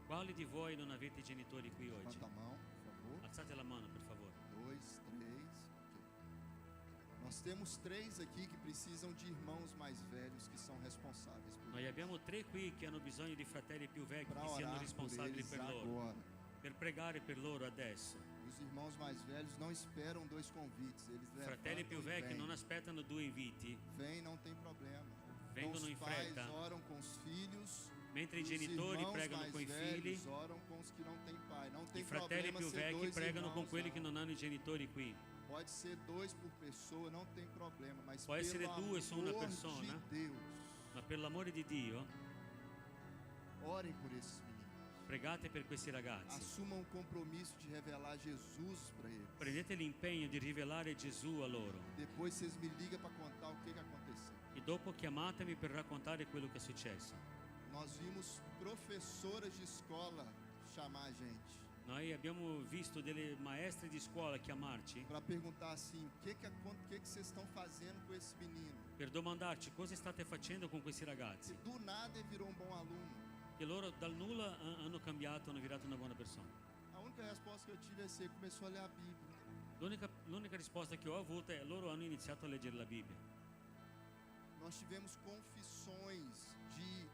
Speaker 1: Quali di voi non avete genitori qui oggi?
Speaker 5: Levanta a mão, por favor.
Speaker 1: Alzate la mano, per favore.
Speaker 5: 2, 3. Ok. Nós temos 3 aqui que precisam de irmãos mais velhos que são responsáveis por
Speaker 1: Noi abbiamo 3 qui che hanno bisogno di fratelli più vecchi
Speaker 5: para
Speaker 1: che siano
Speaker 5: orar por
Speaker 1: responsabili
Speaker 5: eles
Speaker 1: per loro.
Speaker 5: agora.
Speaker 1: per pregare per loro adesso.
Speaker 5: Os irmãos mais velhos não esperam 2 convites, eles
Speaker 1: I fratelli più
Speaker 5: levantam e
Speaker 1: vecchi non
Speaker 5: vêm.
Speaker 1: aspettano 2 inviti,
Speaker 5: Vem, não tem problema.
Speaker 1: Vengono
Speaker 5: Então,
Speaker 1: in
Speaker 5: os pais
Speaker 1: fretta.
Speaker 5: oram com os filhos,
Speaker 1: mentre i
Speaker 5: os
Speaker 1: genitori
Speaker 5: irmãos
Speaker 1: pregano
Speaker 5: mais
Speaker 1: con i
Speaker 5: velhos
Speaker 1: figli,
Speaker 5: oram com os que não têm pai. Não
Speaker 1: i
Speaker 5: tem
Speaker 1: fratelli
Speaker 5: problema
Speaker 1: più
Speaker 5: ser
Speaker 1: vecchi
Speaker 5: 2
Speaker 1: pregano con
Speaker 5: irmãos,
Speaker 1: quelli che
Speaker 5: não.
Speaker 1: non hanno i genitori qui.
Speaker 5: Pode ser 2 por pessoa, não tem problema. Mas
Speaker 1: Può essere
Speaker 5: pelo
Speaker 1: 2 su una
Speaker 5: amor
Speaker 1: persona.
Speaker 5: de Deus,
Speaker 1: Ma per l'amore di Dio,
Speaker 5: orem por esses meninos.
Speaker 1: pregate per questi ragazzi.
Speaker 5: Assumam o compromisso de revelar Jesus para eles.
Speaker 1: Prendete l'impegno di rivelare Gesù a loro
Speaker 5: Depois vocês me ligam para contar o que aconteceu.
Speaker 1: e dopo chiamatemi per raccontare quello che è successo.
Speaker 5: Nós vimos professoras de escola chamar a gente
Speaker 1: Noi abbiamo visto delle maestre di scuola chiamarci
Speaker 5: para perguntar assim, o que vocês estão fazendo com esse menino?
Speaker 1: per domandarci cosa state facendo con questi ragazzi.
Speaker 5: Que do nada ele virou um bom aluno.
Speaker 1: Che loro dal nulla hanno cambiato, hanno virato una buona persona.
Speaker 5: A única resposta que eu tive é se ele começou a ler a Bíblia.
Speaker 1: L'unica risposta che ho avuto è loro hanno iniziato a leggere la Bibbia.
Speaker 5: Nós tivemos confissões de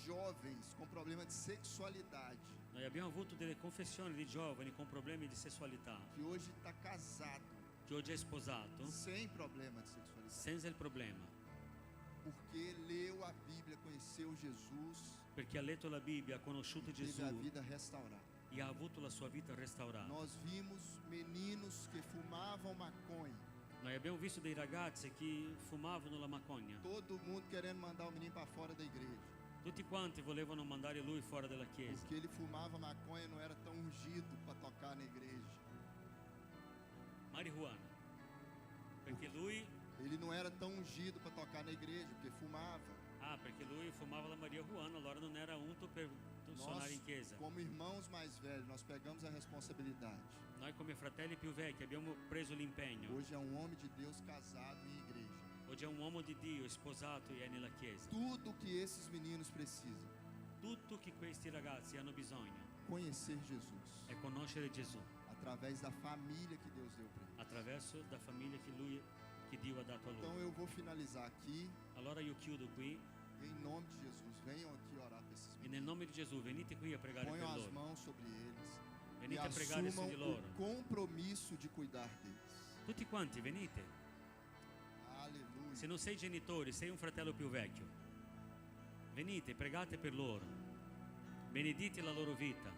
Speaker 5: jovens com problema de sexualidade,
Speaker 1: Noi abbiamo avuto delle confessioni di giovani con problemi di sessualità,
Speaker 5: que hoje está casado,
Speaker 1: che oggi è sposato
Speaker 5: sem problema de sexualidade,
Speaker 1: senza il problema,
Speaker 5: porque leu a Bíblia, conheceu Jesus,
Speaker 1: perché ha letto la Bibbia, ha conosciuto
Speaker 5: teve
Speaker 1: Gesù
Speaker 5: a vida restaurada.
Speaker 1: e ha avuto la sua vita restaurata.
Speaker 5: Nós vimos meninos que fumavam maconha,
Speaker 1: Noi abbiamo visto dei ragazzi che fumavano la macogna.
Speaker 5: todo mundo querendo mandar o menino para fora da igreja,
Speaker 1: Tutti quanti volevano mandare lui fuori dalla chiesa
Speaker 5: porque ele fumava maconha, não era tão ungido para tocar na igreja.
Speaker 1: marijuana, perché lui
Speaker 5: Ele não era tão ungido para tocar na igreja, porque fumava.
Speaker 1: perché lui fumava la marijuana, allora non era unto per suonare in chiesa.
Speaker 5: Como irmãos mais velhos, nós pegamos a responsabilidade.
Speaker 1: Noi come fratelli più vecchi abbiamo preso l'impegno.
Speaker 5: Hoje é um homem de Deus casado em igreja.
Speaker 1: Oggi è un uomo di Dio sposato e è nella chiesa.
Speaker 5: Tudo que esses meninos precisam,
Speaker 1: Tutto che questi ragazzi hanno bisogno
Speaker 5: conhecer Jesus,
Speaker 1: è conoscere Gesù
Speaker 5: através da família que Deus deu para ele.
Speaker 1: attraverso la famiglia che Dio ha dato a
Speaker 5: Então
Speaker 1: loro.
Speaker 5: eu vou finalizar aqui.
Speaker 1: Allora io chiudo qui
Speaker 5: Em nome de Jesus, venham aqui orar para esses
Speaker 1: e nel
Speaker 5: meninos.
Speaker 1: nome di Gesù venite qui a pregare per
Speaker 5: Ponham as
Speaker 1: loro.
Speaker 5: mãos sobre eles e
Speaker 1: Venite a pregare su
Speaker 5: assumam
Speaker 1: di loro.
Speaker 5: o compromisso de cuidar deles.
Speaker 1: Tutti quanti venite.
Speaker 5: Aleluia.
Speaker 1: Se non sei genitore, sei un fratello più vecchio. Venite, pregate per loro. Benedite la loro vita.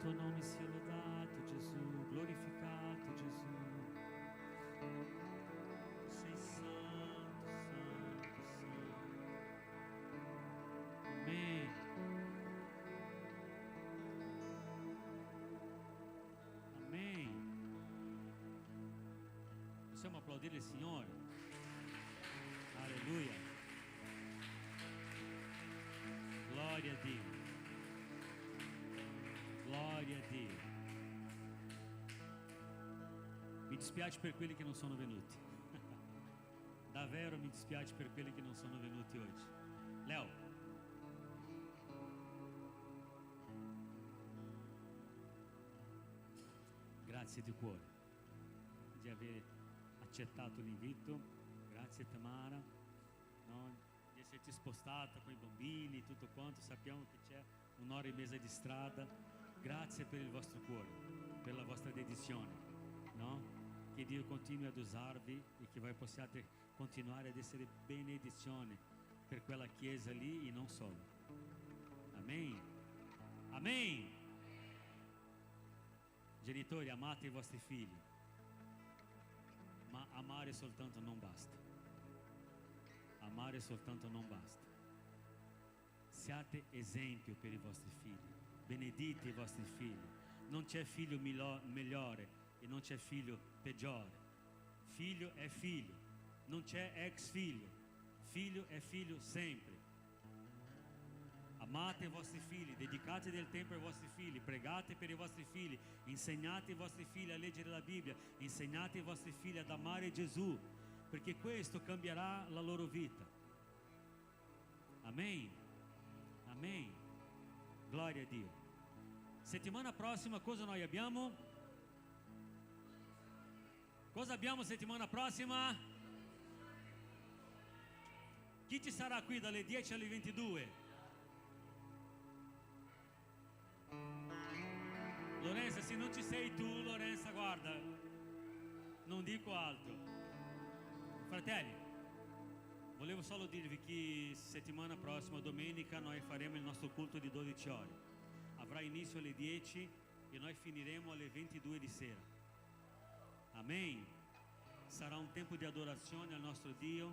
Speaker 1: tuo nome sia lodato, Gesù, glorificato, Gesù. Sei santo, santo, santo. Amen. Amém. Possiamo applaudire il Signore? Alleluia. Gloria a Dio. Gloria a Dio. Mi dispiace per quelli che non sono venuti. Davvero mi dispiace per quelli che non sono venuti oggi. Leo. Grazie di cuore di aver accettato l'invito. Grazie Tamara, no? Di esserti spostata con i bambini, tutto quanto. Sappiamo che c'è un'ora e mezza di strada. Grazie per il vostro cuore, per la vostra dedizione, no? Che Dio continui ad usarvi e che voi possiate continuare ad essere benedizione per quella chiesa lì e non solo. Amen. Amen. Genitori, amate i vostri figli, ma amare soltanto non basta. Amare soltanto non basta. Siate esempio per i vostri figli. Benedite i vostri figli. Non c'è figlio migliore e non c'è figlio peggiore. Figlio è figlio, non c'è ex figlio. Figlio è figlio sempre. Amate i vostri figli, dedicate del tempo ai vostri figli, pregate per i vostri figli, insegnate i vostri figli a leggere la Bibbia, insegnate i vostri figli ad amare Gesù, perché questo cambierà la loro vita. Amen. Amen. Gloria a Dio. Settimana prossima cosa noi abbiamo? Cosa abbiamo settimana prossima? Chi ci sarà qui dalle 10 alle 22? Lorenza, se non ci sei tu, Lorenza, guarda, non dico altro. Fratelli, volevo solo dirvi che settimana prossima, domenica, noi faremo il nostro culto di 12 ore. Avrà inizio alle 10 e noi finiremo alle 22 di sera. Amen. Sarà un tempo di adorazione al nostro Dio,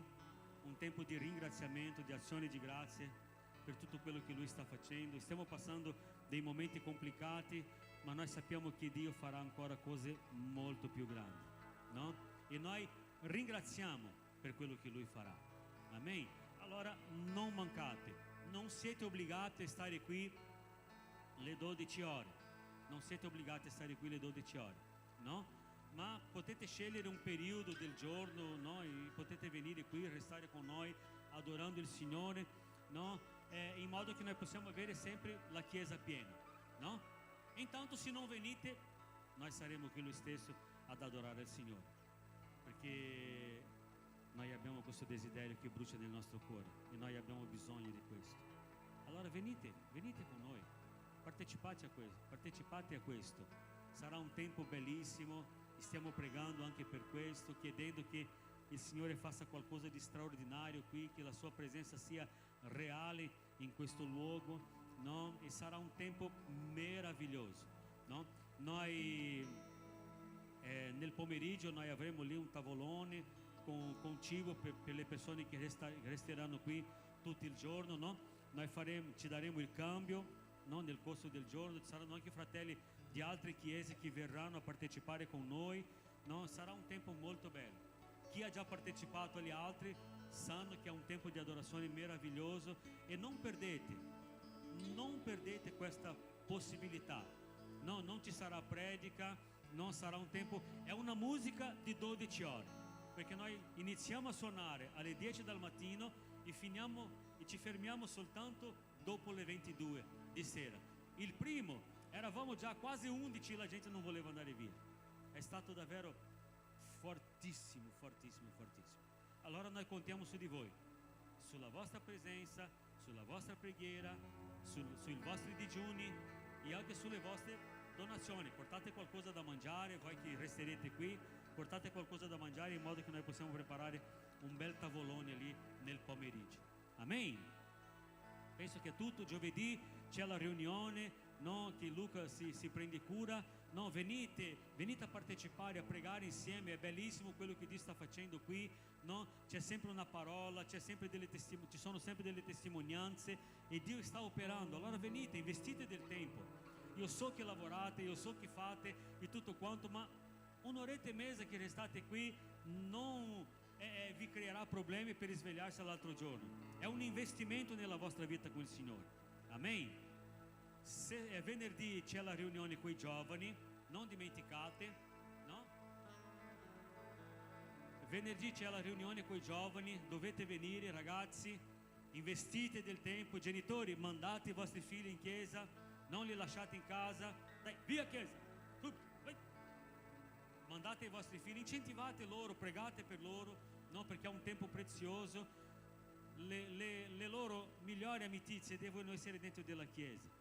Speaker 1: un tempo di ringraziamento, di azione di grazie per tutto quello che Lui sta facendo. Stiamo passando dei momenti complicati, ma noi sappiamo che Dio farà ancora cose molto più grandi, no? E noi ringraziamo per quello che Lui farà. Amen. Allora non mancate, non siete obbligati a stare qui le 12 ore, non siete obbligati a stare qui le 12 ore, no? Ma potete scegliere un periodo del giorno, no? E potete venire qui, restare con noi adorando il Signore, no? In modo che noi possiamo avere sempre la chiesa piena, no? Intanto se non venite, noi saremo qui lo stesso ad adorare il Signore, perché noi abbiamo questo desiderio che brucia nel nostro cuore e noi abbiamo bisogno di questo. Allora venite con noi, partecipate a questo. Sarà un tempo bellissimo. Stiamo pregando anche per questo, chiedendo che il Signore faccia qualcosa di straordinario qui, che la sua presenza sia reale in questo luogo, no? E sarà un tempo meraviglioso, no? Noi nel pomeriggio noi avremo lì un tavolone con cibo per le persone che resteranno qui tutto il giorno, no? Noi ci daremo il cambio, no? Nel corso del giorno ci saranno anche fratelli di altre chiese che verranno a partecipare con noi, no? Sarà un tempo molto bello. Chi ha già partecipato agli altri sanno che è un tempo di adorazione meraviglioso e non perdete questa possibilità, no? Non ci sarà predica, non sarà un tempo, è una musica di 12 ore, perché noi iniziamo a suonare alle 10 del mattino e ci fermiamo soltanto dopo le 22 di sera. Il primo eravamo già quasi 11 e la gente non voleva andare via. È stato davvero fortissimo. Allora noi contiamo su di voi, sulla vostra presenza, sulla vostra preghiera, sui vostri digiuni e anche sulle vostre donazioni. Portate qualcosa da mangiare, voi che resterete qui, portate qualcosa da mangiare in modo che noi possiamo preparare un bel tavolone lì nel pomeriggio. Amen. Penso che è tutto. Giovedì c'è la riunione no, che Luca si prende cura. No, venite a partecipare, a pregare insieme, è bellissimo quello che Dio sta facendo qui, no? C'è sempre una parola, ci sono sempre delle testimonianze e Dio sta operando. Allora venite, investite del tempo. Io so che lavorate, io so che fate e tutto quanto, ma un'oretta e mezza che restate qui non vi creerà problemi per risvegliarsi all'altro giorno. È un investimento nella vostra vita con il Signore. Amen. Se è venerdì c'è la riunione con i giovani, non dimenticate, no? Venerdì c'è la riunione con i giovani, dovete venire ragazzi, investite del tempo, genitori mandate i vostri figli in chiesa, non li lasciate in casa, dai, via chiesa, vai. Mandate i vostri figli, incentivate loro, pregate per loro, no? Perché è un tempo prezioso, le loro migliori amicizie devono essere dentro della chiesa.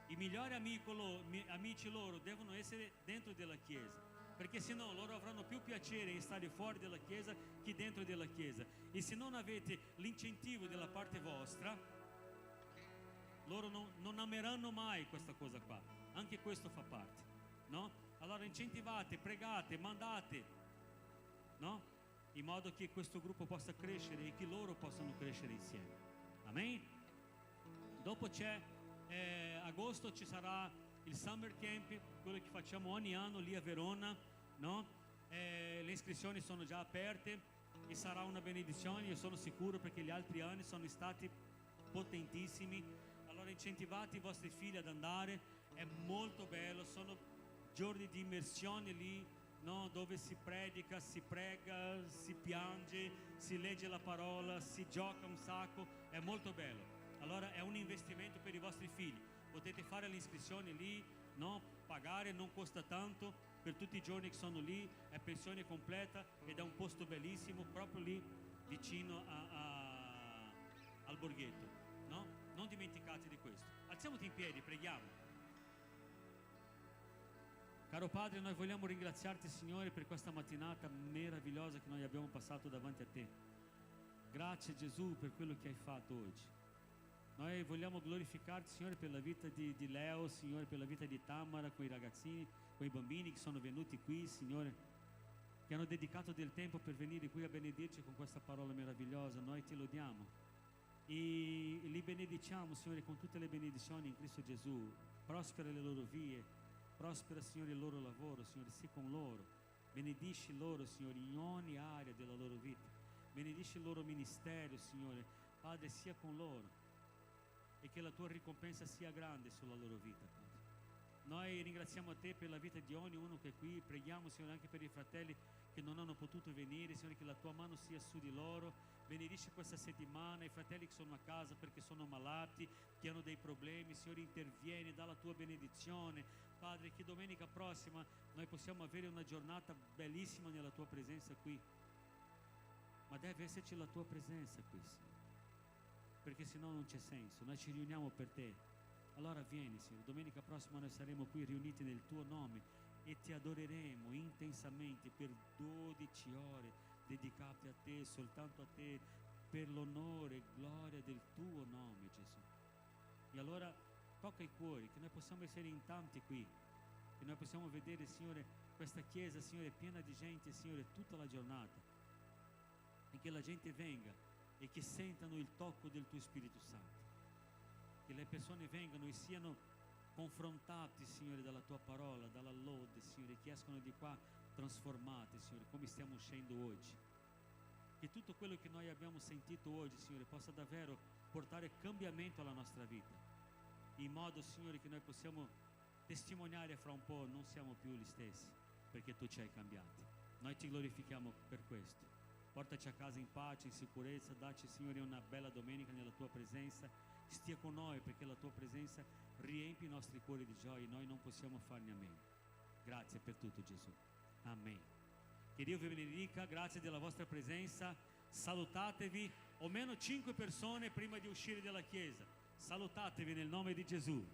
Speaker 1: I migliori amici loro devono essere dentro della chiesa, perché se no loro avranno più piacere in stare fuori della chiesa che dentro della chiesa. E se non avete l'incentivo della parte vostra, loro non ameranno mai questa cosa qua. Anche questo fa parte, no? Allora incentivate, pregate, mandate, no? In modo che questo gruppo possa crescere e che loro possano crescere insieme. Amen? Dopo c'è agosto, ci sarà il summer camp, quello che facciamo ogni anno lì a Verona, no? Le iscrizioni sono già aperte e sarà una benedizione, io sono sicuro, perché gli altri anni sono stati potentissimi. Allora incentivate i vostri figli ad andare, è molto bello, sono giorni di immersione lì, no? Dove si predica, si prega, si piange, si legge la parola, si gioca un sacco, è molto bello. Allora è un investimento per i vostri figli, potete fare l'iscrizione lì, no? Pagare, non costa tanto, per tutti i giorni che sono lì, è pensione completa ed è un posto bellissimo proprio lì vicino al borghetto, no? Non dimenticate di questo. Alziamoti in piedi, preghiamo. Caro Padre, noi vogliamo ringraziarti, Signore, per questa mattinata meravigliosa che noi abbiamo passato davanti a te. Grazie Gesù per quello che hai fatto oggi. Noi vogliamo glorificarti, Signore, per la vita di Leo, Signore, per la vita di Tamara, con i ragazzini, con i bambini che sono venuti qui, Signore, che hanno dedicato del tempo per venire qui a benedirci con questa parola meravigliosa. Noi ti lodiamo e li benediciamo, Signore, con tutte le benedizioni in Cristo Gesù. Prospera le loro vie, prospera, Signore, il loro lavoro, Signore, sii con loro. Benedisci loro, Signore, in ogni area della loro vita. Benedisci il loro ministero, Signore. Padre, sia con loro. E che la tua ricompensa sia grande sulla loro vita, Padre. Noi ringraziamo a te per la vita di ognuno che è qui, preghiamo, Signore, anche per i fratelli che non hanno potuto venire, Signore, che la tua mano sia su di loro. Benedici questa settimana i fratelli che sono a casa perché sono malati, che hanno dei problemi, Signore, intervieni, dà la tua benedizione, Padre, che domenica prossima noi possiamo avere una giornata bellissima nella tua presenza qui, ma deve esserci la tua presenza qui, Signore, perché sennò non c'è senso. Noi ci riuniamo per te, allora vieni, Signore, domenica prossima noi saremo qui riuniti nel tuo nome e ti adoreremo intensamente per 12 ore dedicate a te, soltanto a te, per l'onore e gloria del tuo nome, Gesù. E allora tocca i cuori, che noi possiamo essere in tanti qui, che noi possiamo vedere, Signore, questa chiesa, Signore, piena di gente, Signore, tutta la giornata, e che la gente venga e che sentano il tocco del tuo Spirito Santo, che le persone vengano e siano confrontati, Signore, dalla tua parola, dalla lode, Signore, che escono di qua trasformati, Signore, come stiamo uscendo oggi. Che tutto quello che noi abbiamo sentito oggi, Signore, possa davvero portare cambiamento alla nostra vita, in modo, Signore, che noi possiamo testimoniare fra un po', non siamo più gli stessi, perché tu ci hai cambiati. Noi ti glorifichiamo per questo. Portaci a casa in pace, in sicurezza, dacci, Signore, una bella domenica nella tua presenza. Stia con noi, perché la tua presenza riempie i nostri cuori di gioia e noi non possiamo farne a meno. Grazie per tutto, Gesù. Amen. Che Dio vi benedica, grazie della vostra presenza. Salutatevi, o meno 5 persone prima di uscire dalla chiesa. Salutatevi nel nome di Gesù.